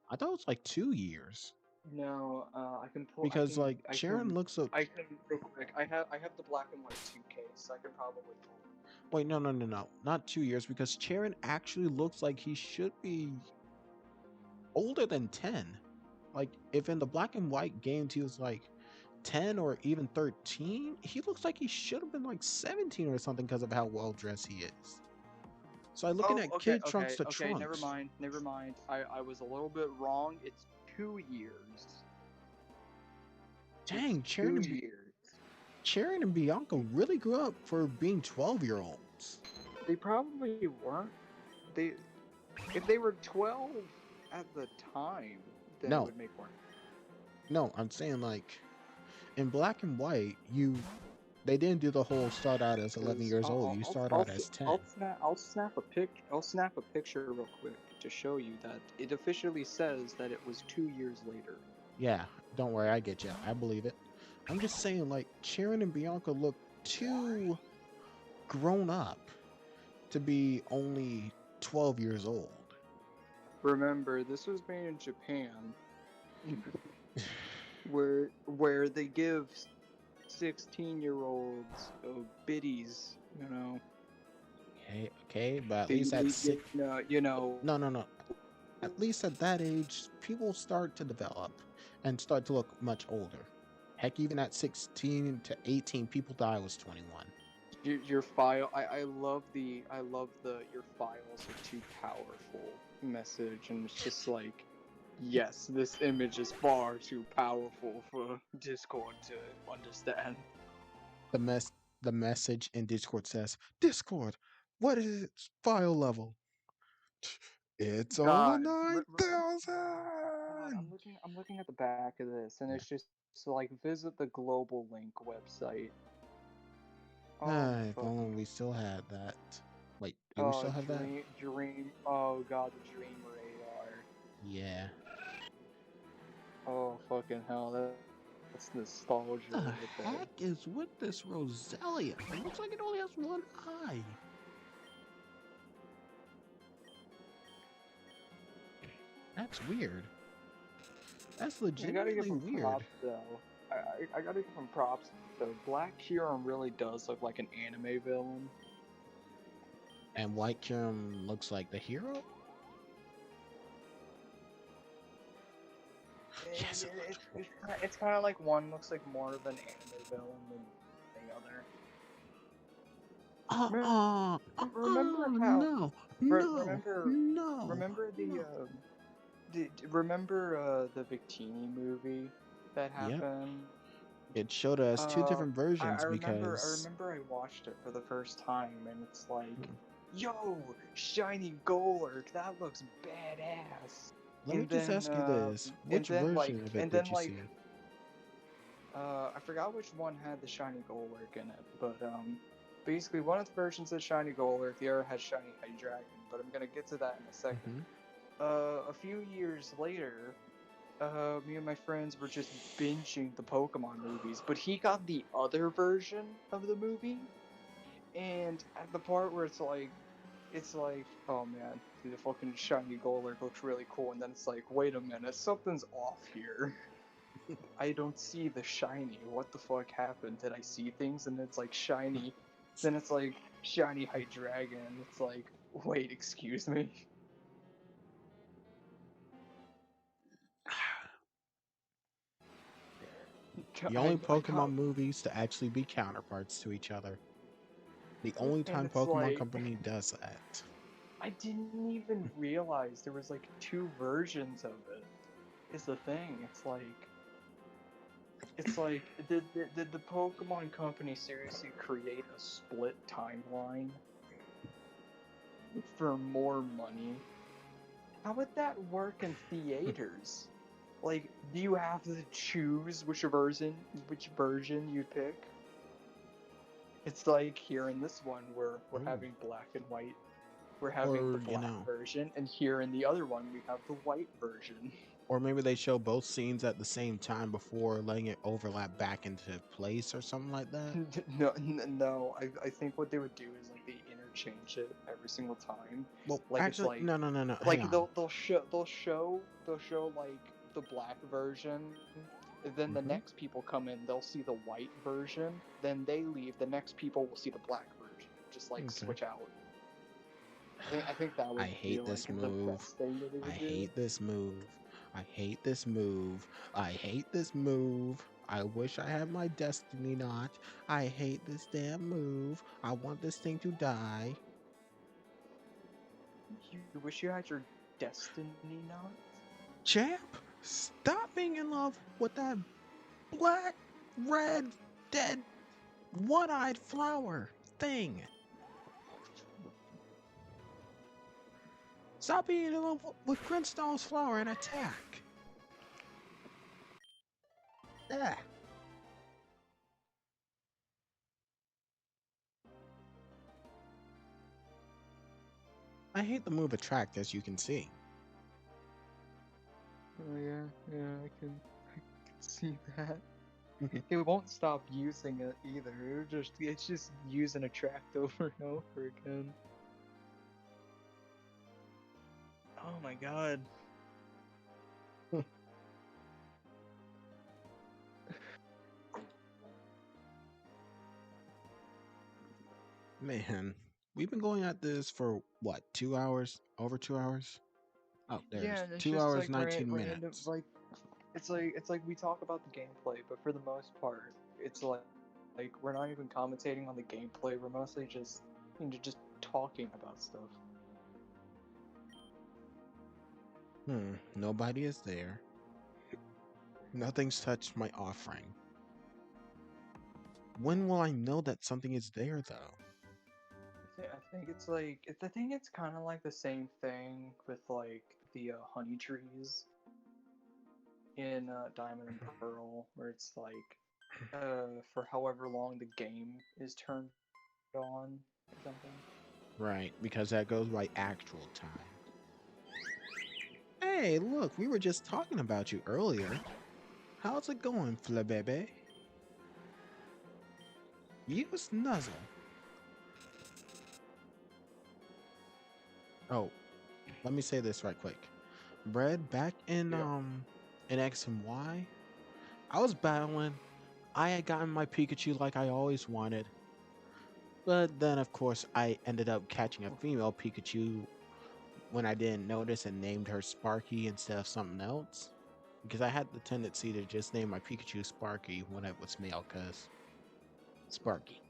I thought it was like 2 years No, I can pull. because like Sharon looks up. I can real quick. I have the black and white 2 case. I can probably pull. Wait, no, no, no, no, not 2 years because Sharon actually looks like he should be older than 10. Like if in the black and white games he was like 10 or even 13, he looks like he should have been like 17 or something because of how well dressed he is. So I'm looking at Kid Trunks to Okay. Trunks. Never mind. I was a little bit wrong. It's 2 years. Dang, It's Sharon 2 years. Sharon and Bianca really grew up for being 12-year-olds. They probably weren't. They, if they were 12 at the time, then it No, would make more. no, I'm saying like in black and white, they didn't do the whole start out as 11 Because years old. You start out as 10. I'll snap a picture real quick to show you that it officially says that it was 2 years later. Yeah, don't worry, I get you. I believe it. I'm just saying, like, Sharon and Bianca look too grown up to be only 12 years old. Remember, this was made in Japan, where they give 16-year-olds biddies, you know. Okay, but at They, least at six. you know. No, no, no. At least at that age, people start to develop and start to look much older. Heck, even at 16 to 18, people thought I was 21. Your file. I love the your files are too powerful message, and it's just like, yes, this image is far too powerful for Discord to understand. The mess the message in Discord says, Discord, what is its file level? It's over Guys, 9,000. God, I'm looking at the back of this, and it's just like visit the global link website. Oh If fucking. only we still had that. Wait, do we Oh, still have that? dream. Oh god, the dream radar. Yeah. Oh fucking hell, that's nostalgia The right there. heck is with this Roselia? It looks like it only has one eye. That's weird. That's I gotta give legitimately him weird. props though. I gotta give him props though. Black Huron really does look like an anime villain. And White Kirim looks like the hero? Yes, it looks It's kind of like one looks like more of an anime villain than the other. Remember how? no, no, Remember, no, remember no. remember the Victini movie that Yep, happened? it showed us two different versions I because remember I watched it for the first time, and it's like, hmm, yo, shiny Golurk, that looks badass. let me just ask you this: which version of it And did then you see? I forgot which one had the shiny Golurk in it, but basically one of the versions had shiny Golurk, the other had shiny Hydreigon, but I'm gonna get to that in a second. Hmm. A few years later, me and my friends were just binging the Pokemon movies, but he got the other version of the movie, and at the part where it's like, oh man, the fucking shiny Golurk looks really cool, and then it's like, wait a minute, something's off here. I don't see the shiny. What the fuck happened? Did I see things? And it's like shiny. Then it's like shiny Hydreigon. It's like, wait, excuse me. The only Pokemon movies to actually be counterparts to each other. The only And time it's Pokemon like, Company does that. I didn't even realize there was like two versions of it. Is the thing. It's like, did the Pokemon Company seriously create a split timeline for more money? How would that work in theaters? Like, do you have to choose which version you pick? It's like here in this one, we're Ooh. having black and white. We're having the Or, black version, and here in the other one, we have the white version. or maybe they show both scenes at the same time before letting it overlap back into place or something like that. No. I think what they would do is like they interchange it every single time. Well, Like it's actually, no, no, no, no. Hang like on. they'll show like the black version, and then the Hmm. next people come in, they'll see the white version, then they leave, the next people will see the black version, just like Okay. switch out. I think that would I be hate this like the move. best thing that they I would do. hate this move. I hate this move. I hate this move. I wish I had my destiny knot. I hate this damn move. I want this thing to die. You wish you had your destiny knot? Champ, stop being in love with that black, red, dead One-eyed flower thing. Stop being in love with Grinstall's flower and attack. Ah, I hate the move attract, as you can see. Oh yeah, I can see that. It won't stop using it either. It's just using attract over and over again. Oh my god. Man, we've been going at this for what, 2 hours? Over 2 hours? Oh, Yeah, there's and it's two just hours, like 19 we're end up minutes. like it's like we talk about the gameplay, but for the most part, it's like we're not even commentating on the gameplay. We're mostly just talking about stuff. Nobody is there. Nothing's touched my offering. When will I know that something is there, though? I think I think it's kind of like the same thing with like the honey trees in Diamond and Pearl, where it's like for however long the game is turned on or something. Right, because that goes by actual time. Hey, look, we were just talking about you earlier. How's it going, Flabebe? Use Nuzzle. Oh, let me say this right quick. Bread, back Yep. in X and Y, I was battling. I had gotten my Pikachu like I always wanted. But then of course I ended up catching a female Pikachu when I didn't notice and named her Sparky instead of something else. Because I had the tendency to just name my Pikachu Sparky when it was male, cause Sparky.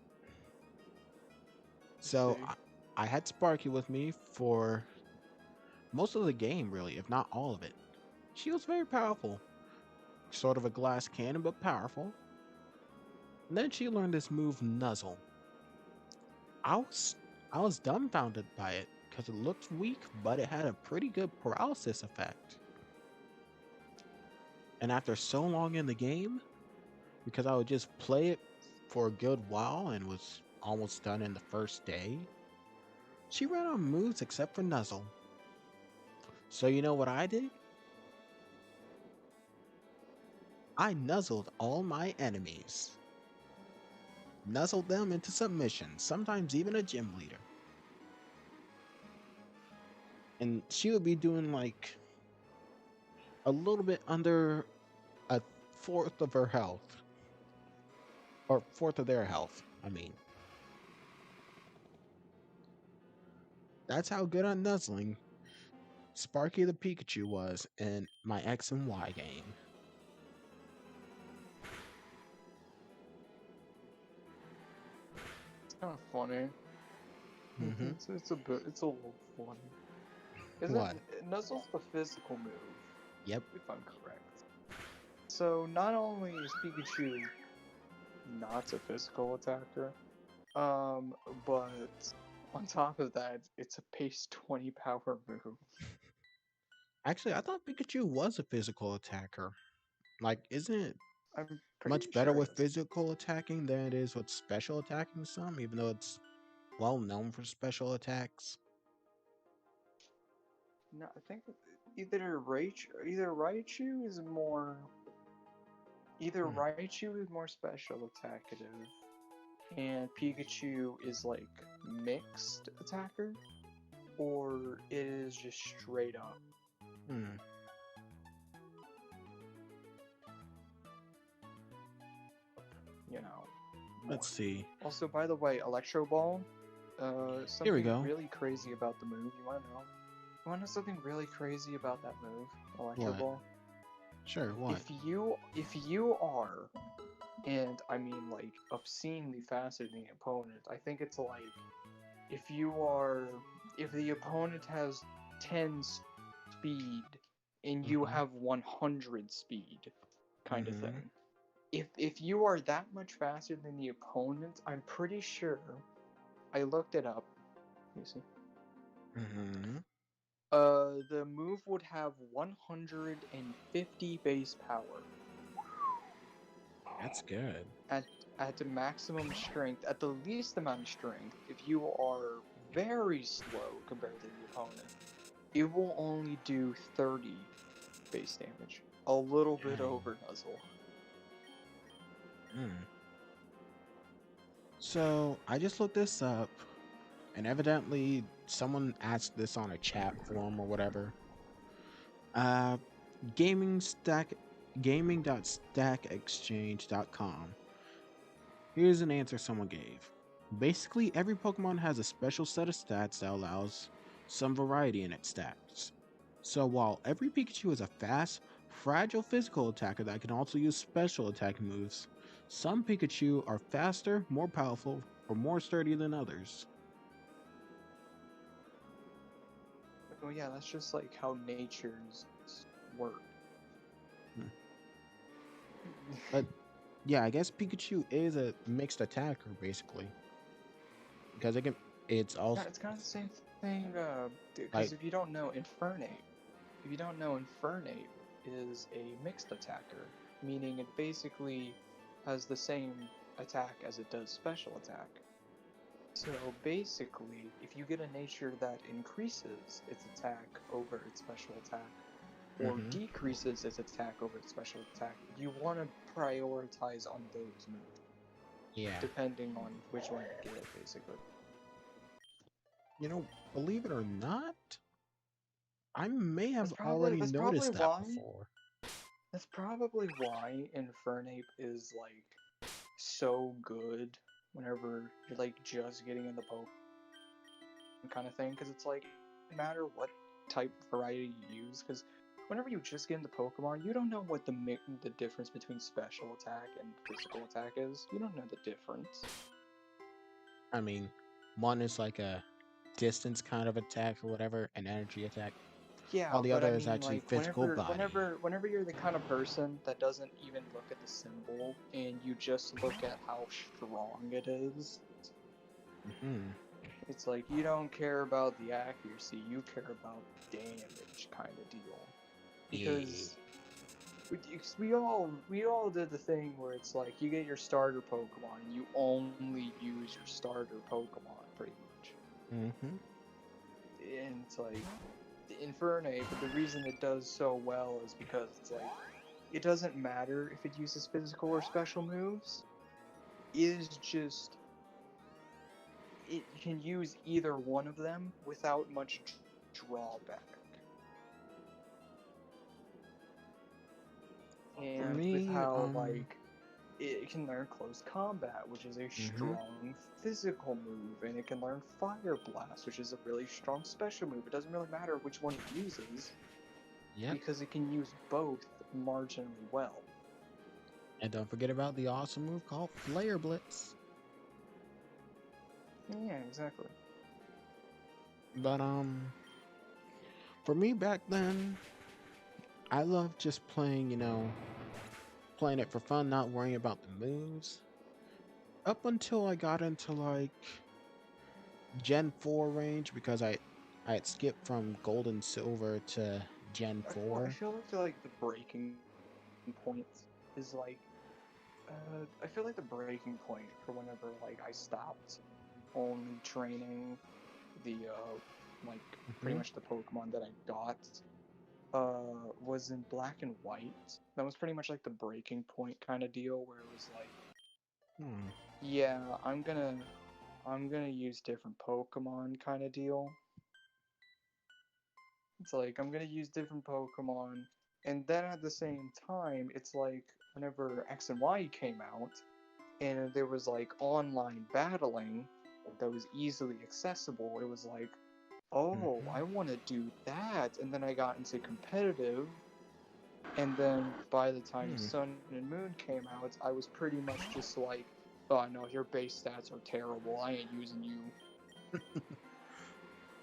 I So see. I had Sparky with me for most of the game, really, if not all of it. She was very powerful, sort of a glass cannon, but powerful. And then she learned this move, Nuzzle. I was I was dumbfounded by it because it looked weak, but it had a pretty good paralysis effect. And after so long in the game, because I would just play it for a good while and was almost done in the first day, she ran out of moves except for Nuzzle. So you know what I did? I nuzzled all my enemies. Nuzzled them into submission, sometimes even a gym leader. And she would be doing like a little bit under a fourth of her health. Or fourth of their health, I mean. That's how good on nuzzling Sparky the Pikachu was in my X and Y game. It's kind of funny. Mm-hmm. It's a little funny. Isn't What? Nuzzle's the physical move, Yep. if I'm correct? So not only is Pikachu not a physical attacker, um, but on top of that, it's a base 20 power move. Actually, I thought Pikachu was a physical attacker. Like, isn't it I'm pretty much better sure with it's physical attacking than it is with special attacking some, even though it's well known for special attacks? no. I think either Hmm. Raichu is more special attackative, and Pikachu is like mixed attacker, or it is just straight up. Hmm. You know, Let's more. see. Also, by the way, Electro Ball. Here we Something go. really crazy about the move. You want to know? You want to know something really crazy about that move, Electro What? Ball? Sure, what? If you are, and I mean like obscenely faster than the opponent, I think it's like if you are, if the opponent has 10 speed and you Mm-hmm. have 100 speed, kind of Mm-hmm. thing. if you are that much faster than the opponent, I'm pretty sure I looked it up. You see, Mm-hmm. the move would have 150 base power That's good. at at the maximum strength, at the least amount of strength. If you are very slow compared to the opponent, it will only do 30 base damage, a little bit Dang. over Nuzzle. Hmm. So I just looked this up, and evidently someone asked this on a chat forum or whatever. Uh, gaming stack, gaming.stackexchange.com. Here's an answer someone gave. Basically, every Pokemon has a special set of stats that allows some variety in its stats. So while every Pikachu is a fast, fragile physical attacker that can also use special attack moves, some Pikachu are faster, more powerful, or more sturdy than others. Oh yeah, that's just like how natures work. Hmm. But yeah, I guess Pikachu is a mixed attacker basically because it's Yeah, also it's kind of the same thing, because like if you don't know Infernape is a mixed attacker, meaning it basically has the same attack as it does special attack. So basically, if you get a nature that increases its attack over its special attack, or hmm decreases its attack over its special attack, you want to prioritize on those moves, yeah. depending on which one you get, basically. You know, believe it or not, I may have That's probably already that's probably noticed that why before. that's probably why Infernape is like so good whenever you're like just getting in the poke kind of thing, because it's like no matter what type variety you use, because whenever you just get into Pokemon, you don't know what the difference between special attack and physical attack is. You don't know the difference. I mean, one is like a distance kind of attack or whatever, an energy attack, while Yeah, the but I other is mean, actually like, physical body. whenever you're the kind of person that doesn't even look at the symbol and you just look at how strong it is, Hmm it's like you don't care about the accuracy, you care about damage kind of deal. Yeah. Because we all did the thing where it's like you get your starter Pokemon and you only use your starter Pokemon pretty much. hmm And it's like Infernape, but the reason it does so well is because it's like it doesn't matter if it uses physical or special moves. It is just it can use either one of them without much drawback. For And with me, how like it can learn close combat, which is a hmm strong physical move, and it can learn Fire Blast, which is a really strong special move. It doesn't really matter which one it uses yep. because it can use both marginally well. And don't forget about the awesome move called Flare Blitz. Yeah, exactly. But for me back then, I loved just playing, playing it for fun, not worrying about the moves. Up until I got into like Gen 4 range because I had skipped from Gold and Silver to Gen I 4. feel like the breaking point is like I feel like the breaking point for whenever like I stopped only training the like pretty hmm much the Pokemon that I got was in Black and White. That was pretty much like the breaking point kind of deal where it was like, Hmm. yeah, I'm gonna use different Pokemon kind of deal. It's like I'm gonna use different Pokemon, and then at the same time, it's like whenever X and Y came out, and there was like online battling that was easily accessible, it was like, oh, hmm I want to do that, and then I got into competitive, and then by the time Hmm. Sun and Moon came out, I was pretty much just like, oh no, your base stats are terrible. I ain't using you.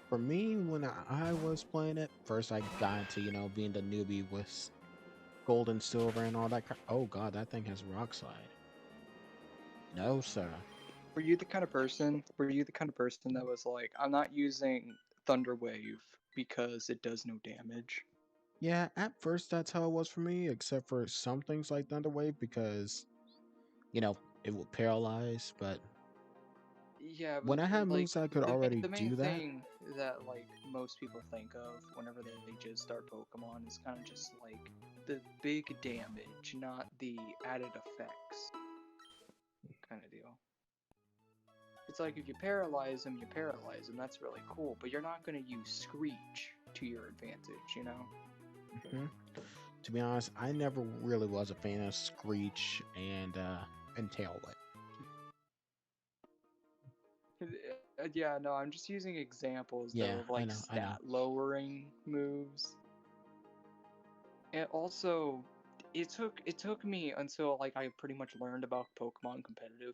For me, when I was playing it, first I got into, being the newbie with. gold and silver and all that. Oh god, that thing has rock slide. No, sir. Were you the kind of person? Were you the kind of person that was like, I'm not using Thunder Wave because it does no damage? Yeah, at first that's how it was for me, except for some things like Thunderwave because, you know, it will paralyze, but Yeah, when but I had like moves I could already the main do that. thing that like most people think of whenever they just start Pokemon is kind of just like the big damage, not the added effects kind of deal. It's like if you paralyze them, you paralyze them. That's really cool, but you're not gonna use Screech to your advantage, you know? hmm To be honest, I never really was a fan of Screech and Tail Whip. Yeah, no, I'm just using examples though Yeah, of I like know, I know. stat lowering moves. And also, it took me until like I pretty much learned about Pokemon competitive.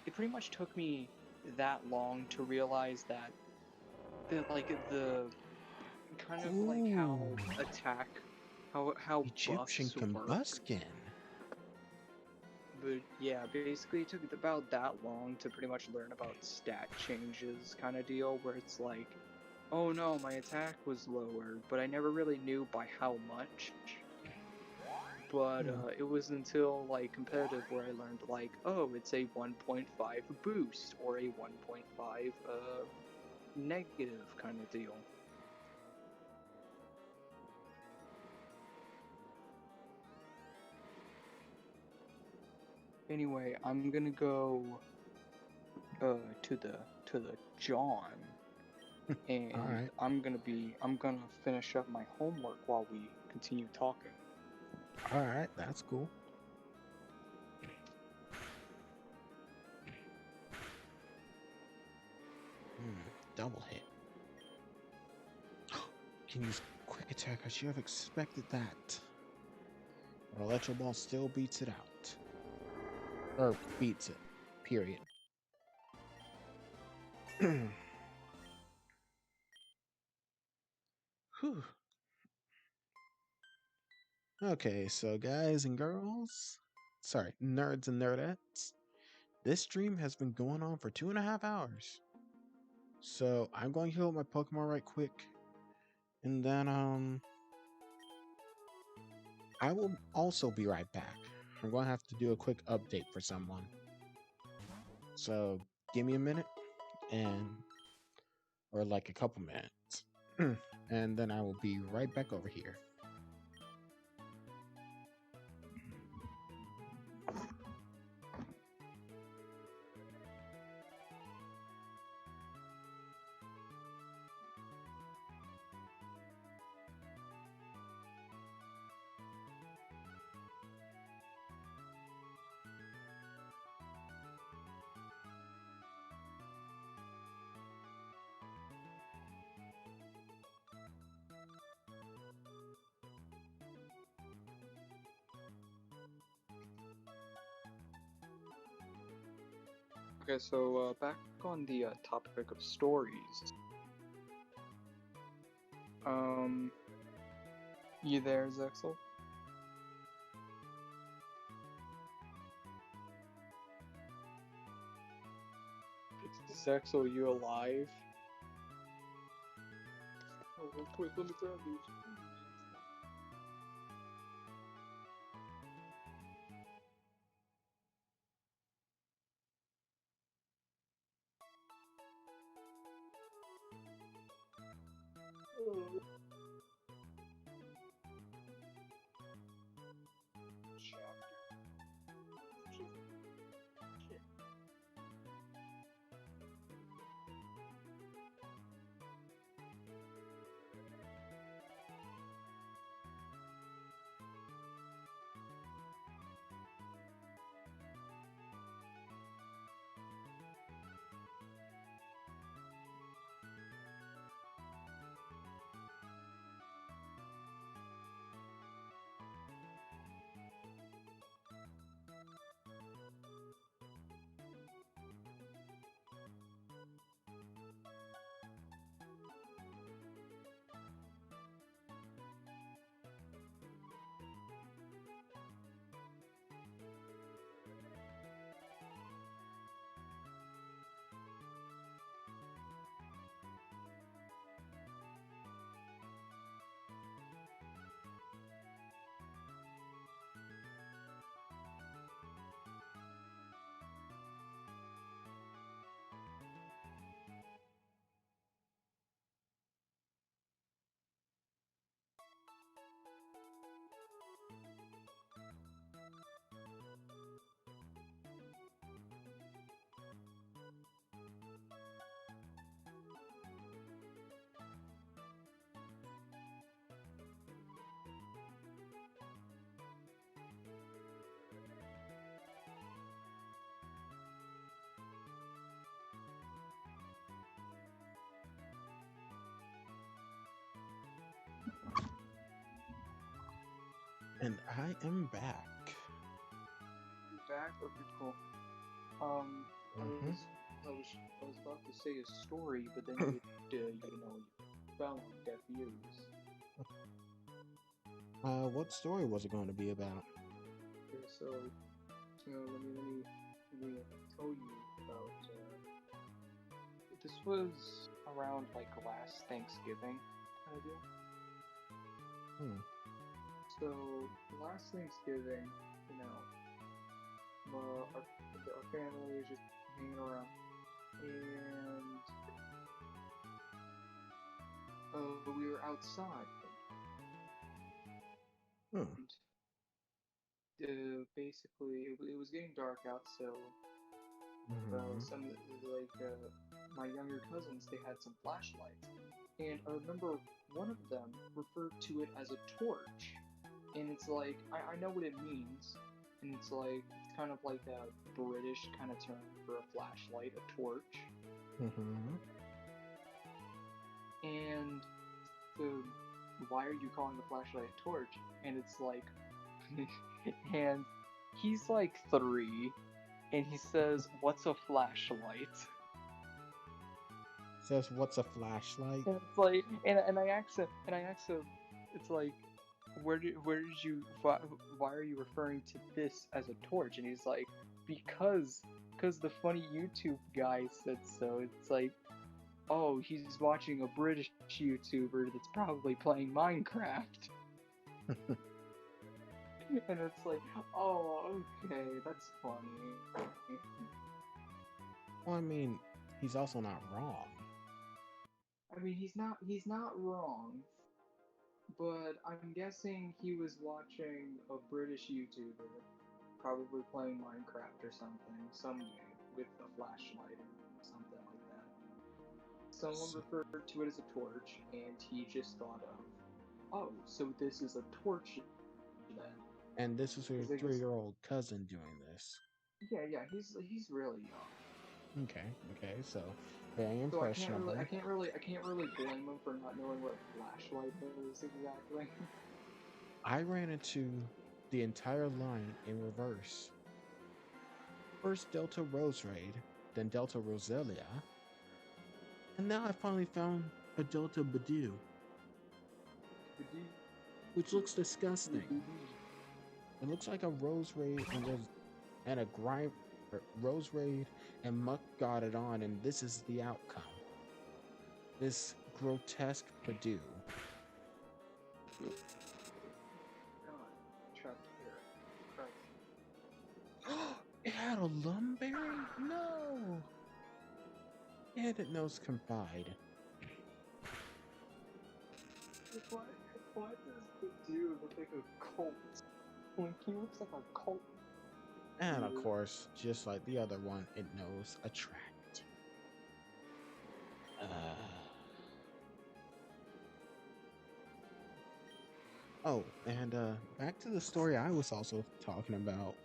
It pretty much took me that long to realize that the kind of like how Ooh, attack how Egyptian buffs work. Combuskin. But yeah, basically it took about that long to pretty much learn about stat changes kind of deal where it's like, oh no, my attack was lower, but I never really knew by how much. But Hmm. it was until like competitive where I learned like, oh, it's a 1.5 boost or a 1.5 negative kind of deal. Anyway, I'm gonna go to the John, All and right, I'm gonna finish up my homework while we continue talking. all right, that's cool. Hmm, double hit. Can use quick attack. I should have expected that. But Electro Ball still beats it out. Or beats it. Period. Whew. Okay, so guys and girls, sorry, nerds and nerdettes, this stream has been going on for 2.5 hours. So I'm going to heal my Pokemon right quick, and then I will also be right back. I'm going to have to do a quick update for someone. So give me a minute, and or like a couple minutes, and then I will be right back over here. Okay, so back on the topic of stories. Um, you there, Zexel? Zexel, you alive? Oh, real quick, let me grab these. Oh. And I am back. You back? Okay, cool. Um, I Hmm. was, I was, I was about to say a story, but then you fell on deaf ears. What story was it going to be about? Okay, so, let me tell you about. This was around like last Thanksgiving kind of deal. Hmm. So last Thanksgiving, you know, our family was just hanging around, and we were outside, Hmm. and basically it was getting dark out, so Hmm. my younger cousins, they had some flashlights, and I remember one of them referred to it as a torch, and it's like I know what it means, and it's kind of like a British kind of term for a flashlight, a torch, Hmm. and the why are you calling the flashlight a torch? And it's like, and he's like 3, and he says, "What's a flashlight?" Says, what's a flashlight? And it's like, and I asked him, it's like, where did you, why are you referring to this as a torch? And he's like, because the funny YouTube guy said so. It's like, oh, he's watching a British YouTuber that's probably playing Minecraft. And it's like, oh, okay, that's funny. Well, I mean, he's also not wrong. I mean, he's not wrong, but I'm guessing he was watching a British YouTuber, probably playing Minecraft or something, some game with a flashlight or something like that. Someone So, referred to it as a torch, and he just thought of, oh, so this is a torch then. and this is your Because I guess, three-year-old cousin doing this. yeah, he's really young. Okay, okay, so very So impressionable. I can't really blame him for not knowing what a flashlight is exactly. I ran into the entire line in reverse. First Delta Rose Raid, then Delta Roselia, and now I finally found a Delta Badoo, which looks disgusting. It looks like a Rose Raid and a grime Rose Raid and Muck got it on, and this is the outcome. This grotesque Badoo. God, trapped here. Christ. It had a lumberry? No! And it knows confide. Why, why does the dude look like a cult? Like, he looks like a cult And of leader. course, just like the other one, it knows attract. Uh, oh, and back to the story I was also talking about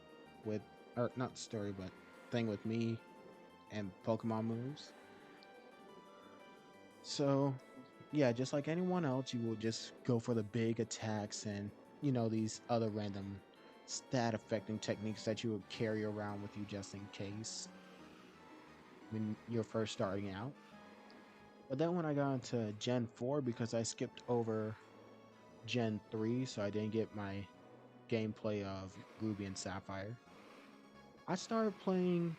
with, or not story, but thing with me and Pokemon moves. So, yeah, just like anyone else, you will just go for the big attacks and, these other random stat affecting techniques that you would carry around with you just in case when you're first starting out. But then when I got into Gen 4, because I skipped over Gen 3, so I didn't get my gameplay of Ruby and Sapphire, I started playing,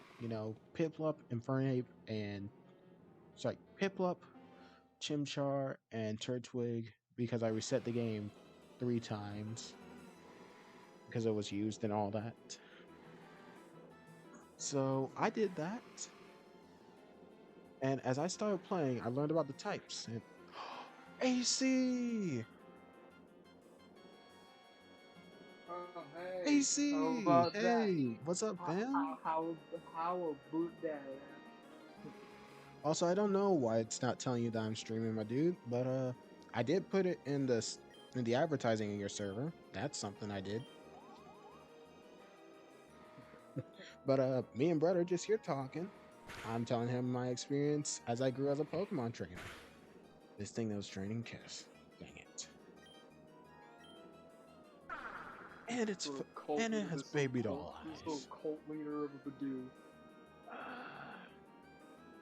Piplup, Infernape, and sorry, Piplup, Chimchar, and Turtwig because I reset the game 3 times because it was used and all that. So I did that. And as I started playing, I learned about the types. And AC! Oh, hey, how AC! about that? Hey, what's up, fam? How about that? Also, I don't know why it's not telling you that I'm streaming, my dude, but I did put it in the advertising in your server. That's something I did. But me and Brett are just here talking. I'm telling him my experience as I grew as a Pokemon trainer. This thing that was training Kiss. Dang it. and it's Little cult and it leader, has baby doll this little eyes. cult leader of a Badoo.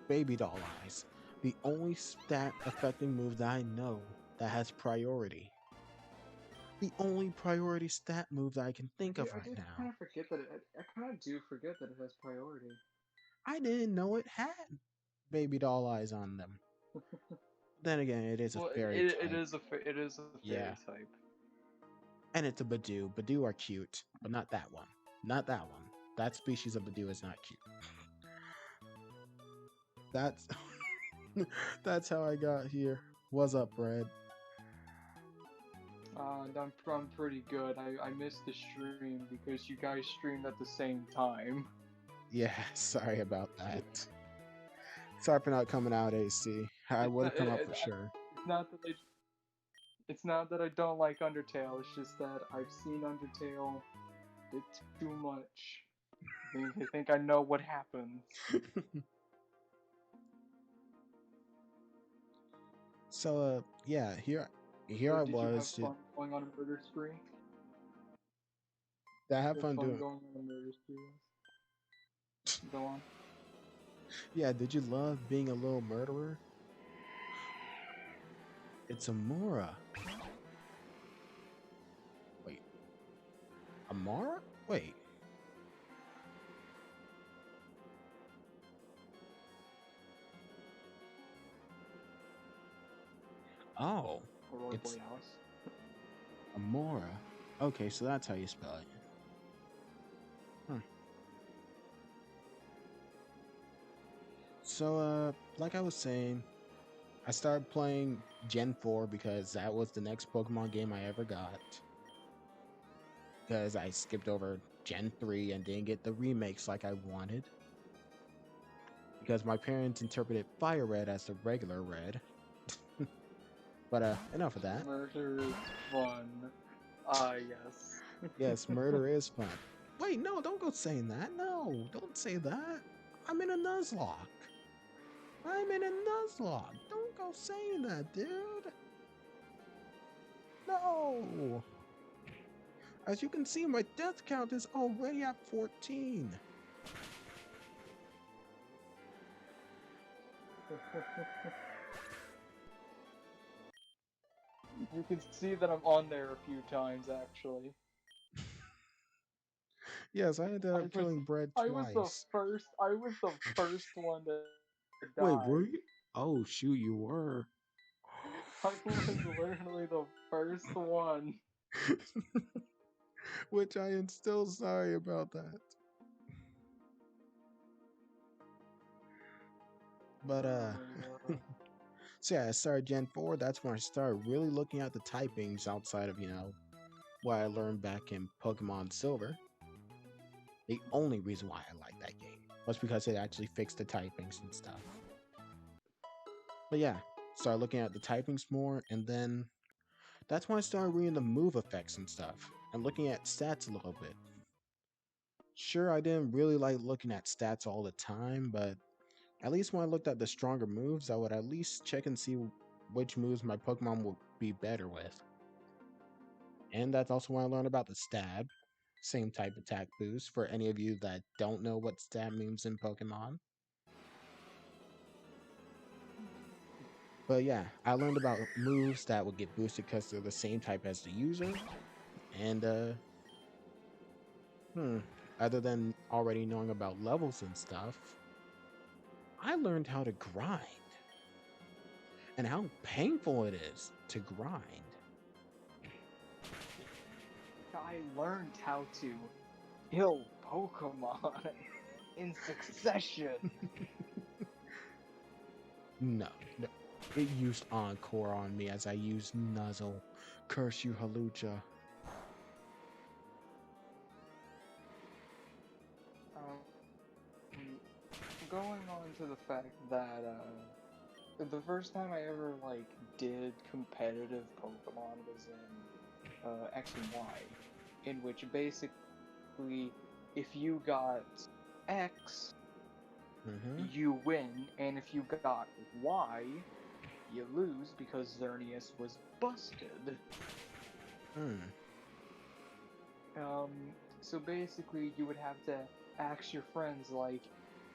Baby doll eyes. The only stat affecting move that I know that has priority. The only priority stat move that I can think of I right do kind now. of forget that I kind of do forget that it has priority. I didn't know it had baby doll eyes on them. Then again, it is a Well, fairy type. it is a Yeah. fairy type. And it's a Badoo. Badoo are cute, but not that one. Not that one. That species of Badoo is not cute. That's that's how I got here. What's up, Red? I'm pretty good. I missed the stream because you guys streamed at the same time. Yeah, sorry about that. Sorry for not coming out, AC. I It's would not, have come up for sure. it's not that it's not that I don't like Undertale. It's just that I've seen Undertale a bit too much. I think I know what happens. So, yeah, here So I did you have was. fun going on a murder spree? I have You have fun fun doing. going on a murder spree? Go on. Yeah, did you love being a little murderer? It's Amora. Wait, Amara? Wait. Oh, Aurora it's Borealis. Amora. Okay, so that's how you spell it. Huh. So, like I was saying, I started playing Gen 4 because that was the next Pokemon game I ever got. Because I skipped over Gen 3 and didn't get the remakes like I wanted. Because my parents interpreted Fire Red as the regular red. But enough of that. Murder is fun. Ah, yes. Yes, murder is fun. Wait, no, don't go saying that. No, don't say that. I'm in a Nuzlocke. I'm in a Nuzlocke. Don't go saying that, dude. No. As you can see, my death count is already at 14. You can see that I'm on there a few times, actually. Yes, I ended I up was, killing Bread I was twice. I was the first one to Wait, die. were you? Oh, shoot, you were. I was literally the first one. Which I am still sorry about that. But, so yeah, I started Gen 4. That's when I started really looking at the typings outside of, what I learned back in Pokemon Silver. The only reason why I liked that game was because it actually fixed the typings and stuff. But yeah, started looking at the typings more, and then that's when I started reading the move effects and stuff, and looking at stats a little bit. Sure, I didn't really like looking at stats all the time, but at least when I looked at the stronger moves, I would at least check and see which moves my Pokemon would be better with. And that's also when I learned about the stab, same type attack boost for any of you that don't know what stab means in Pokemon. But yeah, I learned about moves that would get boosted because they're the same type as the user. And hmm, other than already knowing about levels and stuff, I learned how to grind and how painful it is to grind. I learned how to kill Pokemon in succession. No, no. It used Encore on me as I used Nuzzle. Curse you, Halucha. Going on to the fact that the first time I ever like did competitive Pokemon was in X and Y, in which basically if you got X, Mm-hmm. you win, and if you got Y, you lose because Xerneas was busted. Hmm. Um, so basically, you would have to ask your friends, like,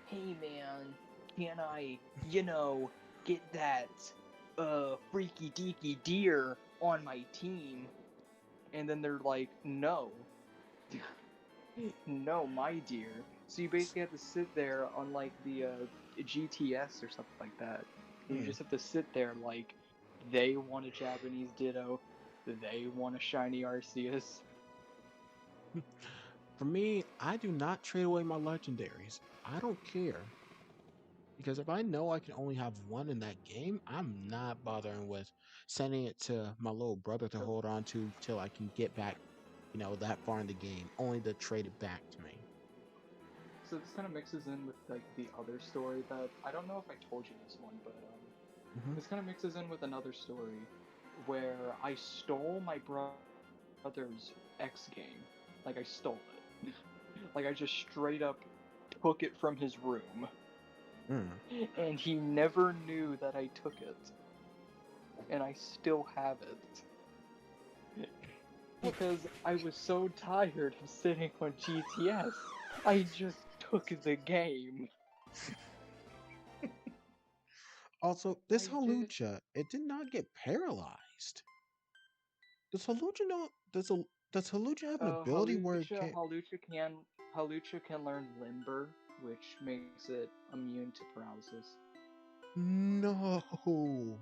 hey man, can I, get that, freaky deaky deer on my team? And then they're like, no, no, my dear. So you basically have to sit there on, like, the, GTS or something like that. And you Hmm. just have to sit there, like, they want a Japanese Ditto, they want a shiny Arceus. For me, I do not trade away my legendaries. I don't care. Because if I know I can only have one in that game, I'm not bothering with sending it to my little brother to So, hold on to till I can get back, that far in the game, only to trade it back to me. so this kind of mixes in with, like, the other story that I don't know if I told you this one, but Hmm. this kind of mixes in with another story where I stole my brother's X game. Like, I stole it. Like, I just straight up took it from his room, Mm. and he never knew that I took it, and I still have it. What? Because I was so tired of sitting on GTS, I just took the game. Also, this I just Halucha, it did not get paralyzed. Does Halucha know? Does Halucha have an ability where it Halucha can't? Halucha can Halucha can learn Limber, which makes it immune to paralysis. No,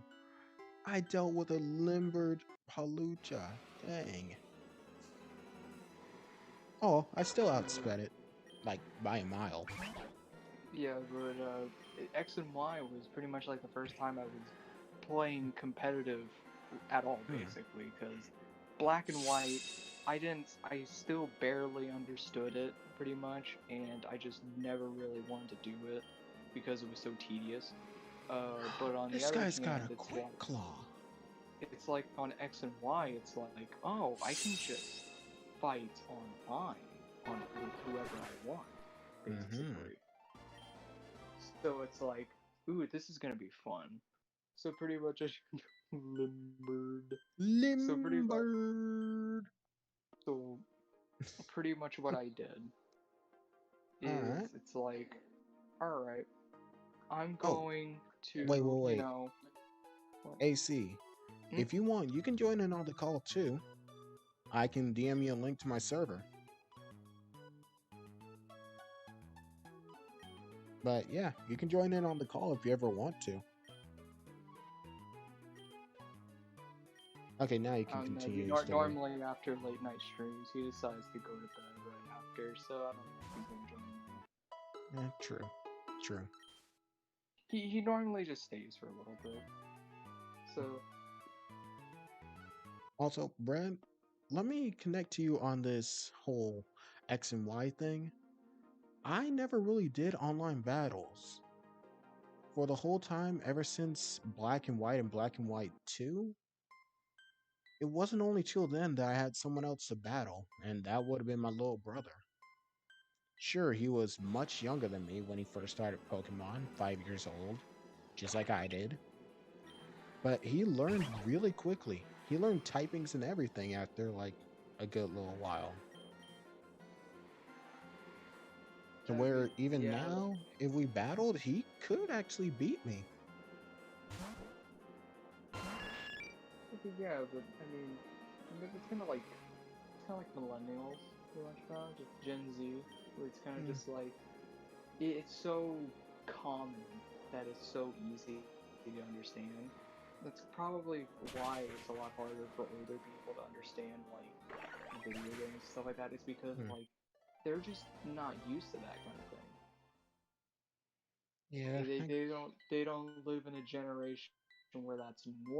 I dealt with a limbered Halucha. Dang. Oh, I still Uh, outsped it, like by a mile. yeah, but X and Y was pretty much like the first time I was playing competitive at all, Hmm. basically, because Black and White, I still barely understood it pretty much, and I just never really wanted to do it because it was so tedious. But on the This other guy's got hand, a quick claw. it's like on X and Y, it's like, oh, I can just fight online on with whoever I want, Mm-hmm. basically. So it's like, ooh, this is gonna be fun. So pretty much I limbered. So pretty much, Limbered. so pretty much what I did All is right. it's like, all right, I'm Oh, going wait, to, wait, wait. well, AC, hmm? if you want, you can join in on the call too. I can DM you a link to my server. But yeah, you can join in on the call if you ever want to. Okay, now you I can don't know. continue your story. Normally after late night streams, he decides to go to bed right after, so I don't know if he's gonna join me. True. True. He normally just stays for a little bit. So Also, Brad, let me connect to you on this whole X and Y thing. I never really did online battles. For the whole time, ever since Black and White and Black and White 2, it wasn't only till then that I had someone else to battle, and that would have been my little brother. Sure, he was much younger than me when he first started Pokemon, 5 years old, just like I did. But he learned really quickly. He learned typings and everything after like a good little while. To I mean, where even yeah, now, if we battled, he could actually beat me. yeah, but it's kind of like millennials pretty much now, just Gen Z, where it's kind of Hmm. just like it's so common that it's so easy to understand. That's probably why it's a lot harder for older people to understand like video games and stuff like that. It's because Hmm. like they're just not used to that kind of thing. Yeah, They don't live in a generation where that's normal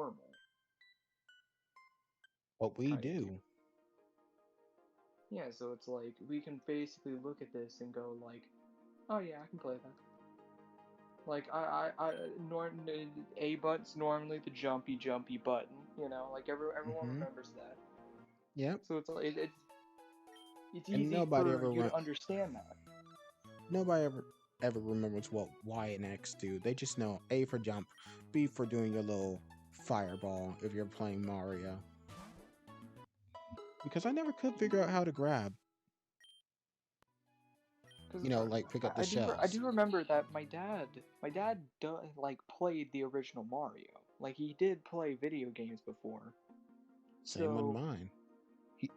what we kind of deal. do. Yeah, so it's like we can basically look at this and go like, oh yeah, I can play that. Like A button's normally the jumpy button, like everyone Hmm. remembers that. Yep. So it's And easy for you to understand that. nobody ever remembers what Y and X do. They just know A for jump, B for doing your little fireball if you're playing Mario. because I never could figure out how to grab. Because Like pick up the I shells. do remember that my dad like played the original Mario. Like he did play video games before. Same with So mine.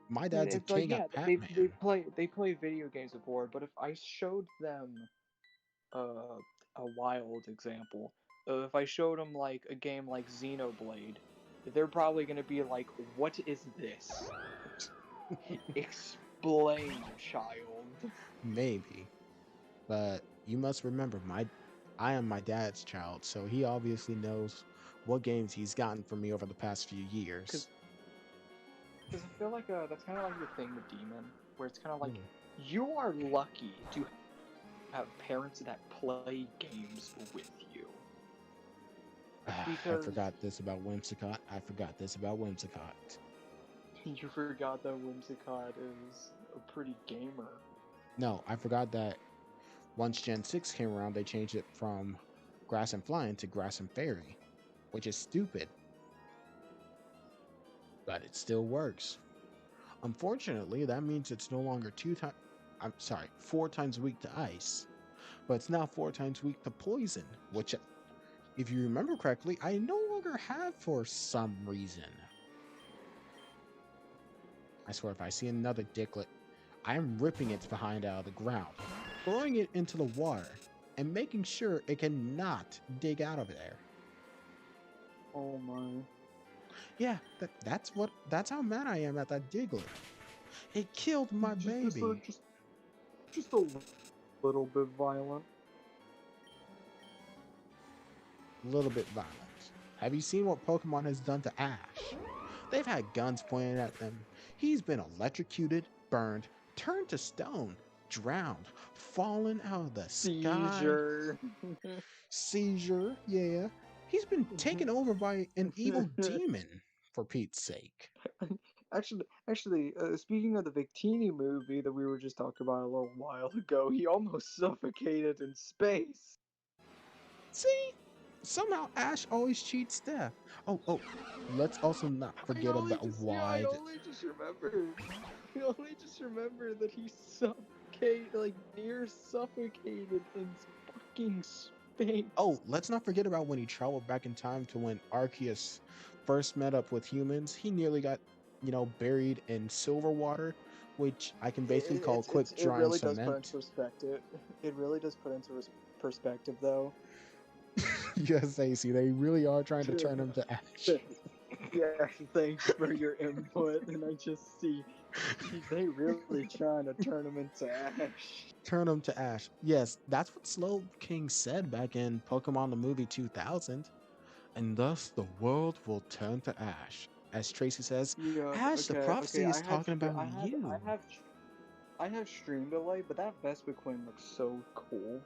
My dad's a it's like king yeah, at Pac-Man. they play video games before. But if I showed them uh, a wild example, if I showed them like a game like Xenoblade, they're probably gonna be like, "What is this? Explain, child." Maybe. But you must remember, I am my dad's child, so he obviously knows what games he's gotten from me over the past few Because years. I feel like that's kind of like the thing with Demon, where it's kind of like Hmm. you are lucky to have parents that play games with you. I Because forgot this about Whimsicott. I forgot this about Whimsicott. you forgot that Whimsicott is a pretty gamer. No, I forgot that once Gen 6 came around, they changed it from Grass and Flying to Grass and Fairy, which is stupid, but it still works. Unfortunately, that means it's no longer I'm sorry, 4 times weak to ice, but it's now 4 times weak to poison, which, if you remember correctly, I no longer have for some reason. I swear, if I see another Dicklet, I'm ripping its behind out of the ground, throwing it into the water, and making sure it cannot dig out of there. Oh my. Yeah, that's how mad I am at that Diglett. It killed my baby. Just a little bit violent. A little bit violent. Have you seen what Pokemon has done to Ash? They've had guns pointed at them. He's been electrocuted, burned, turned to stone, drowned, fallen out of the sky. Seizure. Seizure, yeah. He's been taken over by an evil demon, for Pete's sake. Speaking of the Victini movie that we were just talking about a little while ago, he almost suffocated in space. See? Somehow Ash always cheats death. Oh, let's also not forget about I why. only just remembered. I only just remembered that he near suffocated in fucking space. Oh, let's not forget about when he traveled back in time to when Arceus first met up with humans. He nearly got, buried in silver water, which I can basically call quick It drying really does put into cement. perspective. It really does put into perspective, though. Yes, AC, they really are trying to turn him to ash. Yeah, thanks for your input. And I just see they really trying to turn him into ash. Turn him to ash. Yes, that's what Slow King said back in Pokemon the movie 2000. And thus the world will turn to ash. As Tracy says, Yeah. Ash, the prophecy is talking about you. I have stream delay, but that Vespiquen looks so cool.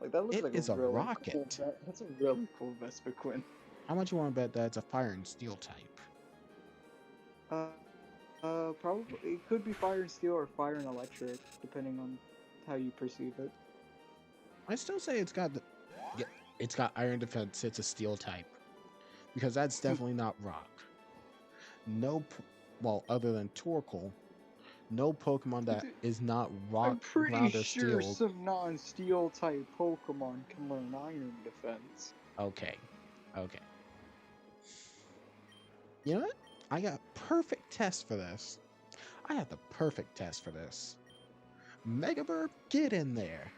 Like that looks It like a is a really cool. rocket. That's a really cool Vespiquen. How much you want to bet that it's a fire and steel type? Probably it could be fire and steel or fire and electric, depending on how you perceive it. I still say yeah, it's got iron defense. It's a steel type because that's definitely not rock. No, well, other than Torkoal, no Pokemon that is not rock, I'm pretty ground, or sure steel. some non-steel type Pokemon can learn iron defense. Okay, okay. You know what? I got perfect test for this. I have the perfect test for this. Mega Burp, get in there.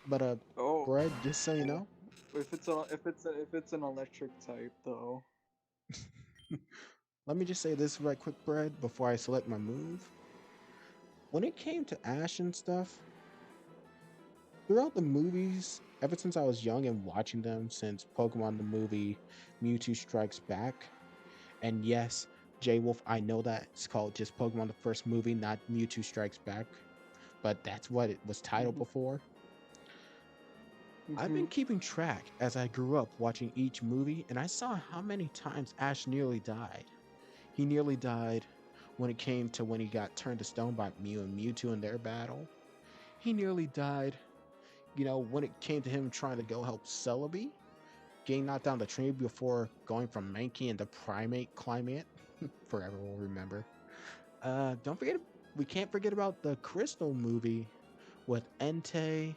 But Oh, Brad, just so you know, if it's an electric type though. let me just say this right quick, Brad, before I select my move. When it came to Ash and stuff, throughout the movies, ever since I was young and watching them, since Pokemon the movie Mewtwo Strikes Back, and yes, J Wolf, I know that it's called just Pokemon the first movie, not Mewtwo Strikes Back, but that's what it was titled Mhm. before. I've been Mhm. keeping track as I grew up watching each movie, and I saw how many times Ash nearly died. He nearly died when it came to when he got turned to stone by Mew and Mewtwo in their battle. He nearly died, when it came to him trying to go help Celebi, getting knocked down the tree before going from Mankey into Primate climbing it. Forever will remember. Don't forget, we can't forget about the Crystal movie with Entei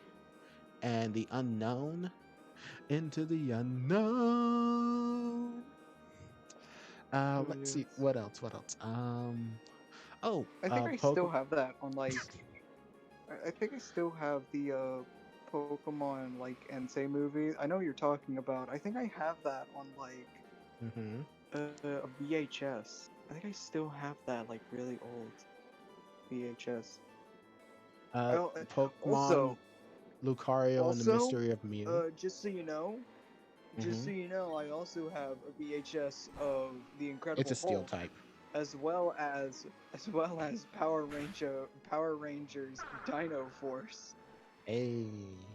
and the Unknown. Into the unknown. Oh Let's see yes. what else. What else? Oh, I think I still Pokemon. have that on like. I think I still have the Pokemon like Ensei movie. I know what you're talking about. I think I have that on like Mm-hmm. a VHS. I think I still have that like really old VHS. I al- Pokemon also Lucario and the also Mystery of Mew. just so you know, Mm-hmm. I also have a VHS of the It's a Incredible steel Hulk, type. as well as Power Rangers Dino Force. Hey.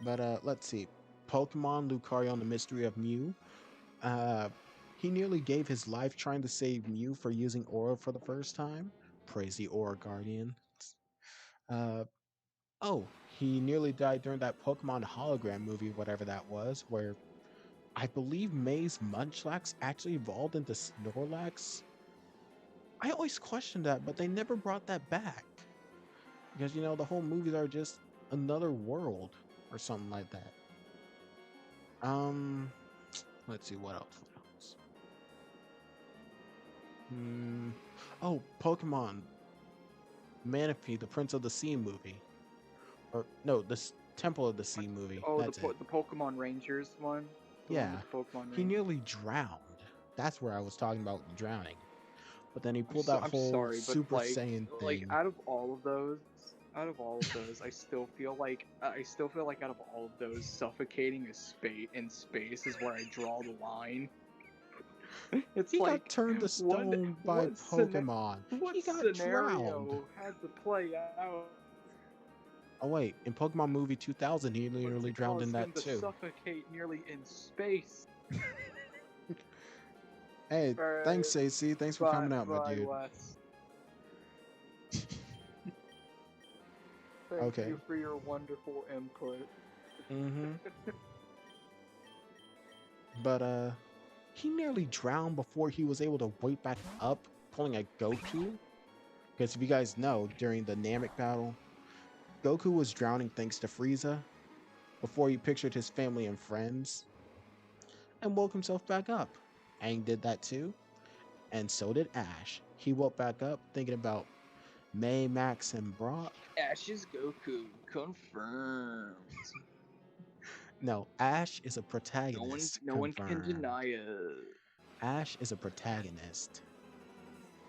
But let's see. Pokemon Lucario and the Mystery of Mew. Uh, he nearly gave his life trying to save Mew for using Aura for the first time. Praise the Aura Guardian. Uh, oh, he nearly died during that Pokemon hologram movie, whatever that was, where I believe May's Munchlax actually evolved into Snorlax. I always questioned that, but they never brought that back. Because, the whole movies are just another world or something like that. Um, let's see, what else? What else? Hmm. Oh, Pokemon Manaphy, the Prince of the Sea movie. Or, no, Temple of the Sea movie. Oh, That's it. the Pokemon Rangers one, the one with Yeah. the Pokemon He Rangers. nearly drowned. That's where I was talking about drowning. But then he pulled that I'm whole sorry, but Super Saiyan like thing. out of all of those, I still feel like out of all of those, suffocating a space in space is where I draw the line. It's He got like turned to what stone by what scena- Pokemon. what He got drowned. scenario had to play out Oh wait, in Pokemon Movie 2000, he to nearly drowned in cause him that to too. suffocate nearly in space? Hey, thanks, Alright, AC. Thanks for bye, coming out, my bye, dude. Wes. Thank Okay. you for your wonderful input. Mm-hmm. But he nearly drowned before he was able to wake back up, pulling a Goku. Because if you guys know, during the Namek battle, Goku was drowning thanks to Frieza before he pictured his family and friends and woke himself back up. Aang did that too, and so did Ash. He woke back up thinking about May, Max, and Brock. Ash's Goku confirmed. No, Ash is a No one, protagonist, no one can confirmed. deny it. Ash is a protagonist.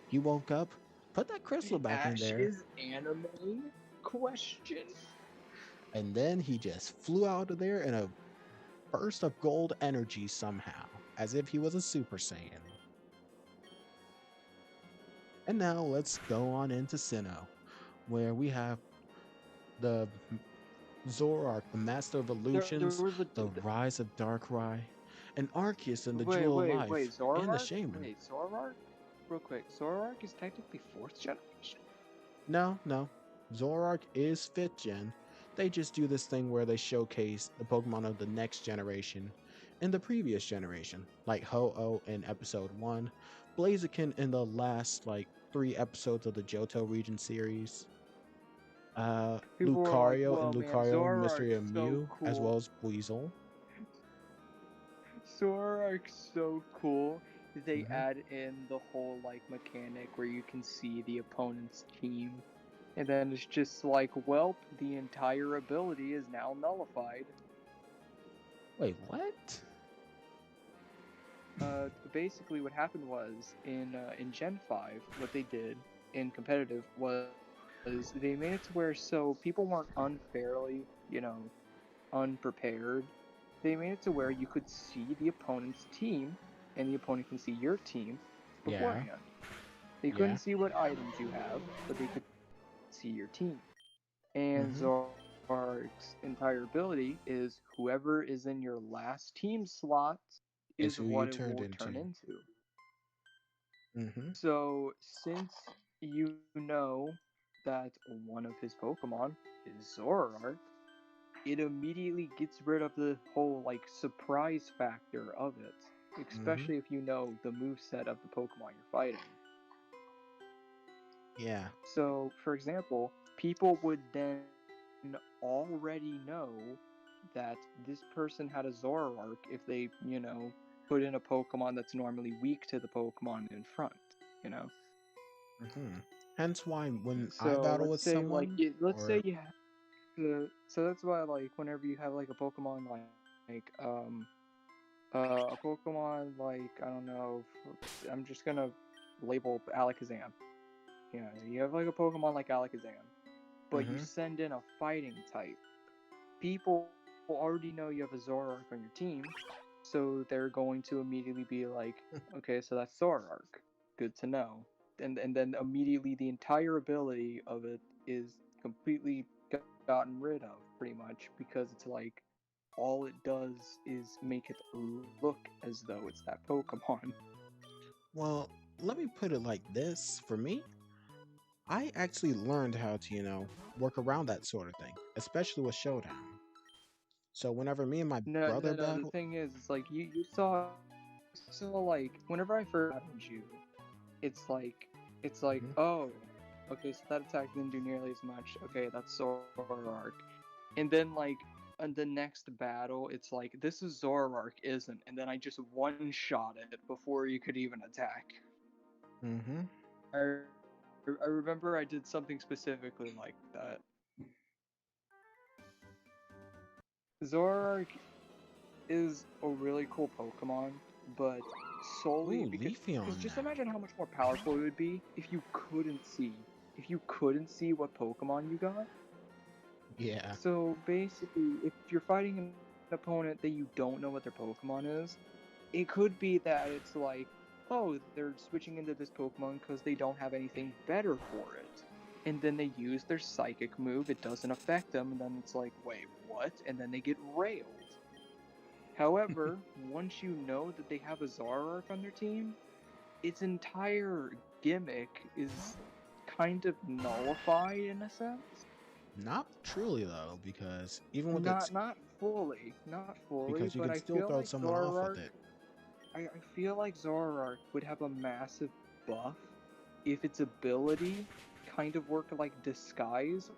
He woke up, put that crystal back in Ash there, is anime? Question. and then he just flew out of there in a burst of gold energy somehow, as if he was a Super Saiyan. And now let's go on into Sinnoh, where we have the Zoroark, the Master of There Illusions, was a the Rise of Darkrai, and Arceus and the Jewel of wait, Life, and the Zoroark? Shaman. Wait, Zoroark? Real quick, Zoroark is technically fourth generation. No, no. Zoroark is 5th gen. They just do this thing where they showcase the Pokemon of the next generation and the previous generation, like Ho-Oh in episode 1, Blaziken in the last, 3 episodes of the Johto region series, People were like, Lucario and "Well, man, Lucario Mystery Zoroark's of so Mew, as cool. well as Weasel. Zoroark's so cool." They Hmm. add in the whole like mechanic where you can see the opponent's team, and then it's just like, well, the entire ability is now nullified. Wait, what? Basically, what happened was in Gen 5, what they did in competitive was they made it to where so people weren't unfairly, unprepared. They made it to where you could see the opponent's team, and the opponent can see your team Yeah, beforehand. They couldn't yeah. see what items you have, but they could see your team. And Hmm. Zoroark's entire ability is whoever is in your last team slot Is is who you what it turned will turn into. into. Hmm. So, since you know that one of his Pokemon is Zoroark, it immediately gets rid of the whole like surprise factor of it. Mm-hmm. especially if you know the move set of the Pokemon you're fighting. Yeah. So, for example, people would then already know that this person had a Zoroark if they, put in a Pokemon that's normally weak to the Pokemon in front, you know? Mm-hmm. Hence why when I So battle with someone, let's say or you have so that's why like whenever you have like a Pokemon a Pokemon like I don't know, I'm just gonna label Alakazam. You have like a Pokemon like Alakazam, but you mm-hmm. send in a fighting type. People already know you have a Zoroark on your team, so they're going to immediately be like, okay, so that's Zoroark. Good to know. And then immediately the entire ability of it is completely gotten rid of, pretty much, because it's like all it does is make it look as though it's that Pokemon. Well, let me put it like this. For me, I actually learned how to, work around that sort of thing, especially with Showdown. So whenever me and my No, brother no, no. The battle, thing is, it's like you saw like whenever I first battled you, it's like hmm oh, okay, so that attack didn't do nearly as much. Okay, that's Zoroark, and then like on the next battle, it's like this is Zoroark, isn't? And then I just one shot it before you could even attack. hmm I remember I did something specifically like that. Zoroark is a really cool Pokemon, but solely Ooh, Leafy because on just that. imagine how much more powerful it would be if you couldn't see what Pokemon you got. Yeah. So basically, if you're fighting an opponent that you don't know what their Pokemon is, it could be that it's like, oh, they're switching into this Pokemon because they don't have anything better for it. And then they use their psychic move, it doesn't affect them, and then it's like, wait, what? And then they get railed. However, once you know that they have a Zoroark on their team, its entire gimmick is kind of nullified in a sense. Not truly though, because even with its Not fully, because you but can I still feel throw like someone off with Zoroark it. I feel like Zoroark would have a massive buff if its ability kind of worked like disguise,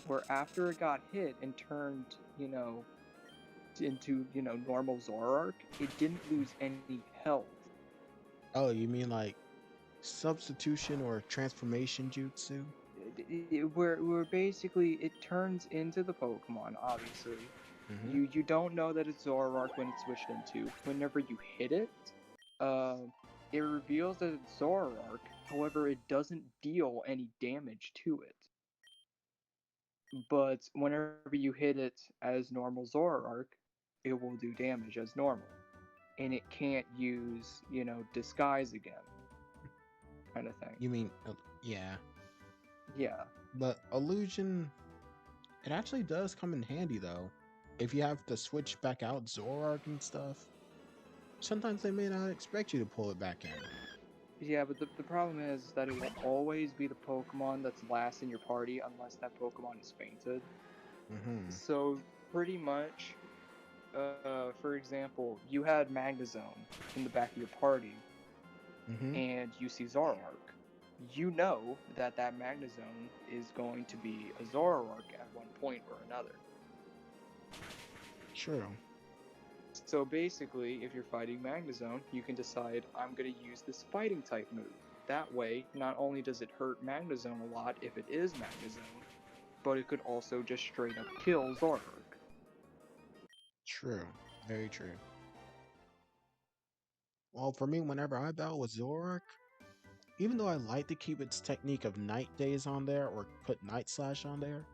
where after it got hit and turned, into, normal Zoroark, it didn't lose any health. Oh, you mean like substitution or transformation jutsu? Where basically it turns into the Pokemon, obviously. hmm You don't know that it's Zoroark when it's switched into. Whenever you hit it, uh, it reveals that it's Zoroark, however, it doesn't deal any damage to it. But whenever you hit it as normal Zoroark, it will do damage as normal. And it can't use, disguise again, kind of thing. You mean yeah, Yeah. but illusion it actually does come in handy though. If you have to switch back out Zoroark and stuff, sometimes they may not expect you to pull it back in. Yeah, but the problem is that it will always be the Pokemon that's last in your party unless that Pokemon is fainted. hmm So, pretty much, for example, you had Magnezone in the back of your party, hmm and you see Zoroark. You know that that Magnezone is going to be a Zoroark at one point or another. True. So basically, if you're fighting Magnezone, you can decide, I'm going to use this fighting type move. That way, not only does it hurt Magnezone a lot if it is Magnezone, but it could also just straight up kill Zoroark. True. Very true. Well, for me, whenever I battle with Zoroark, even though I like to keep its technique of night days on there or put night slash on there,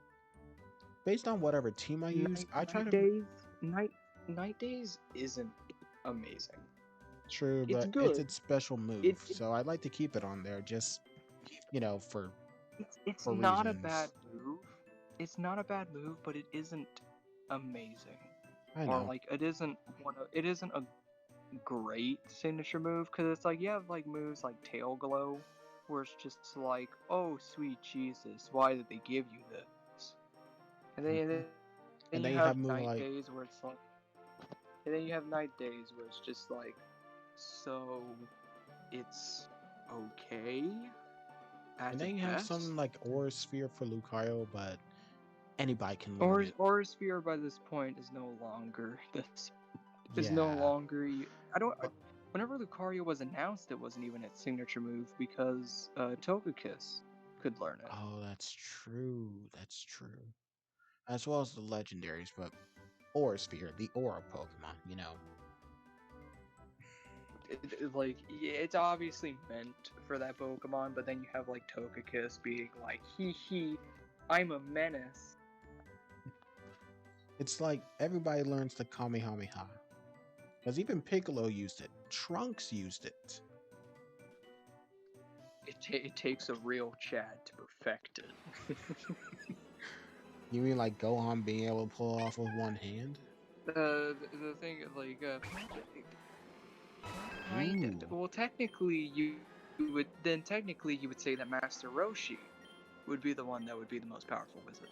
based on whatever team I use, Night I try night to days night night days isn't amazing. true, It's but it's good. its special move, It so I like to keep it on there just for it's not a bad reasons. move. It's not a bad move, but it isn't amazing. I Or know. like it isn't a great signature move because it's like you have like moves like Tail Glow, where it's just like, oh sweet Jesus, why did they give you this? And then hmm you have night And then you days have where move it's like, like and then you have night days where it's just like, so it's okay And at then you have best. something like Aura Sphere for Lucario, but anybody can learn it. Aurasphere by this point is no longer this. Is no Yeah. longer. I don't. But Whenever Lucario was announced, it wasn't even its signature move because Togekiss could learn it. oh, that's true. That's true. As well as the legendaries, but Aura Sphere, the Aura Pokemon, you know. Like, yeah, it's obviously meant for that Pokemon, but then you have like Togekiss being like, hee hee, I'm a menace. It's like everybody learns the Kamehameha. Because even Piccolo used it. Trunks used it. It takes a real Chad to perfect it. You mean like Gohan being able to pull off with one hand? The thing, like, Ooh. well, technically, you would say that Master Roshi would be the one that would be the most powerful wizard.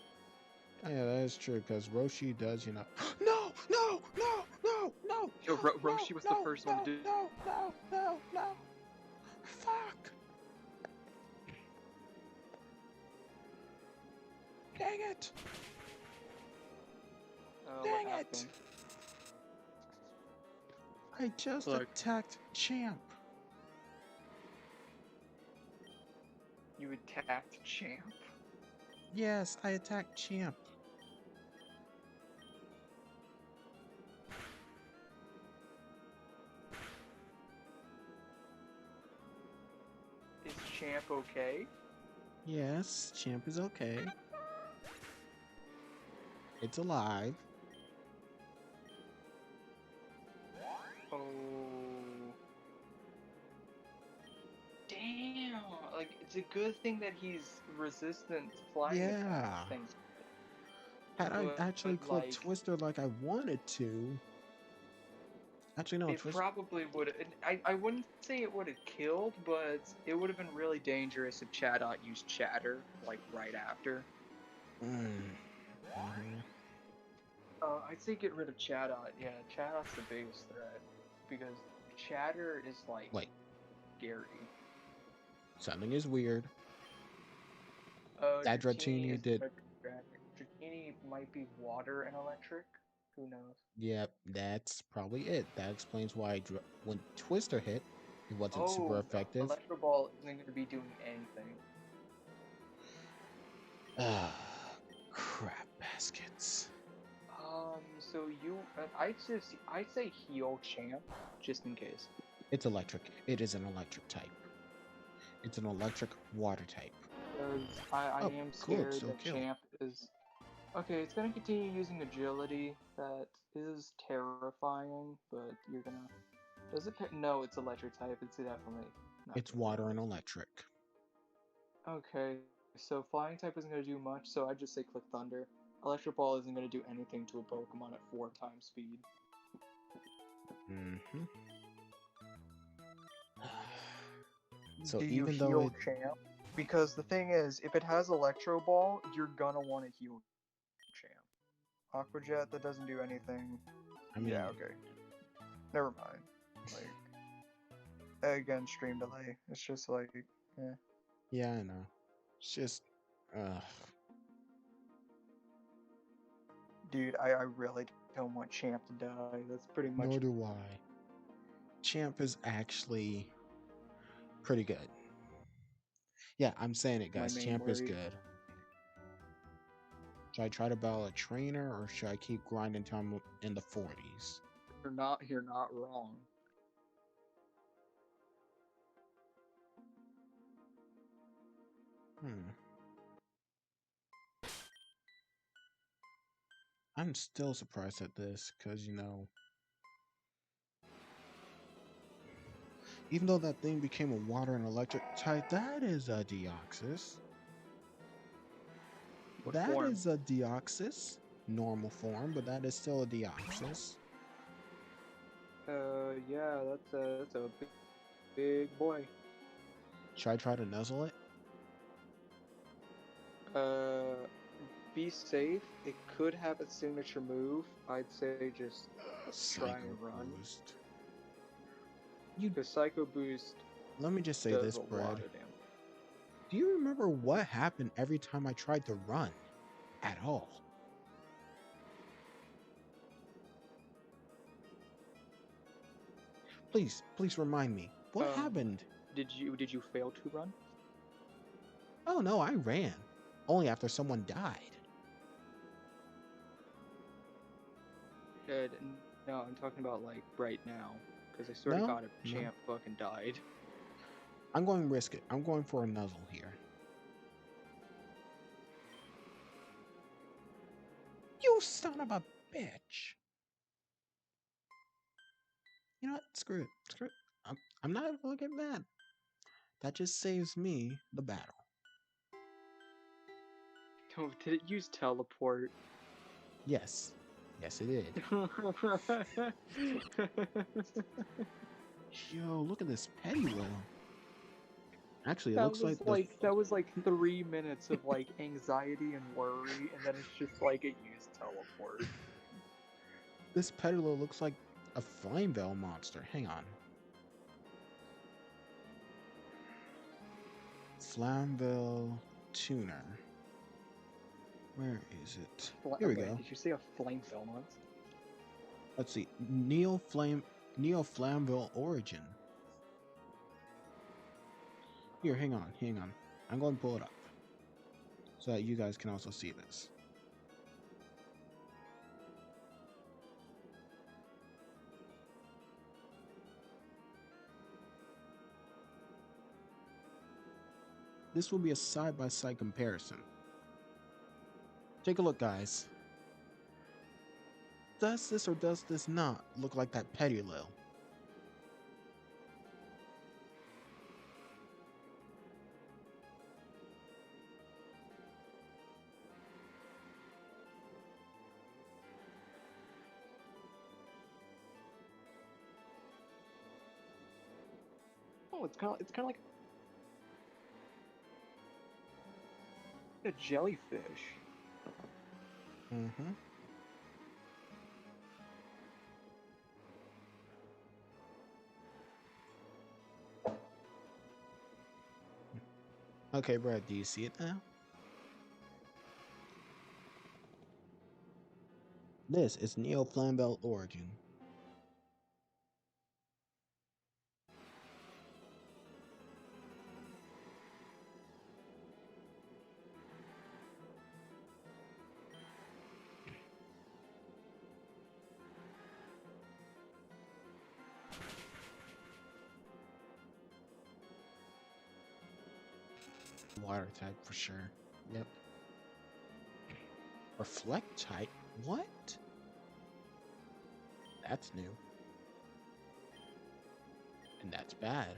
Yeah, that is true, because Roshi does, you know. No, no, no, no, no, Yo, no, Roshi was the no, first one no, to do. no, no, no, no. Fuck. Dang it. What Dang it. happened? I just Look, attacked Champ. you attacked Champ. Yes, I attacked Champ. Is Champ okay? Yes, Champ is okay. It's alive. Oh. Damn! Like, it's a good thing that he's resistant to flying Yeah. attacks. Things. Had I actually But clicked like, Twister like I wanted to. Actually, no, it Twister. probably would. I wouldn't say it would have killed, but it would have been really dangerous if Chadot used Chatter like right after. I'd say get rid of Chadot. Yeah, Chadot's the biggest threat because Chatter is like Wait, scary. something is weird. That Dratini Dratini is did. Dratini might be water and electric. Who knows? Yep, that's probably it. That explains why when Twister hit, it wasn't super Oh, effective. Electro Ball isn't going to be doing anything. Ah, crap baskets. So I'd say heal Champ just in case. It's electric. It is an electric type. It's an electric water type. Because I Oh, am cool. It's scared still that kill. Champ is. Okay, it's gonna continue using agility. That is terrifying, but you're gonna. Does it? No, it's electric type. It's definitely not It's gonna water do and electric. Okay, so flying type isn't gonna do much, so I'd just say click Thunder. Electric Ball isn't gonna do anything to a Pokemon at 4 times speed. Mm-hmm. So Do you even though heal it, Champ? Because the thing is, if it has Electro Ball, you're gonna want to heal Champ. Aqua Jet, that doesn't do anything. I mean, Yeah, okay. Never mind. Like, again, stream delay. It's just like, eh. yeah, I know. It's just, uh, Dude, I really don't want Champ to die. That's pretty much nor do I. Champ is actually pretty good. Yeah, I'm saying it, my guys. main Champ is worry. good. Should I try to battle a trainer, or should I keep grinding until I'm in the 40s? You're not wrong. I'm still surprised at this, because, you know, even though that thing became a water and electric type, that is a Deoxys. What That form? is a Deoxys. Normal form, but that is still a Deoxys. Yeah, that's a big boy. Should I try to nuzzle it? Uh, be safe. It could have a signature move. I'd say just try Psycho and run. boost. You Because Psycho Boost let me just say does this, a lot Brad. of damage. Do you remember what happened every time I tried to run at all? Please remind me. What happened? Did you fail to run? Oh no, I ran. Only after someone died. Uh, no, I'm talking about like right now. Because I swear to No? God, if No. Champ fucking died. I'm going to risk it. I'm going for a nuzzle here. You son of a bitch. You know what? Screw it. Screw it. I'm not even gonna get mad. That just saves me the battle. Oh, did it use teleport? Yes. Yes, it did. Yo, look at this petty little. Actually, it looks like the that was like 3 minutes of like anxiety and worry, and then it's just like it used teleport. this petty little looks like a flame veil monster. Hang on. Flamville tuner. Where is it? Here we Wait, go. did you say a flame once? Let's see. Neo Flamville origin. Here, hang on, hang on. I'm going to pull it up so that you guys can also see this. This will be a side-by-side comparison. Take a look, guys. Does this or does this not look like that petty lil? Oh, it's kind of like a jellyfish. Mm-hmm. Okay, Brad, do you see it now? This is Neo Flamville origin. Water type for sure. Yep. Reflect type? What? That's new. And that's bad.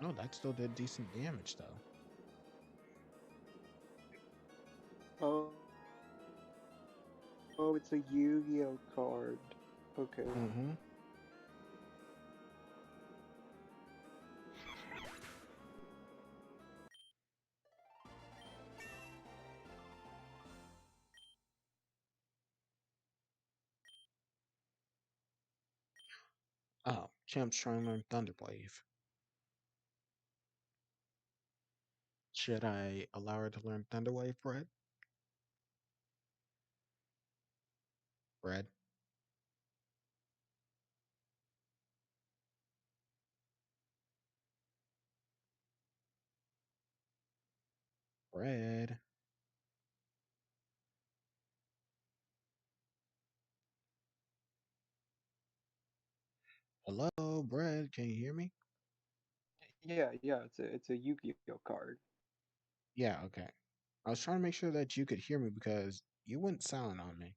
Oh, that still did decent damage though. Oh, oh, it's a Yu-Gi-Oh card. Okay. Mm-hmm. Oh, Champ's trying to learn Thunderwave. Should I allow her to learn Thunderwave, Brad? Brad? Brad? Hello, Brad? Can you hear me? Yeah, it's a Yu-Gi-Oh card. Yeah, okay. I was trying to make sure that you could hear me because you went silent on me.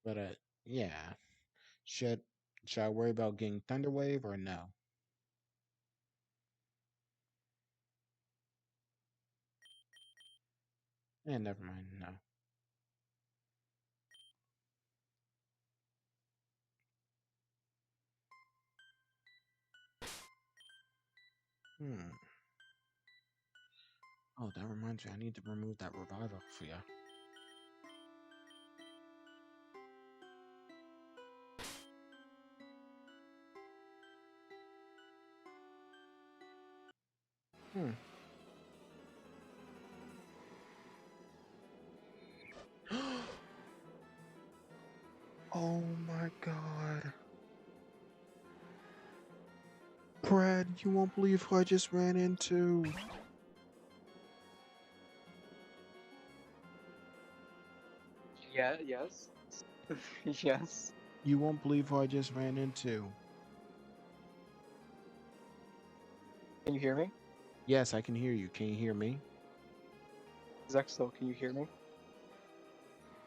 But yeah. Should should I worry about getting Thunderwave or no? Never mind. No. Hmm. Oh, that reminds me, I need to remove that revival for you. Hmm. Oh my god. Brad, you won't believe who I just ran into. Yeah, yes. Yes. You won't believe who I just ran into. Can you hear me? Yes, I can hear you. Can you hear me? Zexel, can you hear me?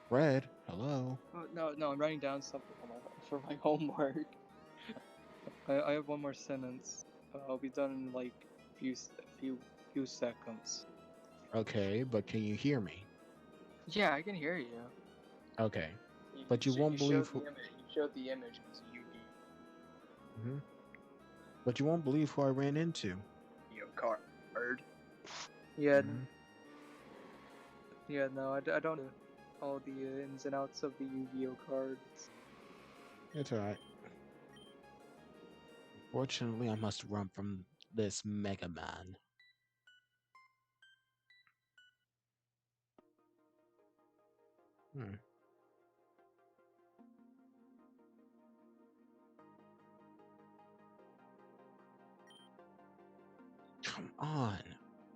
Brad, hello. Oh, no, no, I'm writing down something for my homework. I have one more sentence. I'll be done in like few seconds. Okay, but can you hear me? Yeah, I can hear you. Okay. You, But you you won't believe showed the who image. You showed the image as Mhm. But you won't believe who I ran into. Yu-Gi-Oh card. Yeah, Hmm. yeah, no, I don't know all the ins and outs of the Yu-Gi-Oh cards. It's alright. Fortunately, I must run from this Mega Man. Hmm. Come on.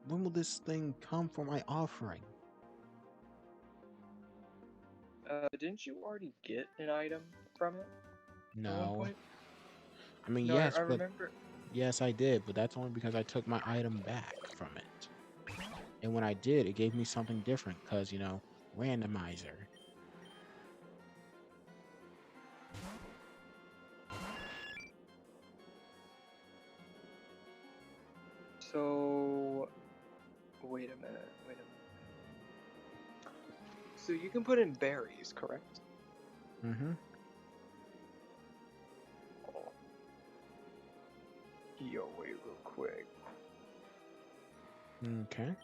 When will this thing come for my offering? Didn't you already get an item from it at one No. point? I mean, No, I yes, but remember. yes, I did, but that's only because I took my item back from it. And when I did, it gave me something different because, randomizer. So, wait a minute, wait a minute. So you can put in berries, correct? Mm-hmm. Oh, yo, wait real quick. Okay.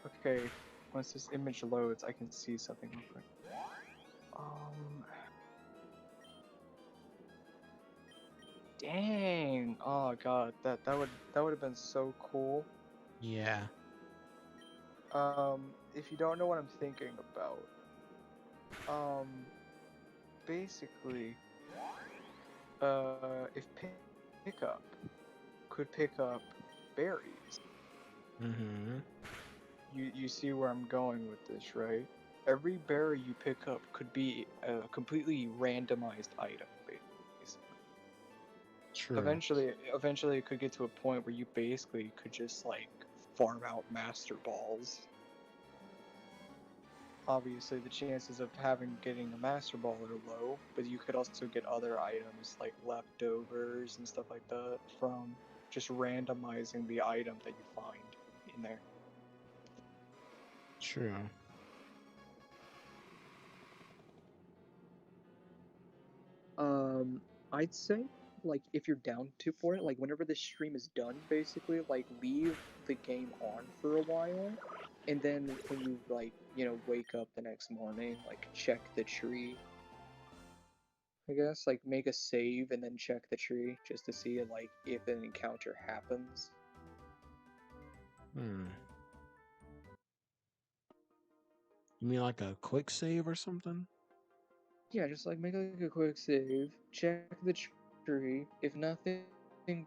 Okay, once this image loads, I can see something real quick. Um, dang. Oh god, that would have been so cool. Yeah. If you don't know what I'm thinking about, um, basically, if pickup could pick up berries, Mm-hmm. you see where I'm going with this, right? Every berry you pick up could be a completely randomized item, basically. True. Eventually, it could get to a point where you basically could just like farm out master balls. Obviously, the chances of getting a master ball are low, but you could also get other items like leftovers and stuff like that from just randomizing the item that you find in there. True. Um, I'd say like if you're down to for it, like whenever this stream is done, basically like leave the game on for a while, and then when you like wake up the next morning, like check the tree. I guess like make a save and then check the tree just to see like if an encounter happens. Hmm. You mean like a quick save or something? Yeah, just like make like a quick save, check the tree. If nothing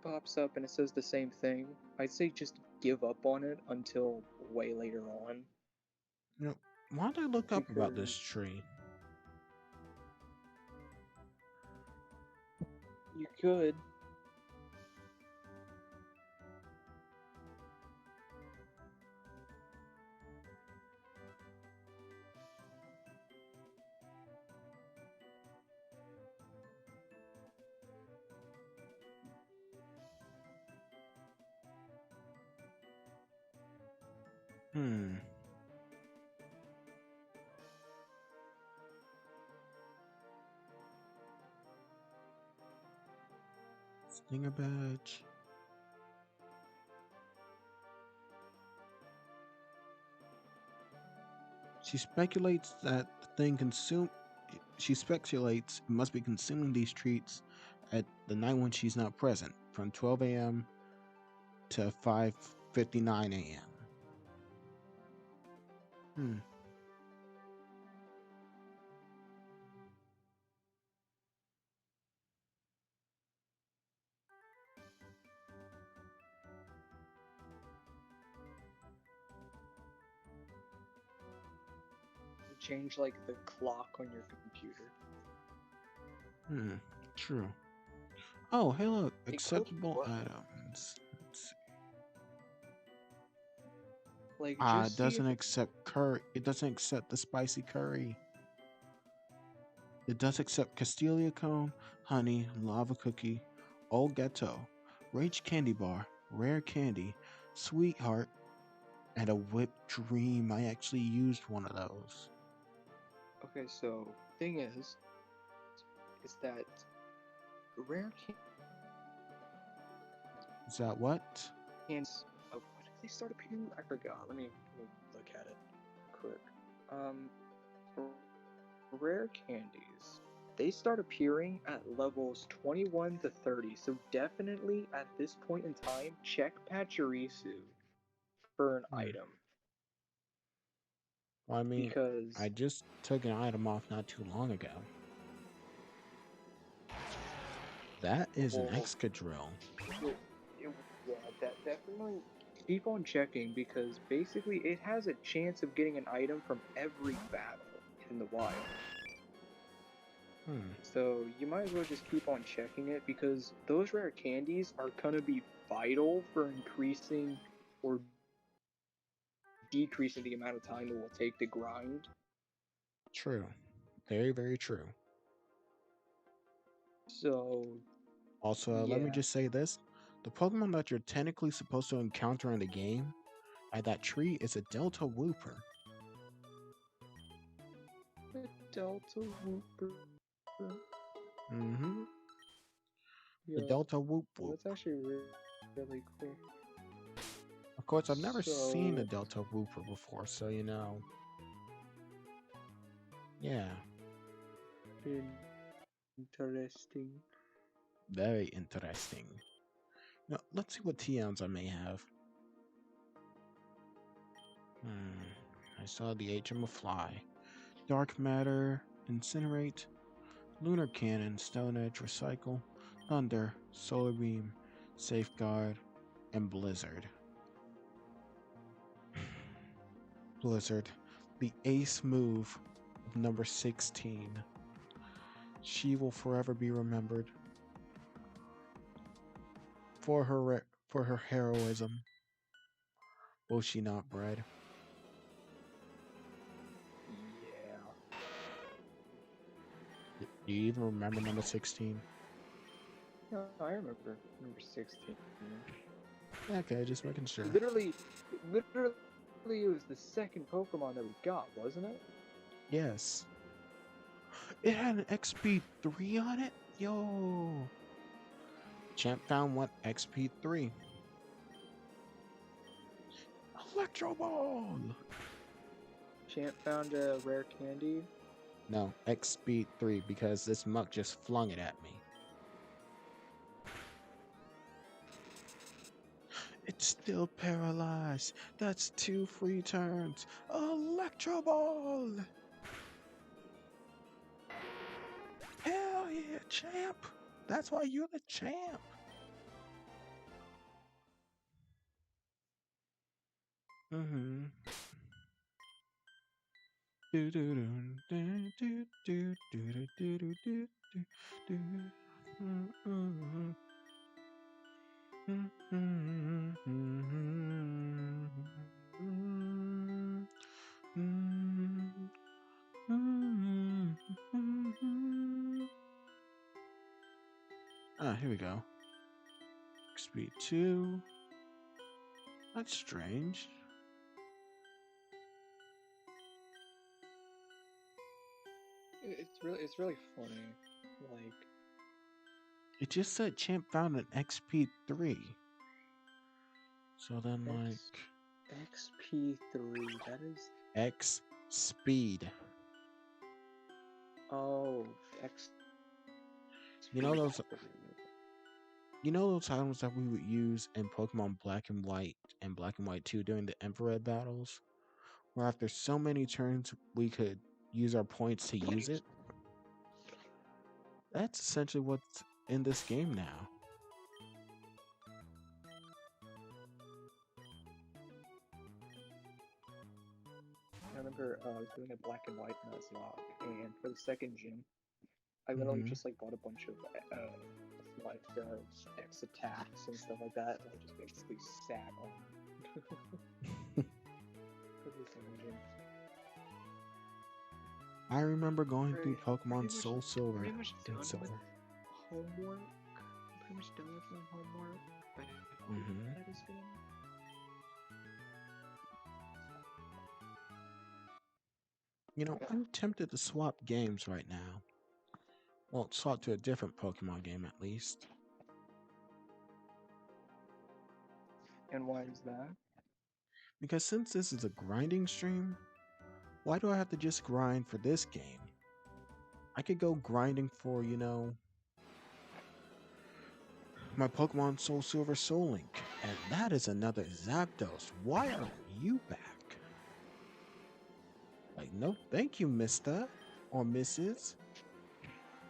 pops up and it says the same thing, I'd say just give up on it until way later on. You know, why'd I look up about this Because tree? you could. Hmm. Stinger badge. She speculates that the thing consume. She speculates it must be consuming these treats at the night when she's not present, from 12 a.m. to 5:59 a.m. Hmm. Change like the clock on your computer. Hmm. True. Oh, hey, look, It could acceptable work. items. Let's see. Like, Ah, it just see if doesn't accept curry. It doesn't accept the spicy curry. It does accept Castelia cone, honey, lava cookie, old ghetto, rage candy bar, rare candy, sweetheart, and a whipped dream. I actually used one of those. Okay, so thing is that rare Is that what? cans. Oh, when did they start appearing? I forgot. Let me look at it quick. Um, rare candies. They start appearing at levels 21 to 30. So definitely at this point in time, check Pachirisu for an Hmm. item Well, I mean, I because just took an item off not too long ago. That is an well, Excadrill. it, yeah, that definitely keep on checking because basically it has a chance of getting an item from every battle in the wild. Hmm. So you might as well just keep on checking it because those rare candies are gonna be vital for increasing or decreasing the amount of time it will take to grind. True. Very, very true. So Also, let me yeah, just say this. The Pokemon that you're technically supposed to encounter in the game at that tree is a Delta Wooper. the Delta Wooper. Mm-hmm. The Yeah, Delta Whoop Whoop. that's actually really cool. Of course, I've never seen a So Delta Wooper before, so yeah, interesting. very interesting. Now, let's see what TMs I may have. Hmm. I saw the HM Fly. Dark Matter, Incinerate, Lunar Cannon, Stone Edge, Recycle, Thunder, Solar Beam, Safeguard, and Blizzard. Blizzard, the ace move of number 16. She will forever be remembered for her heroism. Will she not, Bread? Yeah. Do you even remember number 16? No, I remember number 16. Okay, just making sure. Literally, it was the second Pokemon that we got, wasn't it? Yes. It had an XP3 on it? Yo. Champ found what? XP3. Electro Ball! Champ found a rare candy. No, XP3 because this muck just flung it at me. It's still paralyzed. That's 2 free turns. Electro Ball! Hell yeah, champ! That's why you're the champ. Mm-hmm. Ah, here we go. Speed 2. That's strange. It's really funny. Like It just said champ found an XP3. So then, X XP3. That is Speed. Oh, X You know speed. those items that we would use in Pokemon Black and White and Black and White 2 during the infrared battles? Where after so many turns we could use our points to use it? That's essentially what's in this game now. I remember I was doing a black and white Nuzlocke, and for the second gym, I literally Hmm just like bought a bunch of like X attacks and stuff like that, and I just basically sat on for the second gym. I remember going through Pretty Pokemon much, Soul Silver pretty much and done with Silver. homework. Pretty much done with my homework. I hope Hmm that is good. You know, I'm tempted to swap games right now. Well, swap to a different Pokemon game at least. And why is that? Because since this is a grinding stream, why do I have to just grind for this game? I could go grinding for, my Pokemon Soul Silver Soul Link. And that is another Zapdos. Why are you back? Like, no, thank you, Mister or Mrs.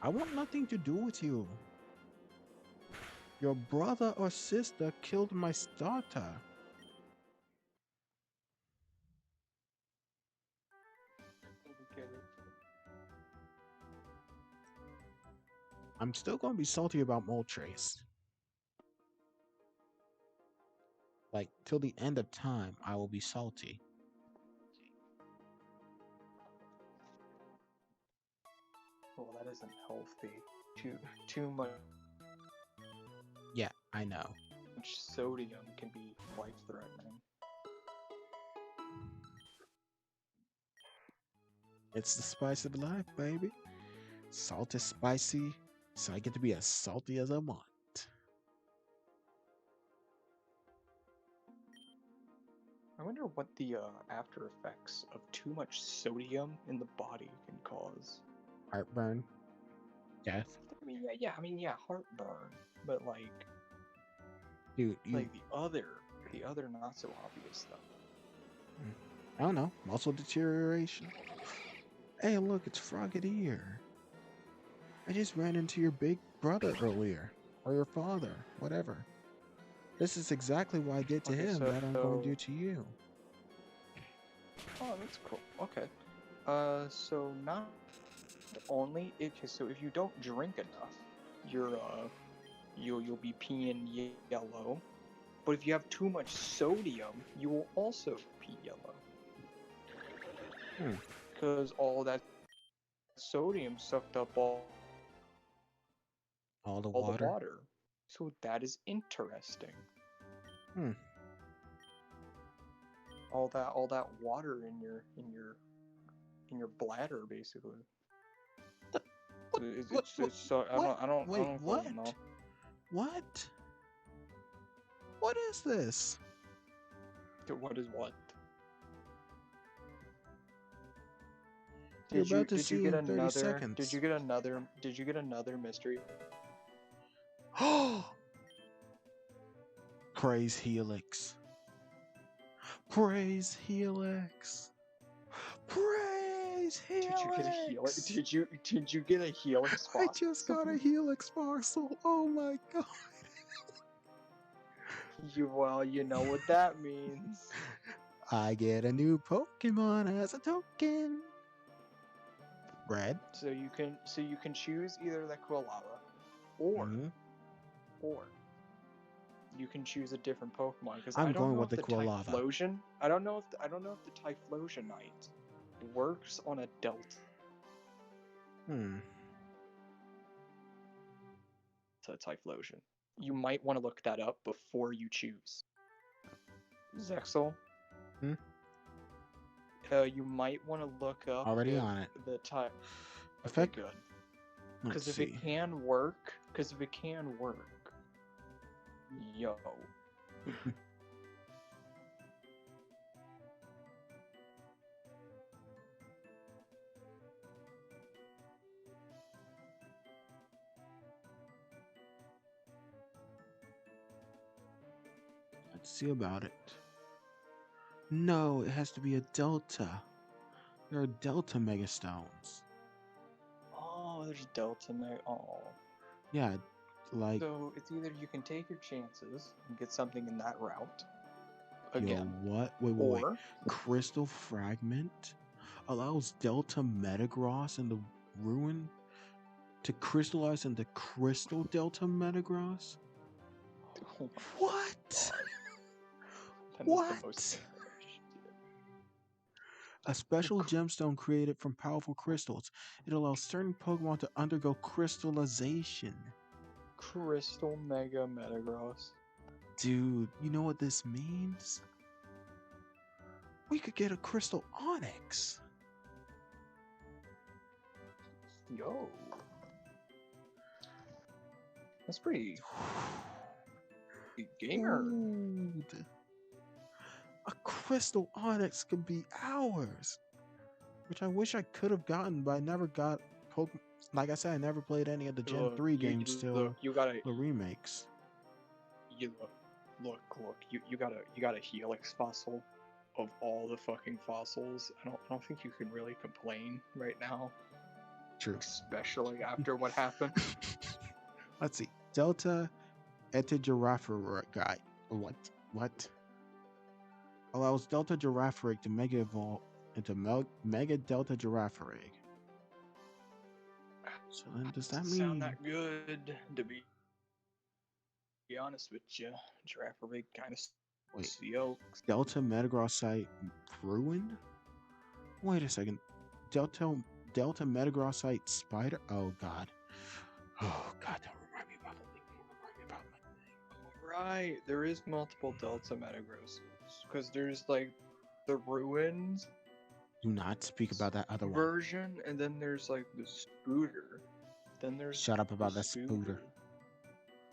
I want nothing to do with you. Your brother or sister killed my starter. Okay. I'm still gonna be salty about Moltres. Like, till the end of time, I will be salty. Well, that isn't healthy. Too much Yeah, I know. sodium can be life-threatening. It's the spice of life, baby. Salt is spicy, so I get to be as salty as I want. I wonder what the after effects of too much sodium in the body can cause. Heartburn, death. I mean, yeah, heartburn, but Dude, the other not so obvious stuff. I don't know, muscle deterioration. Hey, look, it's Frogadier. I just ran into your big brother earlier, or your father, whatever. This is exactly what I did to Okay, him so that I'm going to do to you. oh, that's cool. Okay, so not only so if you don't drink enough, you'll be peeing yellow. But if you have too much sodium, you will also pee yellow. Hmm. Because all that sodium sucked up All the all the water. water. So that is interesting. Hmm. All that water in your bladder, basically. What? It's so What? I Wait, don't what? fucking know. What? What is this? What is what? You're about to see in 30 Did seconds. you get another? Did you get another mystery? Oh! Praise Helix. Praise Helix. Praise Did you get a helix? Helix. Did you get a helix I box? just got a Helix parcel. Oh my god. You know what that means. I get a new Pokemon as a token. Red. So you can choose either the Quilava, or Hmm or you can choose a different Pokemon, because I I'm don't going know with if the the Quilava. Typhlosion I don't know if the Typhlosionite works on a Delta Hmm. Typhlosion. You might want to look that up before you choose. Zexel, Hmm? you might want to look up Already if on it. the type. Okay, Effect. good. Let's Because if see. it can work, yo. Let's see about it. No, it has to be a delta. There are delta megastones. Oh, there's Delta Meg. Oh. Yeah, like, So it's either you can take your chances and get something in that route yo, again, what? Wait. or Crystal fragment allows delta metagross in the ruin to crystallize into crystal delta metagross. oh my What? god, that is the most What? dangerous shit. A The special gemstone created from powerful crystals. It allows certain Pokemon to undergo crystallization. Crystal Mega Metagross. Dude, you know what this means? We could get a Crystal Onyx. Yo, that's pretty gamer. Dude, a Crystal Onyx could be ours. Which I wish I could have gotten, but I never got Pokemon. Like I said, I never played any of the Gen 3 games till You gotta, the remakes. look. You got a Helix fossil of all the fucking fossils. I don't think you can really complain right now, True. especially after what happened. Let's see. Delta Etagiraphorite. What? Allows Delta Girafarig to Mega Evolve into Mega Delta Girafarig. So then does that Doesn't mean... sound that good, to be honest with you. Girafarig kind of Wait, sucks. Delta Metagrossite Ruin? Wait a second. Delta Metagrossite Spider? Oh god. Oh god, don't remind me about the thing. Don't remind me about my thing. Right, there is multiple Delta Metagross. Because there's like the Ruins Do not speak about that other one. version, and then there's like the Scooter. Then there's Shut up about the that Scooter.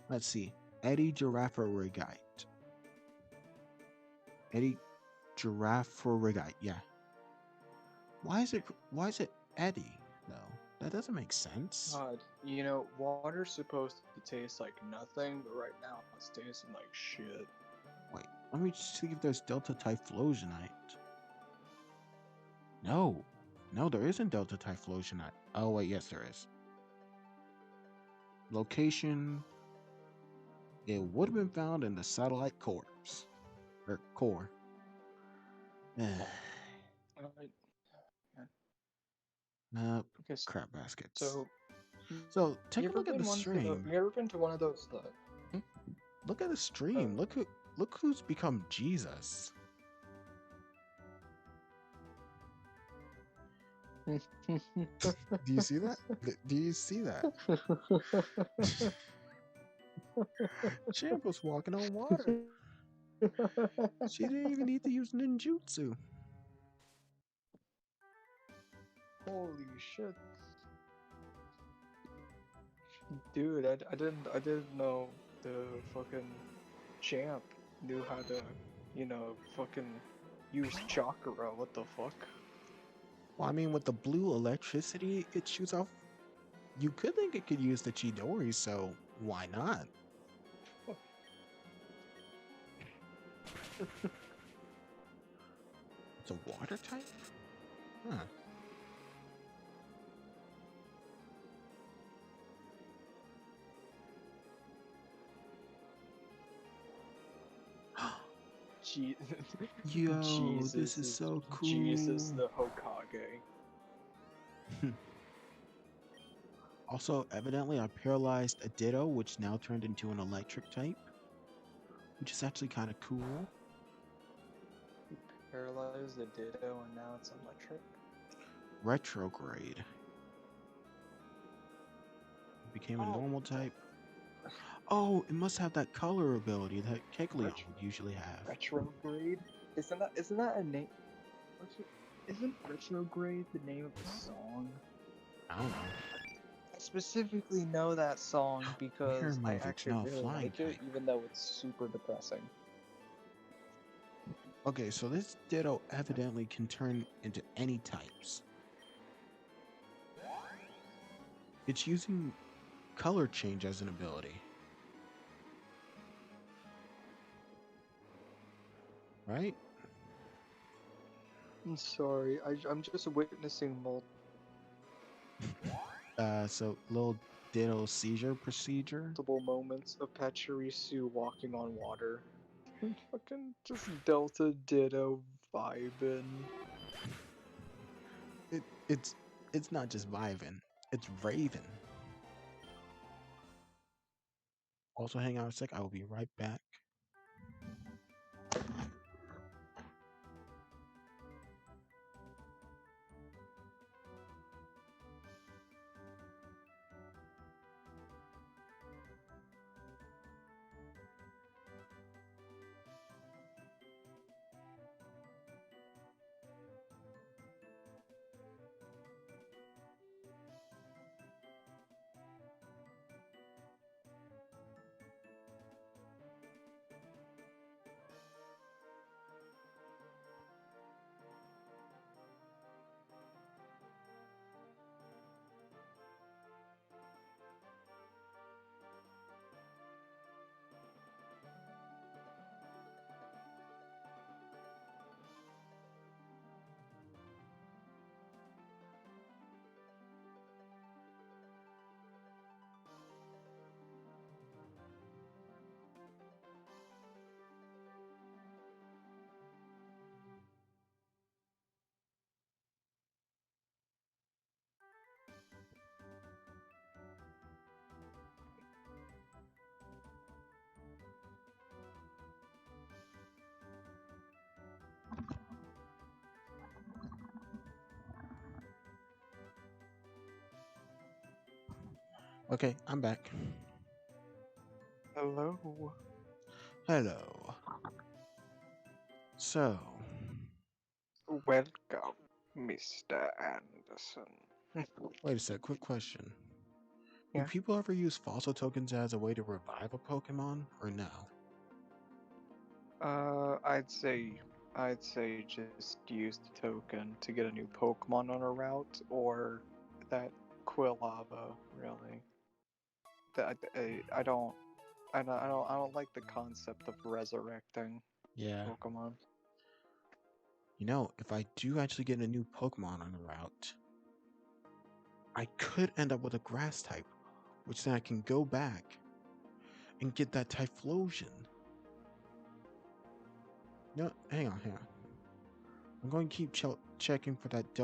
Let's see. Eddie Girafarigite. Eddie Girafarigite, yeah. Why is it Eddie though? That doesn't make sense. God, you know, water's supposed to taste like nothing, but right now it's tasting like shit. Wait, let me see if there's Delta Typhlosionite. No, there isn't Delta Typhlosionite. Oh wait, yes there is. Location. It would have been found in the satellite corpse. Or core. Okay, Crap baskets. so take a look at the stream. You ever been to one of those? Look at the stream. Look who's become Jesus. Do you see that? Do you see that? Champ was walking on water. She didn't even need to use ninjutsu. Holy shit, dude! I didn't know the fucking champ knew how to, fucking use chakra. What the fuck? Well, I mean, with the blue electricity it shoots off, you could think it could use the Chidori, so why not? It's a water type? Huh. Yo, Jesus this is so cool. Jesus the Hokage. Also, evidently, I paralyzed a Ditto, which now turned into an electric type, which is actually kind of cool. You paralyzed the Ditto and now it's electric? Retrograde. It became a normal type. Oh, it must have that color ability that Kecleon would usually have. Retrograde? Isn't that a name? Isn't Retrograde the name of the song? I don't know. I specifically know that song because I actually really like it, even though it's super depressing. Okay, so this Ditto evidently can turn into any types. It's using color change as an ability. right? I'm sorry, I'm just witnessing So little ditto seizure procedure. multiple moments of Pachirisu walking on water. Fucking just Delta Ditto vibing. It it's it's not just vibing, it's raving. Also, hang on a sec. I will be right back. Okay, I'm back. Hello. Hello. So, Welcome, Mr. Anderson. wait a sec. Quick question. Do Yeah. people ever use fossil tokens as a way to revive a Pokemon, or no? I'd say just use the token to get a new Pokemon on a route, or that Quilava. Really, I don't like the concept of resurrecting Yeah. Pokemon. If I do actually get a new Pokemon on the route, I could end up with a grass type, which then I can go back and get that Typhlosion. Hang on, hang on. I'm going to keep checking for that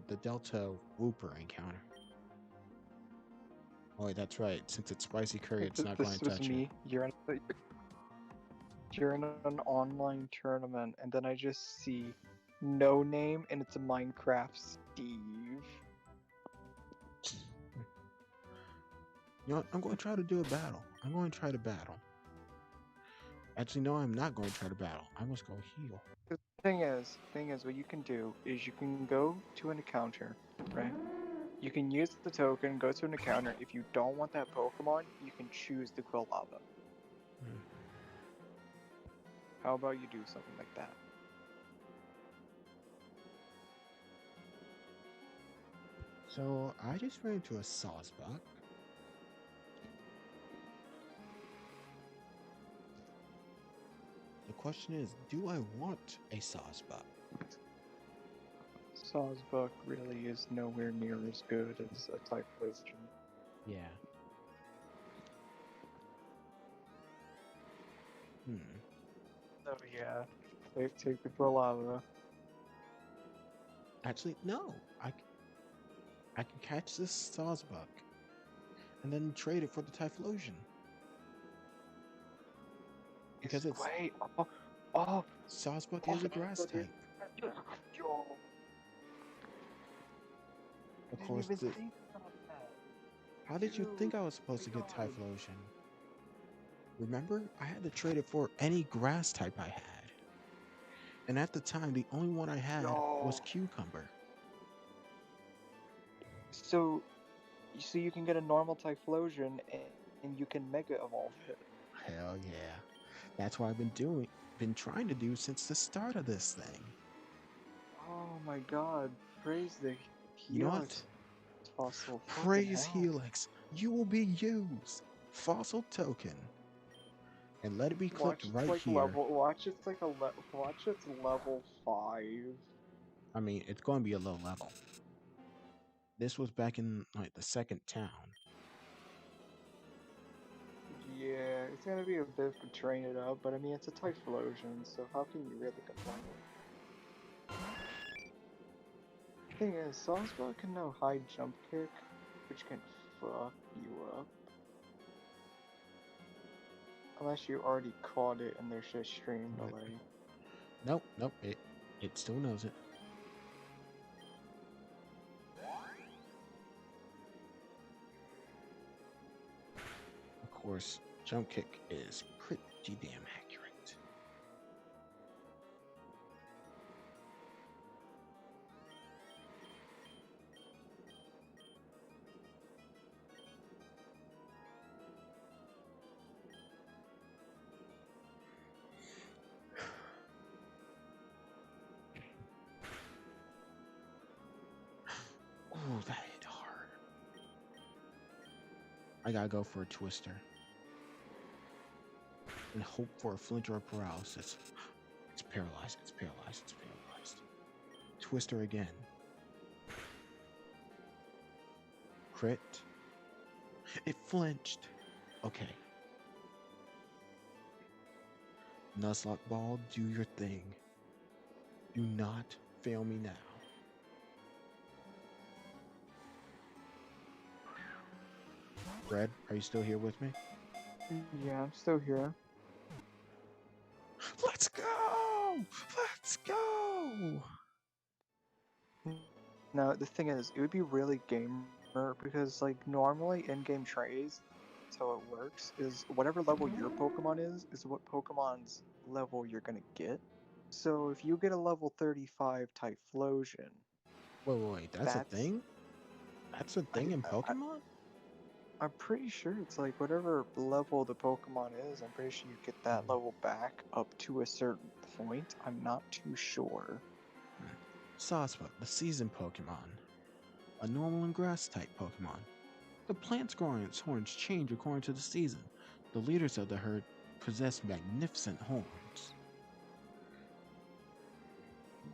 the Delta Wooper encounter. Oh, wait, that's right. Since it's spicy curry, it's not going This to was touch it. me. You're in an online tournament, and then I just see no name, and it's a Minecraft Steve. I'm going to try to do a battle. I'm going to try to battle. Actually, no, I'm not going to try to battle. I must go heal. The thing is, what you can do is you can go to an encounter, right? You can use the token, go to an encounter. If you don't want that Pokemon, you can choose the Quilava. Hmm. How about you do something like that? So, I just ran into a Sawsbuck. The question is, do I want a Sawsbuck? Sawsbuck really is nowhere near as good as a Typhlosion. Yeah. Hmm. So yeah, take the Quilava. Actually, no. I can catch this Sawsbuck and then trade it for the Typhlosion. Because it's Wait, oh, Sawsbuck oh, is a grass type. yo, I Of didn't course, even think about that. how did you think Dude, I was oh supposed my to get god. Typhlosion? Remember, I had to trade it for any grass type I had. And at the time, the only one I had was Yo. Cucumber. So, you can get a normal Typhlosion and you can Mega Evolve it. Hell yeah. That's what I've been trying to do since the start of this thing. Oh my god. Praise the You know what? Helix fossil. Fucking Praise hell. Helix. You will be used. Fossil token. and let it be clipped Watch it's right like here. level. Watch it's like watch it's level 5. I mean, it's going to be a low level. This was back in like the second town. Yeah, it's gonna be a bit to train it up, but I mean it's a Typhlosion, so how can you really complain? Thing is, Salisbury can know high jump kick, which can fuck you up. Unless you already caught it and there's just stream But delay. nope, nope, it still knows it. Of course, jump kick is pretty damn accurate. Oh, that hit hard. I gotta go for a twister. And hope for a flinch or a paralysis. It's paralyzed, it's paralyzed, it's paralyzed. Twister again. Crit. It flinched. Okay. Nuzlocke Ball, do your thing. Do not fail me now. Red, are you still here with me? Yeah, I'm still here. Let's go! Let's go! Now, the thing is, it would be really gamer, because, like, normally in-game trades, so it works, is whatever level your Pokemon is what Pokemon's level you're gonna get. So if you get a level 35 Typhlosion, Wait, that's a that's... thing? That's a thing in Pokemon? I'm pretty sure it's like whatever level the Pokemon is, I'm pretty sure you get that level back up to a certain point. I'm not too sure. Sawsbuck, the seasoned Pokemon. A normal and grass type Pokemon. The plants growing its horns change according to the season. The leaders of the herd possess magnificent horns.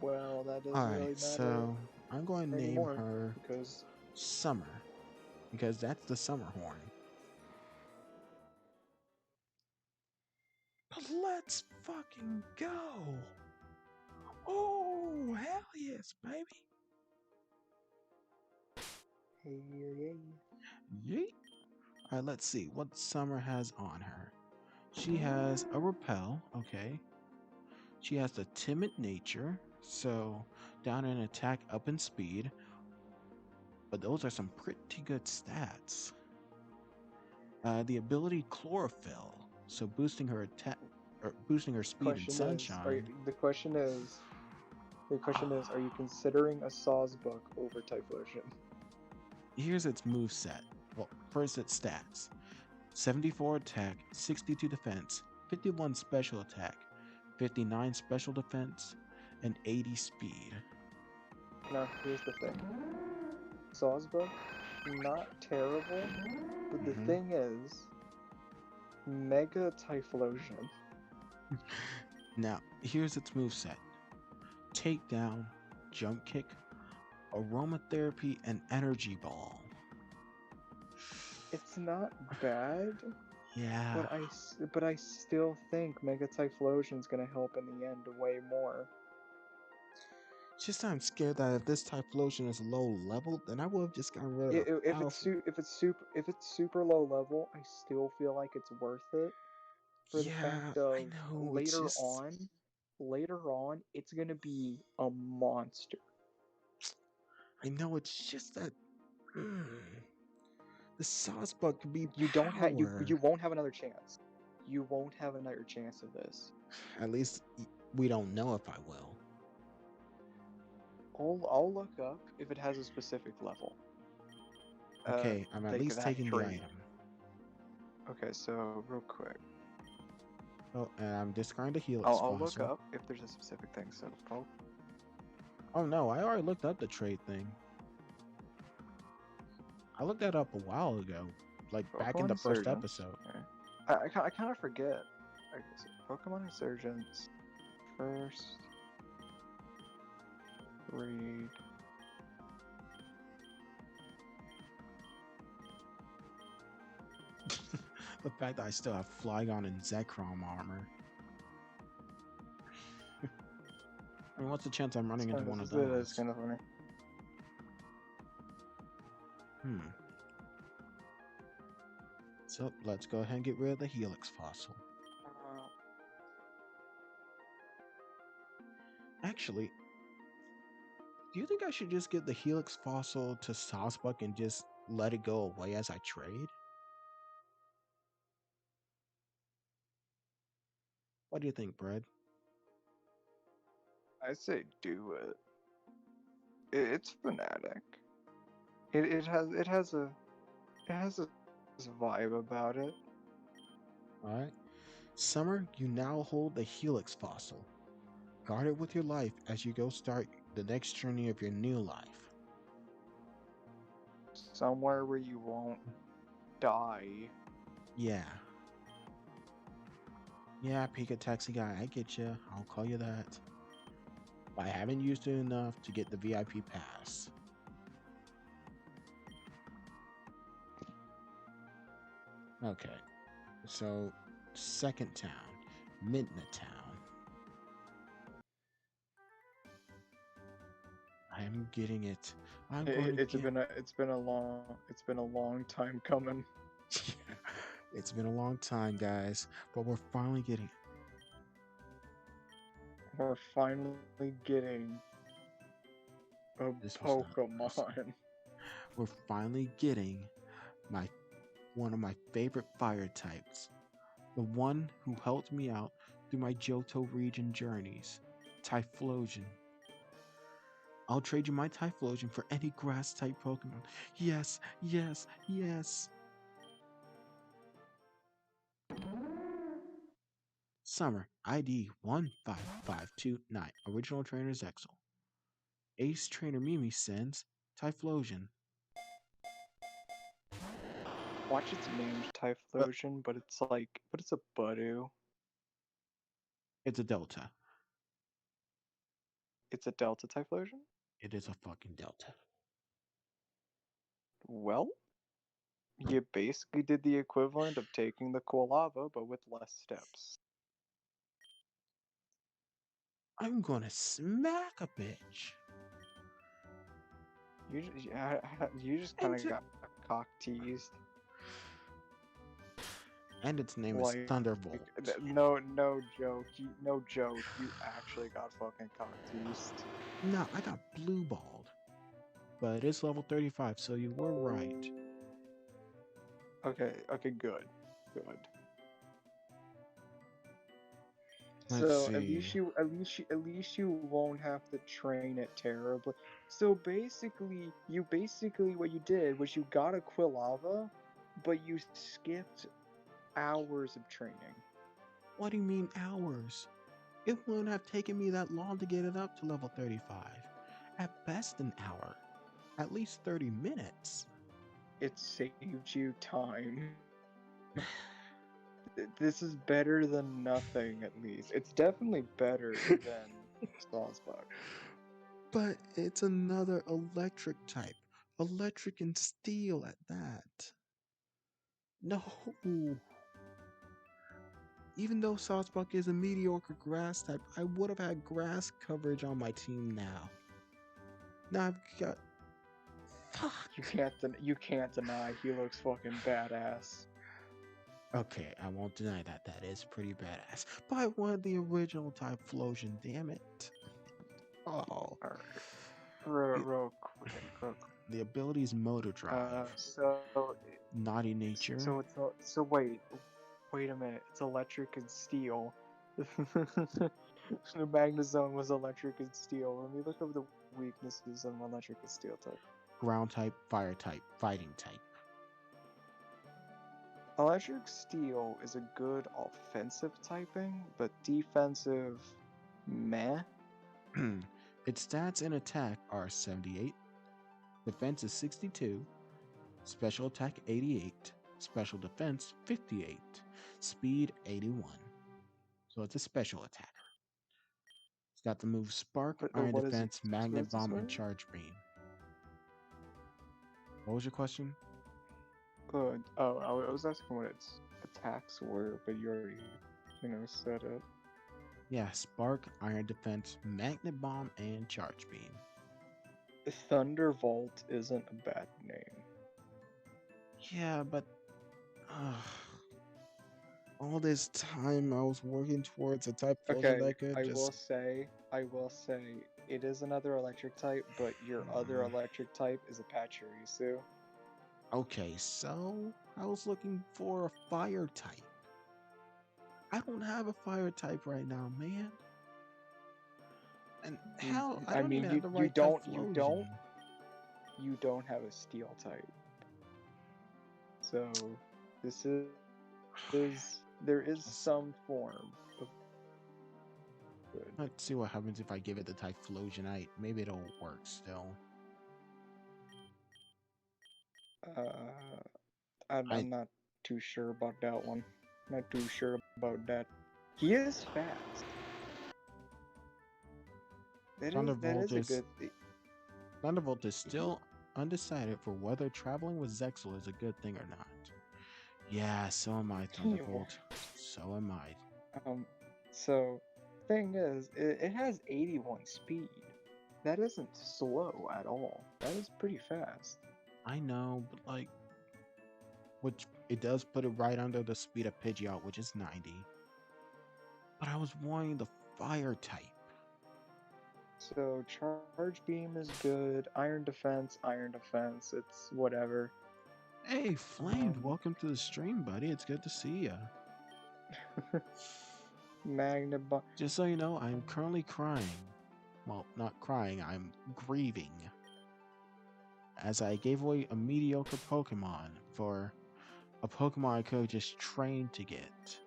Well, that doesn't really Alright, matter so I'm going to name anymore her because Summer, because that's the summer horn. But let's fucking go! Oh, hell yes, baby! hey. Yeet! Alright, let's see what Summer has on her. She has a repel, okay. She has the timid nature, so down in attack, up in speed. But those are some pretty good stats. The ability chlorophyll, so boosting her attack, or boosting her speed in sunshine. The question is, are you considering a Sawsbuck over Typhlosion? Here's its move set. Well, first its stats: 74 attack, 62 defense, 51 special attack, 59 special defense, and 80 speed. Now, here's the thing. Sawsbuck, not terrible, but the thing is, Mega Typhlosion. Now, here's its moveset: takedown, jump kick, aromatherapy, and energy ball. It's not bad, Yeah. but I still think Mega Typhlosion's gonna help in the end way more. Just I'm scared that if this Typhlosion is low level, then I would have just gotten rid of If it's super low level, I still feel like it's worth it for the Yeah, fact I of know. It's just later on, it's gonna be a monster. I know it's just that the sauce bug could be You don't have power. you won't have another chance. You won't have another chance of this. At least we don't know if I will. I'll look up if it has a specific level. Okay, I'm at Like least that taking the trait. item. Okay, so real quick. Oh, and I'm discarding the Helix I'll look fossil. up if there's a specific thing. So Oh no, I already looked up the trade thing. I looked that up a while ago, like back in the first Insurgence. episode. I kind of forget. I guess Pokemon Insurgence. First read. The fact that I still have Flygon and Zekrom armor. I mean, what's the chance I'm running into one of That's those? kind of funny. So let's go ahead and get rid of the Helix fossil. Actually, do you think I should just give the Helix fossil to Sawsbuck and just let it go away as I trade? What do you think, Brad? I say do it. It's fanatic. It has a vibe about it. Alright. Summer, you now hold the Helix fossil. Guard it with your life as you go start the next journey of your new life. Somewhere where you won't die. Yeah. Yeah, Pika Taxi Guy, I get you. I'll call you that. But I haven't used it enough to get the VIP pass. Okay. So, second town, Midna Town. I am getting it. I'm going to get. It's been a long time coming. It's been a long time, guys, but we're finally getting it. We're finally getting a Pokemon. We're finally getting one of my favorite fire types. The one who helped me out through my Johto region journeys, Typhlosion. I'll trade you my Typhlosion for any grass type Pokemon. Yes, yes, yes. Summer, ID 15529, Original Trainer Zexel. Ace Trainer Mimi sends Typhlosion. Watch its named Typhlosion, but it's a Budu. It's a Delta. It's a Delta Typhlosion? It is a fucking Delta. Well, you basically did the equivalent of taking the Quilava, but with less steps. I'm gonna smack a bitch. You just kind of got cock teased. And its name is Thunderbolt. No joke. No joke. You actually got fucking cock teased. No, I got blue balled. But it's level 35, so you were right. Okay, good. Let's So see. at least you won't have to train it terribly. So basically what you did was you got a Quilava, but you skipped hours of training. What do you mean hours? It wouldn't have taken me that long to get it up to level 35. At best an hour. At least 30 minutes. It saved you time. This is better than nothing, at least. It's definitely better than Sawsbuck. But it's another electric type. Electric and steel at that. No. Even though Sawsbuck is a mediocre grass type, I would have had grass coverage on my team now. Now I've got... Fuck. You can't deny he looks fucking badass. Okay, I won't deny that. That is pretty badass. But I wanted the original Typhlosion, damn it. Oh. Alright. Real quick. The ability is Motor Drive. Naughty Nature. So wait a minute. It's electric and steel. The Magnezone was electric and steel. Let me look up the weaknesses of electric and steel type. Ground type, fire type, fighting type. Electric Steel is a good offensive typing, but defensive, meh. Its stats and attack are 78, defense is 62, special attack 88, special defense 58, speed 81. So it's a special attacker. It's got the move Spark, But Iron what is Defense, what Magnet is this Bomb, and word? Charge Beam. What was your question? I was asking what its attacks were, but you already, said it. Yeah, Spark, Iron Defense, Magnet Bomb, and Charge Beam. Thunderbolt isn't a bad name. Yeah, but all this time I was working towards a type closer Okay, that could just. I will say, it is another electric type, but your other electric type is a Pachirisu. Okay, so I was looking for a fire type. I don't have a fire type right now, man. And hell, I I don't even mean, have the right type Flosion. you don't have a steel type. So this there is some form of good. Let's see what happens if I give it the type Flosionite. Maybe it'll work still. Uh, I I'm not too sure about that one. Not too sure about that. He is fast. That Thunderbolt is a is good thing. Thunderbolt is He, still undecided for whether traveling with Zexel is a good thing or not. Yeah, so am I, he Thunderbolt. So am I. um. So, thing is, it has 81 speed. That isn't slow at all. That is pretty fast. I know, but like, which it does put it right under the speed of Pidgeot, which is 90. But I was wanting the fire type. So charge beam is good. Iron defense. It's whatever. Hey, Flamed, welcome to the stream, buddy. It's good to see ya. Magna. Just so you know, I am currently crying. Well, not crying, I'm grieving. As I gave away a mediocre Pokemon for a Pokemon I could have just trained to get.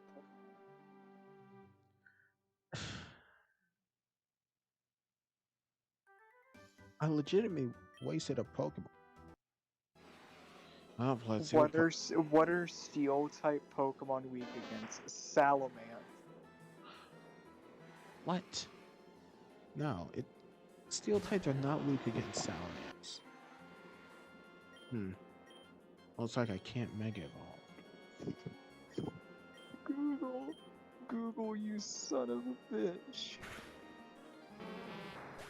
I legitimately wasted a Pokemon. Oh, let's see What are steel type Pokemon weak against? Salamence. What? No, steel types are not weak against Salamence. Looks like I can't Mega Evolve. Google, you son of a bitch.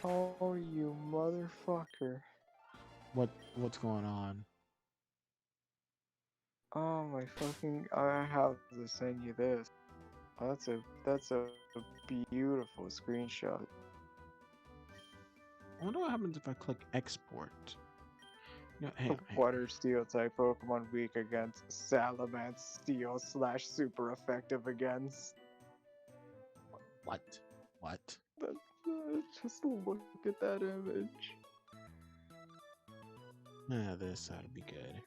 Oh, you motherfucker. What's going on? Oh my fucking! I have to send you this. That's a beautiful screenshot. I wonder what happens if I click export. You know, hang on. Water steel type Pokemon weak against Salamence steel / super effective against. What? What? Just look at that image. This ought to be good.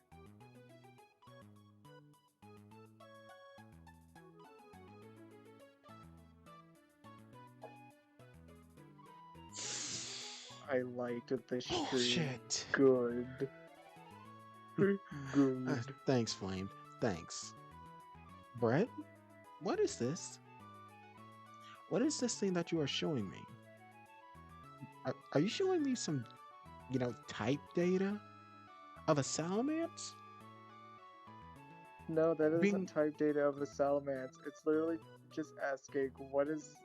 I liked the stream. Bullshit. Good. Good. Thanks, Flame. Thanks. Brett, what is this? What is this thing that you are showing me? Are you showing me some, type data of a Salamence? No, that isn't type data of a Salamence. It's literally just asking what is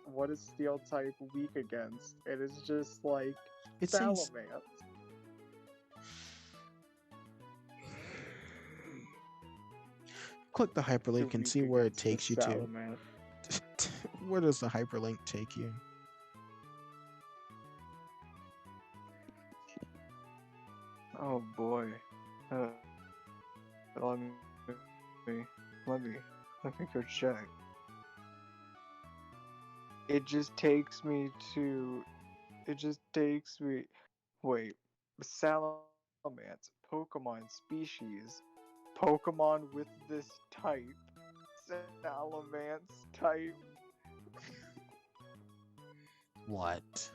steel type weak against. It is just like Salamence. Click the hyperlink and see where it takes you to. Where does the hyperlink take you? Oh boy. Let me go check. It just takes me. Wait. Salamence. Pokemon species. Pokemon with this type. Salamence type. What?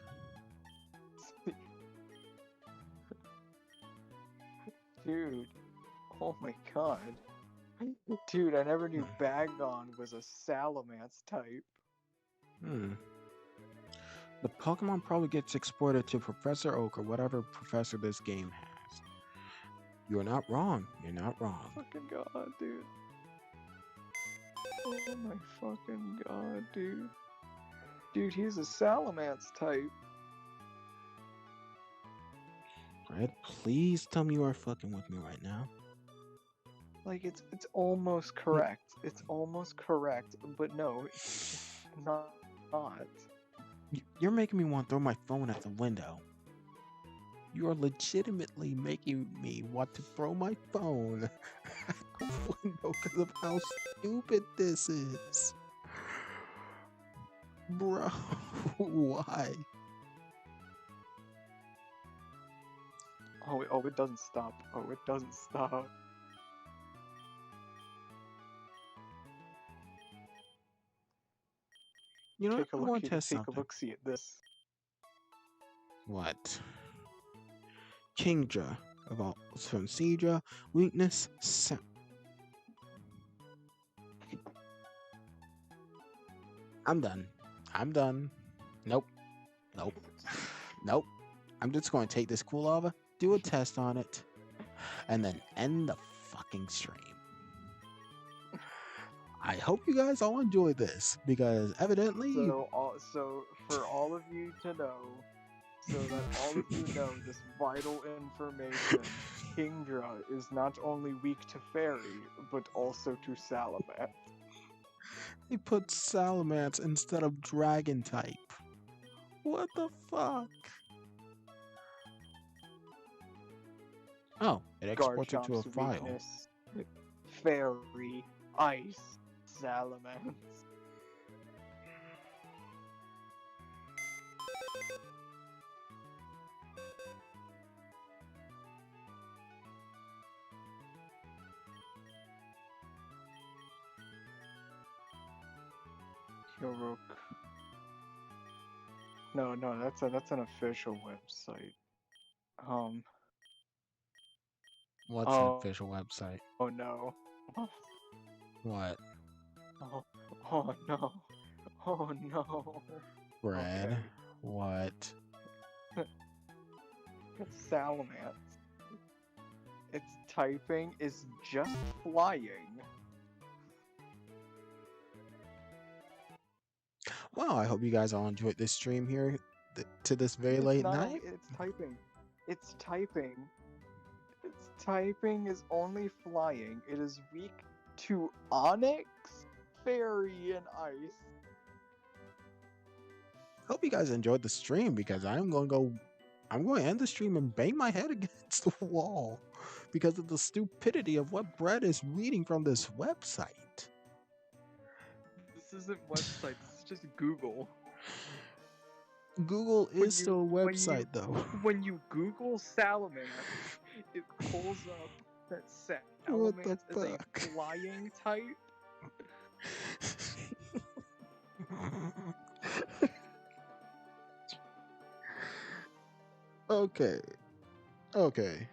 Dude. Oh my god. Dude, I never knew Bagon was a Salamence type. Hmm. The Pokemon probably gets exported to Professor Oak or whatever professor this game has. You're not wrong. You're not wrong. Fucking god, dude. Oh my fucking god, dude. Dude, he's a Salamence type. Red, please tell me you are fucking with me right now. Like it's almost correct. It's almost correct, but no, it's just not. You're making me want to throw my phone at the window. You are legitimately making me want to throw my phone at the window because of how stupid this is. Bro, why? Oh, it doesn't stop. Oh, it doesn't stop. You know what? Take a I look want to here. test Take a something. look. See at this. What? Kingdra evolves from Seedra. Weakness. I'm done. I'm done. Nope. Nope. Nope. I'm just going to take this cool lava, do a test on it, and then end the fucking stream. I hope you guys all enjoy this because evidently. So for all of you to know, so that all of you know this vital information, Kingdra is not only weak to fairy, but also to Salamence. He put Salamence instead of Dragon type. What the fuck? Oh, it exports it to a Garchomp's file. weakness, fairy, ice, Salamence. Yorok. No, that's an official website. What's an Oh, official website? oh no. Oh, What? oh, oh no. Oh no. Brad? Okay. What? Salamence. Its typing is just flying. Well, I hope you guys all enjoyed this stream here to this very It's late not night. only it's typing. It's typing. Its typing is only flying. It is weak to Onyx, Fairy, and Ice. Hope you guys enjoyed the stream because I'm going to end the stream and bang my head against the wall because of the stupidity of what Brett is reading from this website. This isn't website. This is just Google. Google is still a website though. When you Google Salamence, it pulls up that What the Salamence is a fuck? flying type. Okay. Okay.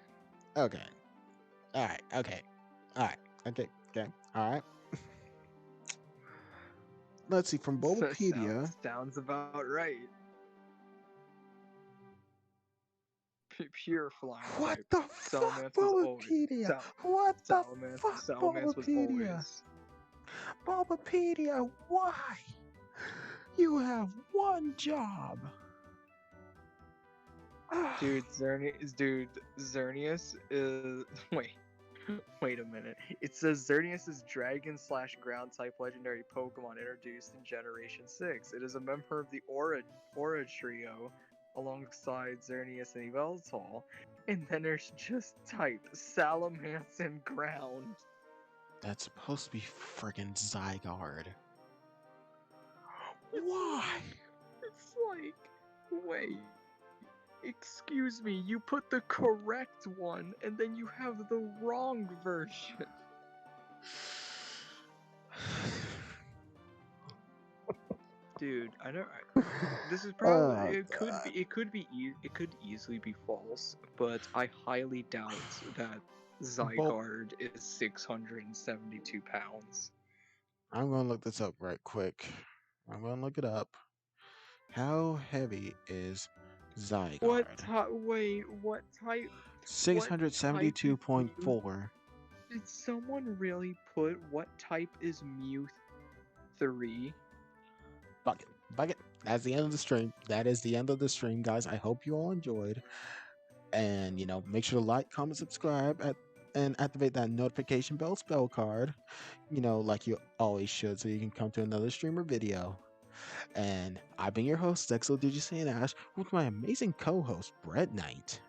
Okay. Alright. Okay. Alright. Okay. Okay. Alright. Let's see. From Bulbapedia. Sounds about right. Pure flying What type. the fuck, Salamence was always Bulbapedia? What the fuck, Salamence was Bulbapedia? always. Bulbapedia, why? You have one job. Dude, Xerneas is wait a minute. It says Xerneas is dragon / ground type legendary Pokemon introduced in Generation 6. It is a member of the Aura trio alongside Xerneas and Yveltal. And then there's just type Salamence and ground. That's supposed to be friggin' Zygarde. Why? It's like, wait. Excuse me, you put the correct one, and then you have the wrong version. Dude, I don't. This is probably it could easily be false, but I highly doubt that Zygarde is 672 pounds. I'm gonna look this up right quick. I'm gonna look it up. How heavy is What Zygarde? type? Wait, Six what hundred type is seventy-two point Mew? four. Did someone really put what type is Mew 3? Bucket. Bucket. That's the end of the stream. That is the end of the stream, guys. I hope you all enjoyed. And make sure to like, comment, subscribe and activate that notification bell spell card, like you always should, so you can come to another streamer video. And I've been your host, Dexel Digicine Ash, with my amazing co-host, Brett Knight.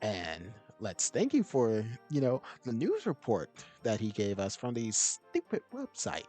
And let's thank you for, the news report that he gave us from the stupid website.